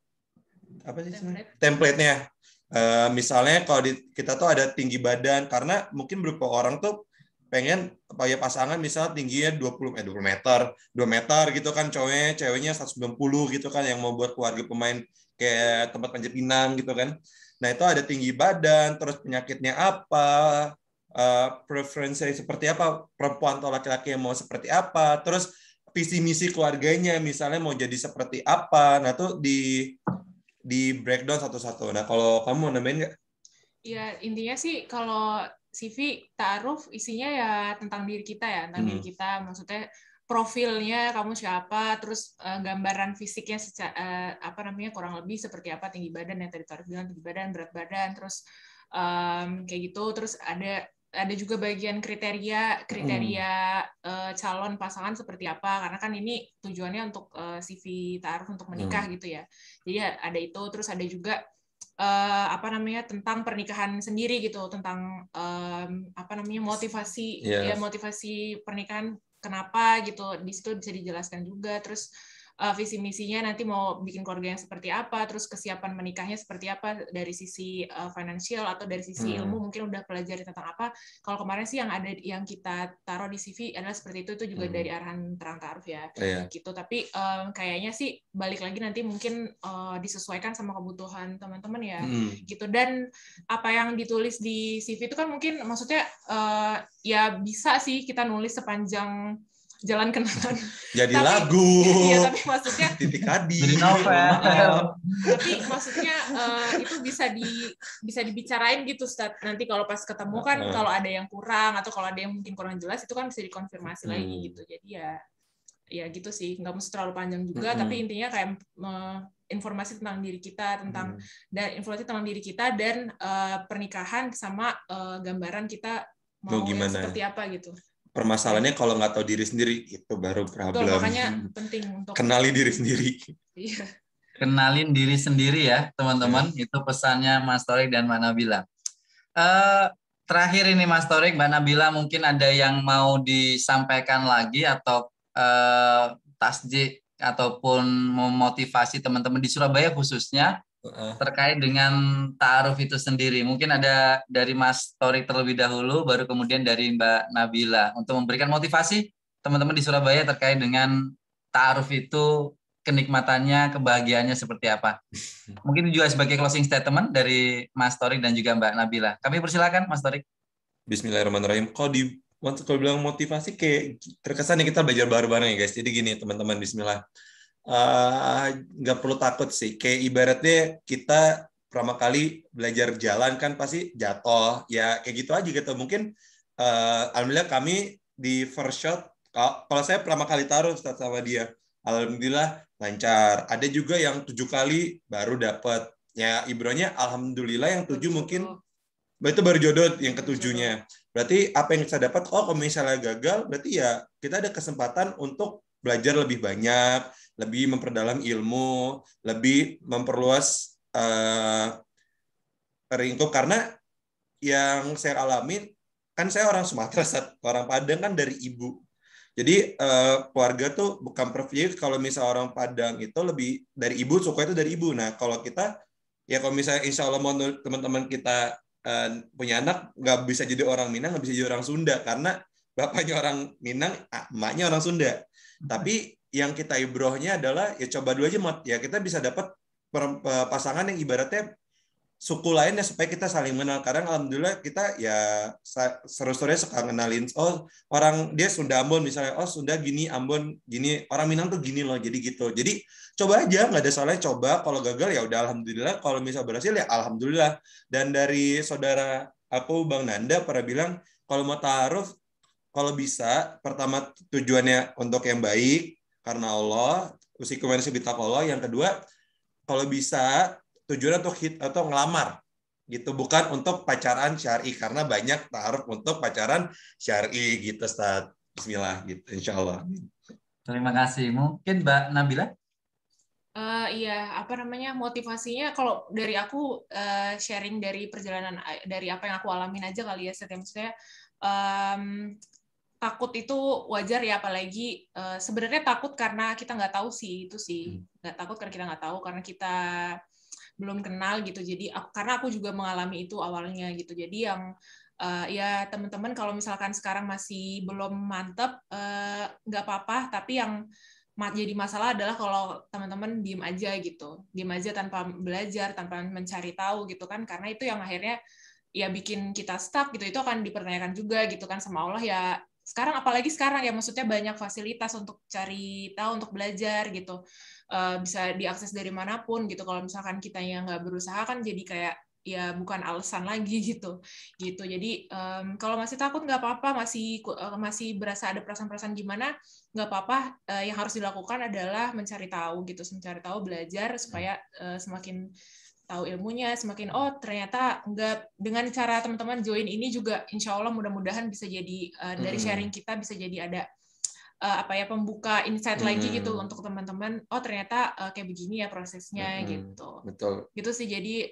[SPEAKER 2] apa sih template-nya. Misalnya kalau kita tuh ada tinggi badan, karena mungkin beberapa orang tuh pengen ya pasangan misalnya tingginya 20 meter, 2 meter gitu kan, ceweknya 190 gitu kan, yang mau buat keluarga pemain kayak tempat panjat pinang gitu kan. Nah, itu ada tinggi badan, terus penyakitnya apa, preferensi seperti apa, perempuan atau laki-laki yang mau seperti apa, terus visi misi keluarganya misalnya mau jadi seperti apa. Nah, itu di breakdown satu-satu. Nah, kalau kamu mau nambahin nggak?
[SPEAKER 3] Ya, intinya sih kalau CV ta'aruf isinya ya tentang diri kita ya, tentang diri kita. Maksudnya profilnya kamu siapa, terus gambaran fisiknya kurang lebih seperti apa, tinggi badan yang tadi Ta'aruf bilang, tinggi badan, berat badan, terus kayak gitu. Terus ada juga bagian kriteria calon pasangan seperti apa, karena kan ini tujuannya untuk CV ta'aruf untuk menikah gitu ya. Jadi ada itu, terus ada juga tentang pernikahan sendiri gitu, tentang motivasi, ya motivasi pernikahan kenapa gitu, di situ bisa dijelaskan juga. Terus visi misinya nanti mau bikin keluarga yang seperti apa, terus kesiapan menikahnya seperti apa dari sisi financial atau dari sisi ilmu mungkin udah pelajari tentang apa. Kalau kemarin sih yang kita taruh di CV adalah seperti itu juga dari arahan terang ta'aruf ya. Gitu. Tapi kayaknya sih balik lagi nanti mungkin disesuaikan sama kebutuhan teman-teman ya. Gitu. Dan apa yang ditulis di CV itu kan mungkin maksudnya ya bisa sih kita nulis sepanjang jalan kenangan.
[SPEAKER 2] Jadi lagu.
[SPEAKER 3] Iya, tapi maksudnya
[SPEAKER 2] titik hadi.
[SPEAKER 1] Jadi novel.
[SPEAKER 3] Tapi maksudnya itu bisa dibicarain gitu, Ustaz. Nanti kalau pas ketemu kan kalau ada yang kurang atau kalau ada yang mungkin kurang jelas itu kan bisa dikonfirmasi lagi gitu. Jadi ya gitu sih, nggak mesti terlalu panjang juga, tapi intinya kayak informasi tentang diri kita, informasi tentang diri kita dan pernikahan sama gambaran kita mau yang seperti apa gitu.
[SPEAKER 2] Permasalahannya kalau nggak tahu diri sendiri itu baru problem.
[SPEAKER 3] Betul, makanya penting untuk
[SPEAKER 2] kenali diri sendiri.
[SPEAKER 3] Iya.
[SPEAKER 1] Kenalin diri sendiri ya teman-teman. Itu pesannya Mas Thorik dan Mbak Nabila. Terakhir ini Mas Thorik, Mbak Nabila, mungkin ada yang mau disampaikan lagi atau tasjih ataupun memotivasi teman-teman di Surabaya khususnya terkait dengan ta'aruf itu sendiri. Mungkin ada dari Mas Thorik terlebih dahulu, baru kemudian dari Mbak Nabila untuk memberikan motivasi teman-teman di Surabaya terkait dengan ta'aruf itu, kenikmatannya, kebahagiaannya seperti apa. Mungkin juga sebagai closing statement dari Mas Thorik dan juga Mbak Nabila. Kami persilakan Mas Thorik.
[SPEAKER 2] Bismillahirrahmanirrahim. Kalau bilang motivasi kayak terkesannya kita belajar bareng-bareng ya guys. Jadi gini teman-teman, bismillah. Nggak perlu takut sih. Kayak ibaratnya kita pertama kali belajar jalan kan pasti jatuh. Ya kayak gitu aja gitu. Mungkin alhamdulillah kami di first shot, kalau saya pertama kali taruh sama dia, alhamdulillah lancar. Ada juga yang 7 kali baru dapat. Ya ibronya alhamdulillah yang 7 mungkin itu baru jodoh yang ketujuhnya. Berarti apa yang saya dapat, kalau misalnya gagal, berarti ya kita ada kesempatan untuk belajar lebih banyak, lebih memperdalam ilmu, lebih memperluas lingkup. Karena yang saya alami, kan saya orang Sumatera, orang Padang kan dari ibu. Jadi keluarga tuh bukan privilege, kalau misalnya orang Padang itu lebih dari ibu, suka itu dari ibu. Nah kalau kita, ya kalau misalnya insya Allah mau teman-teman kita punya anak, nggak bisa jadi orang Minang, nggak bisa jadi orang Sunda, karena bapaknya orang Minang, emaknya orang Sunda. Tapi yang kita ibrohnya adalah, ya coba dulu aja, ya kita bisa dapat pasangan yang ibaratnya suku lainnya supaya kita saling mengenal. Kadang alhamdulillah kita ya seru-serunya suka ngenalin, oh orang dia Sunda Ambon misalnya, oh Sunda gini, Ambon gini, orang Minang tuh gini loh, jadi gitu. Jadi coba aja, nggak ada salahnya coba. Kalau gagal ya udah alhamdulillah, kalau misal berhasil ya alhamdulillah. Dan dari saudara aku Bang Nanda pernah bilang, kalau mau ta'aruf, kalau bisa pertama tujuannya untuk yang baik karena Allah, usikum bitaqwallah. Yang kedua, kalau bisa tujuan atau ngelamar gitu, bukan untuk pacaran syar'i, karena banyak ta'aruf untuk pacaran syar'i gitu, Ustaz. Bismillah gitu, insyaallah.
[SPEAKER 1] Terima kasih. Mungkin Mbak Nabila?
[SPEAKER 3] Iya, apa namanya, motivasinya kalau dari aku sharing dari perjalanan, dari apa yang aku alamin aja kali ya, maksudnya takut itu wajar ya, apalagi sebenarnya takut karena kita nggak tahu sih, itu sih, nggak takut karena kita nggak tahu, karena kita belum kenal gitu. Jadi karena aku juga mengalami itu awalnya gitu. Jadi yang ya teman-teman kalau misalkan sekarang masih belum mantep, nggak apa-apa, tapi yang jadi masalah adalah kalau teman-teman diem aja gitu, diem aja tanpa belajar, tanpa mencari tahu gitu kan, karena itu yang akhirnya ya bikin kita stuck gitu. Itu akan dipertanyakan juga gitu kan sama Allah ya. Sekarang apalagi sekarang ya, maksudnya banyak fasilitas untuk cari tahu, untuk belajar gitu, bisa diakses dari manapun gitu. Kalau misalkan kita yang nggak berusaha kan jadi kayak ya bukan alasan lagi gitu. Jadi kalau masih takut nggak apa-apa, masih berasa ada perasaan-perasaan gimana, nggak apa-apa. Yang harus dilakukan adalah mencari tahu gitu, mencari tahu, belajar supaya semakin tahu ilmunya, semakin ternyata enggak, dengan cara teman-teman join ini juga insya Allah mudah-mudahan bisa jadi dari sharing kita bisa jadi ada pembuka insight lagi gitu untuk teman-teman, ternyata kayak begini ya prosesnya gitu.
[SPEAKER 2] Betul.
[SPEAKER 3] Gitu sih, jadi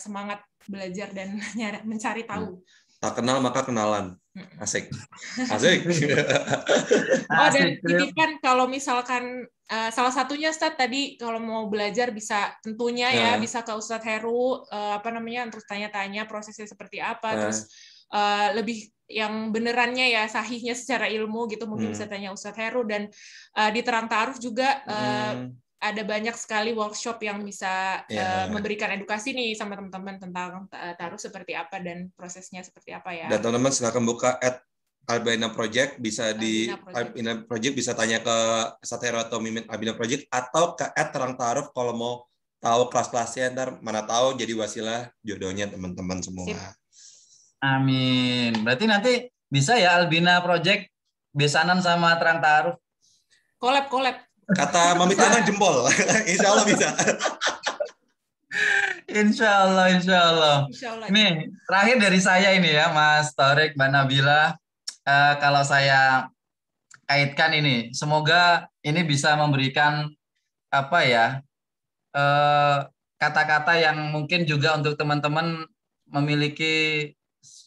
[SPEAKER 3] semangat belajar dan mencari tahu.
[SPEAKER 2] Tak kenal maka kenalan. Asik. Asik.
[SPEAKER 3] Oh, dan
[SPEAKER 1] Asik, Trip.
[SPEAKER 3] titipkan kalau misalkan salah satunya Ustadz tadi kalau mau belajar bisa tentunya ya bisa ke Ustadz Heru untuk tanya-tanya prosesnya seperti apa, terus lebih yang benerannya ya sahihnya secara ilmu gitu mungkin bisa tanya Ustadz Heru, dan di Terang Ta'aruf juga ada banyak sekali workshop yang bisa memberikan edukasi nih sama teman-teman tentang ta'aruf seperti apa dan prosesnya seperti apa ya.
[SPEAKER 2] Dan teman-teman silakan buka @Albina Project, bisa di Albina Project bisa tanya ke Ustadz Heru atau Mimin Albina Project, atau ke @Terang Ta'aruf kalau mau tahu kelas-kelasnya, ntar mana tahu jadi wasilah jodohnya teman-teman semua.
[SPEAKER 3] Sip.
[SPEAKER 1] Amin. Berarti nanti bisa ya Albina Project besanan sama Terang Ta'aruf.
[SPEAKER 3] Collab.
[SPEAKER 2] Kata Mami Tanah jempol. Insya Allah bisa.
[SPEAKER 1] Insya Allah. Nih, terakhir dari saya ini ya, Mas Thorik, Mbak Nabila. Kalau saya kaitkan ini, semoga ini bisa memberikan kata-kata yang mungkin juga untuk teman-teman memiliki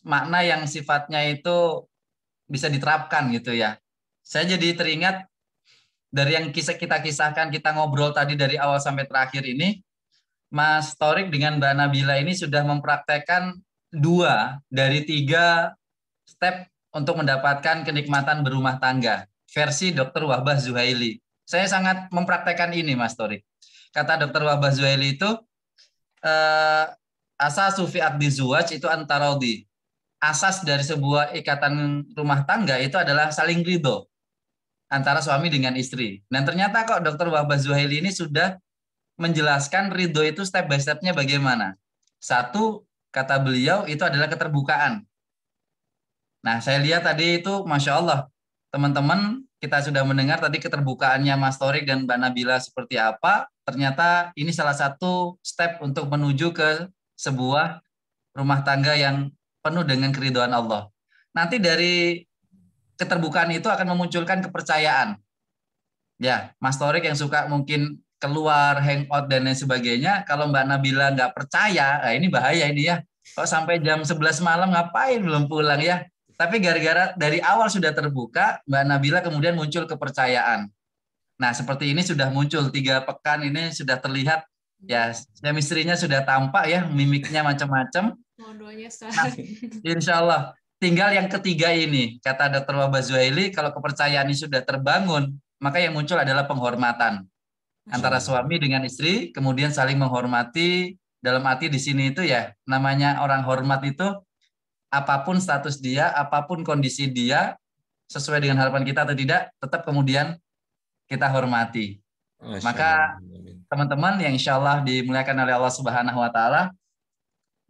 [SPEAKER 1] makna yang sifatnya itu bisa diterapkan gitu ya. Saya jadi teringat dari yang kita kisahkan, kita ngobrol tadi dari awal sampai terakhir ini, Mas Thorik dengan Mbak Nabila ini sudah mempraktekkan 2 dari 3 step untuk mendapatkan kenikmatan berumah tangga, versi Dr. Wahbah Zuhaili. Saya sangat mempraktekkan ini, Mas Thorik. Kata Dr. Wahbah Zuhaili itu, asas sufi akdi zuwaj itu antarodi. Asas dari sebuah ikatan rumah tangga itu adalah saling ridho antara suami dengan istri. Dan ternyata kok Dr. Wahbah Zuhaili ini sudah menjelaskan ridho itu step by step-nya bagaimana. 1, kata beliau, itu adalah keterbukaan. Nah, saya lihat tadi itu, Masya Allah, teman-teman, kita sudah mendengar tadi keterbukaannya Mas Thorik dan Mbak Nabila seperti apa. Ternyata ini salah satu step untuk menuju ke sebuah rumah tangga yang penuh dengan keridhaan Allah. Nanti dari keterbukaan itu akan memunculkan kepercayaan. Ya, Mas Thorik yang suka mungkin keluar, hangout, dan lain sebagainya, kalau Mbak Nabila nggak percaya, nah ini bahaya ini ya. Kok sampai jam 11 malam ngapain belum pulang ya? Tapi gara-gara dari awal sudah terbuka, Mbak Nabila kemudian muncul kepercayaan. Nah, seperti ini sudah muncul 3 pekan ini sudah terlihat ya, chemistry-nya sudah tampak ya, mimiknya macam-macam. Nah, insya Allah. Tinggal yang ketiga ini, kata Dr. Wahbah Zuhaili, kalau kepercayaan ini sudah terbangun, maka yang muncul adalah penghormatan antara suami dengan istri, kemudian saling menghormati. Dalam arti di sini itu ya, namanya orang hormat itu apapun status dia, apapun kondisi dia, sesuai dengan harapan kita atau tidak, tetap kemudian kita hormati. Maka teman-teman yang insya Allah dimuliakan oleh Allah Subhanahu Wa Taala,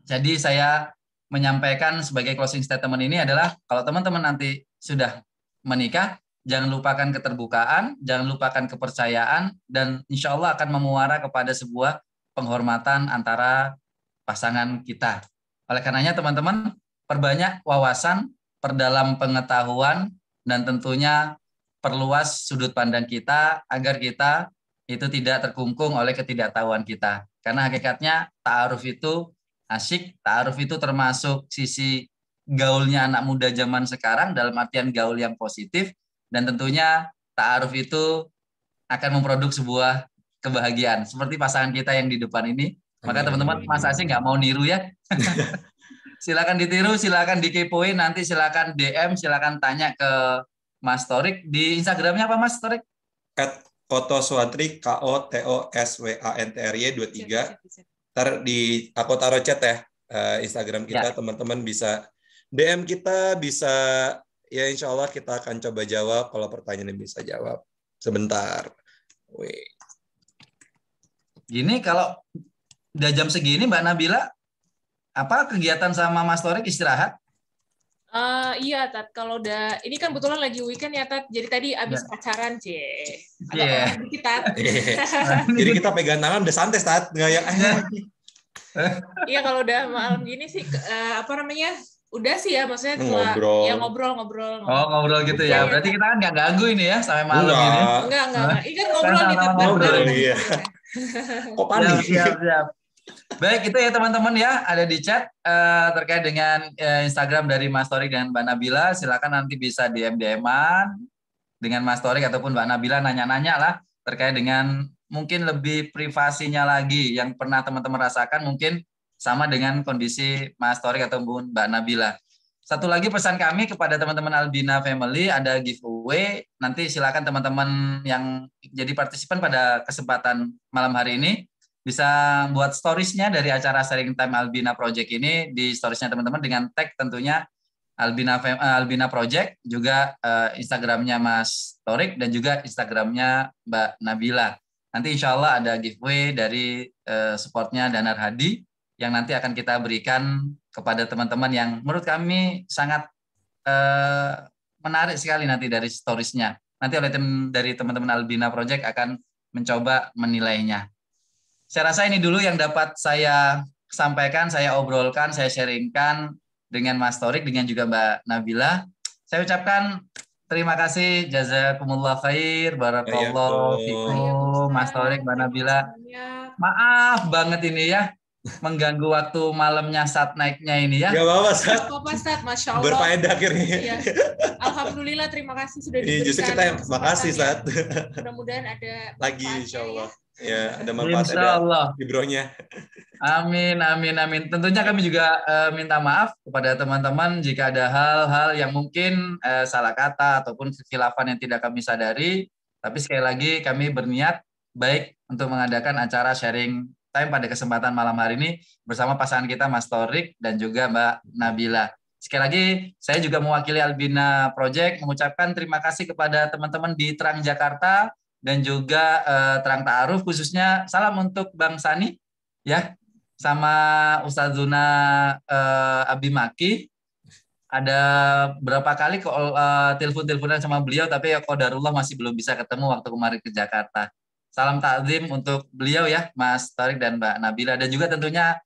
[SPEAKER 1] jadi saya menyampaikan sebagai closing statement ini adalah kalau teman-teman nanti sudah menikah, jangan lupakan keterbukaan, jangan lupakan kepercayaan, dan insya Allah akan memuara kepada sebuah penghormatan antara pasangan kita. Oleh karenanya teman-teman, perbanyak wawasan, perdalam pengetahuan, dan tentunya perluas sudut pandang kita agar kita itu tidak terkungkung oleh ketidaktahuan kita. Karena hakikatnya ta'aruf itu asyik, ta'aruf itu termasuk sisi gaulnya anak muda zaman sekarang dalam artian gaul yang positif, dan tentunya ta'aruf itu akan memproduksi sebuah kebahagiaan seperti pasangan kita yang di depan ini. Maka teman-teman, Mas Asyik nggak mau niru ya. Silakan ditiru, silakan dikepoin, nanti silakan DM, silakan tanya ke Mas Thorik. Di Instagramnya apa Mas Thorik?
[SPEAKER 2] @Kotoswantri, KOTOSWANTRY 23. Ntar aku taruh chat ya, Instagram kita, teman-teman bisa DM kita, bisa ya insya Allah kita akan coba jawab kalau pertanyaan yang bisa jawab. Sebentar. Wih.
[SPEAKER 1] Gini, kalau udah jam segini Mbak Nabila, apa kegiatan sama Mas Thorik istirahat?
[SPEAKER 3] Iya, Tat. Kalau udah, ini kan kebetulan lagi weekend ya, Tat. Jadi tadi abis pacaran,
[SPEAKER 1] Iya.
[SPEAKER 3] Tat.
[SPEAKER 2] Jadi kita pegang tangan udah santai, Tat. Nggak yang
[SPEAKER 3] Iya, kalau udah malam gini sih, udah sih ya, maksudnya
[SPEAKER 2] ngobrol.
[SPEAKER 3] Ya ngobrol.
[SPEAKER 1] Oh, ngobrol gitu ya. Berarti kita kan nggak ganggu ini ya sampai malam ini.
[SPEAKER 3] Enggak. Ini kan ngobrol nih, Tat.
[SPEAKER 2] Ngobrol, iya. Kok panik?
[SPEAKER 1] Siap. Baik, itu ya teman-teman ya, ada di chat terkait dengan Instagram dari Mas Torik dan Mbak Nabila. Silakan nanti bisa DM-an dengan Mas Torik ataupun Mbak Nabila, nanya-nanya lah terkait dengan mungkin lebih privasinya lagi yang pernah teman-teman rasakan, mungkin sama dengan kondisi Mas Torik ataupun Mbak Nabila. Satu lagi pesan kami kepada teman-teman Albina Family, ada giveaway. Nanti silakan teman-teman yang jadi partisipan pada kesempatan malam hari ini bisa buat storiesnya dari acara Sharing Time Albina Project ini, di storiesnya teman-teman dengan tag tentunya Albina Project, juga Instagramnya Mas Torik dan juga Instagramnya Mbak Nabila. Nanti insya Allah ada giveaway dari supportnya Danar Hadi yang nanti akan kita berikan kepada teman-teman yang menurut kami sangat menarik sekali nanti dari storiesnya. Nanti oleh tim dari teman-teman Albina Project akan mencoba menilainya. Saya rasa ini dulu yang dapat saya sampaikan, saya obrolkan, saya sharingkan dengan Mas Torik, dengan juga Mbak Nabila. Saya ucapkan terima kasih, jazakumullah khair, barakallahu fikum, Mas Torik, Mbak Nabila. Maaf banget ini ya, mengganggu waktu malamnya saat naiknya ini ya.
[SPEAKER 2] Gak apa-apa, Sat.
[SPEAKER 3] Masya Allah.
[SPEAKER 2] Berfaedah akhirnya.
[SPEAKER 3] Iya. Alhamdulillah, terima kasih sudah diberikan.
[SPEAKER 2] Justru kita yang makasih, Sat.
[SPEAKER 3] Mudah-mudahan ada
[SPEAKER 2] lagi, insya Allah. Ya, ada manfaat,
[SPEAKER 1] Insya Allah.
[SPEAKER 2] Ada ibrohnya.
[SPEAKER 1] Amin, amin, amin. Tentunya kami juga minta maaf kepada teman-teman jika ada hal-hal yang mungkin salah kata ataupun kekhilafan yang tidak kami sadari. Tapi sekali lagi kami berniat baik untuk mengadakan acara sharing time pada kesempatan malam hari ini bersama pasangan kita Mas Torik dan juga Mbak Nabila. Sekali lagi saya juga mewakili Albina Project mengucapkan terima kasih kepada teman-teman di Terang Jakarta dan juga Terang Ta'aruf, khususnya salam untuk Bang Sani ya, sama Ustazuna Abimaki. Ada berapa kali telepon-teleponan sama beliau, tapi ya qadarullah masih belum bisa ketemu waktu kemarin ke Jakarta. Salam takzim untuk beliau ya, Mas Torik dan Mbak Nabila, dan juga tentunya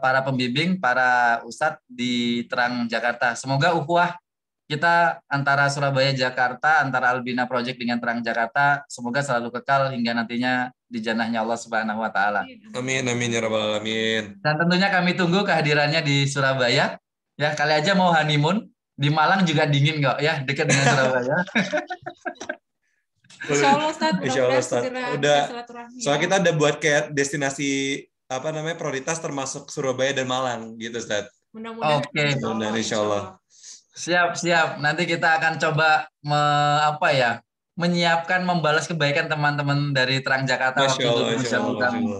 [SPEAKER 1] para pembimbing, para ustadz di Terang Jakarta. Semoga ukhuwah kita antara Surabaya Jakarta, antara Albina Project dengan Terang Jakarta, semoga selalu kekal hingga nantinya di jannahnya Allah Subhanahu wa taala.
[SPEAKER 2] Amin, amin ya rabbal alamin.
[SPEAKER 1] Dan tentunya kami tunggu kehadirannya di Surabaya. Ya, kali aja mau honeymoon. Di Malang juga dingin kok ya, dekat dengan Surabaya.
[SPEAKER 3] Insya Allah, Ustaz.
[SPEAKER 2] Insya Allah, Ustaz. Udah, soalnya kita udah buat kayak destinasi apa namanya prioritas termasuk Surabaya dan Malang gitu, Ustaz.
[SPEAKER 3] Mudah-mudahan.
[SPEAKER 1] Oke.
[SPEAKER 2] Mudah-mudahan insya Allah.
[SPEAKER 1] Siap, siap. Nanti kita akan coba menyiapkan membalas kebaikan teman-teman dari Terang Jakarta waktu bermusyawarah kami.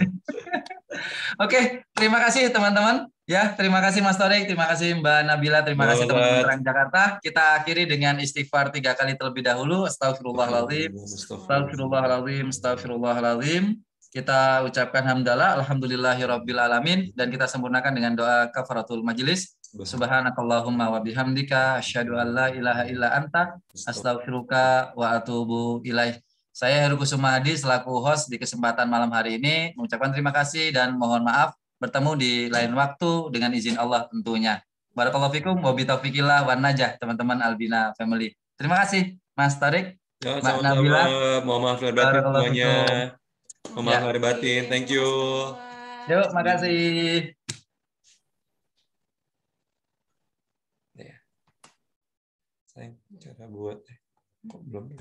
[SPEAKER 1] Oke, terima kasih teman-teman. Ya, terima kasih Mas Torik, terima kasih Mbak Nabila, terima kasih teman-teman Terang Jakarta. Kita akhiri dengan istighfar 3 kali terlebih dahulu. Astagfirullahaladzim, astagfirullahaladzim, astagfirullahaladzim. Kita ucapkan hamdalah, alhamdulillahirabbil alamin, dan kita sempurnakan dengan doa kafaratul majelis. Subhanakallahumma wa bihamdika asyhadu an la ilaha illa anta astaghfiruka wa atubu ilaih. Saya Heru Kusuma Hadi selaku host di kesempatan malam hari ini mengucapkan terima kasih dan mohon maaf, bertemu di lain waktu dengan izin Allah tentunya. Barakallahu fikum wa bitaufiqillah wan najah, teman-teman Albina Family. Terima kasih Mas Torik, Mbak Nabila.
[SPEAKER 2] Mohon maaf lahir batin semuanya. Mohon maaf lahir batin. Thank you.
[SPEAKER 1] Yuk, makasih.
[SPEAKER 2] Sayang, cara buat kok belum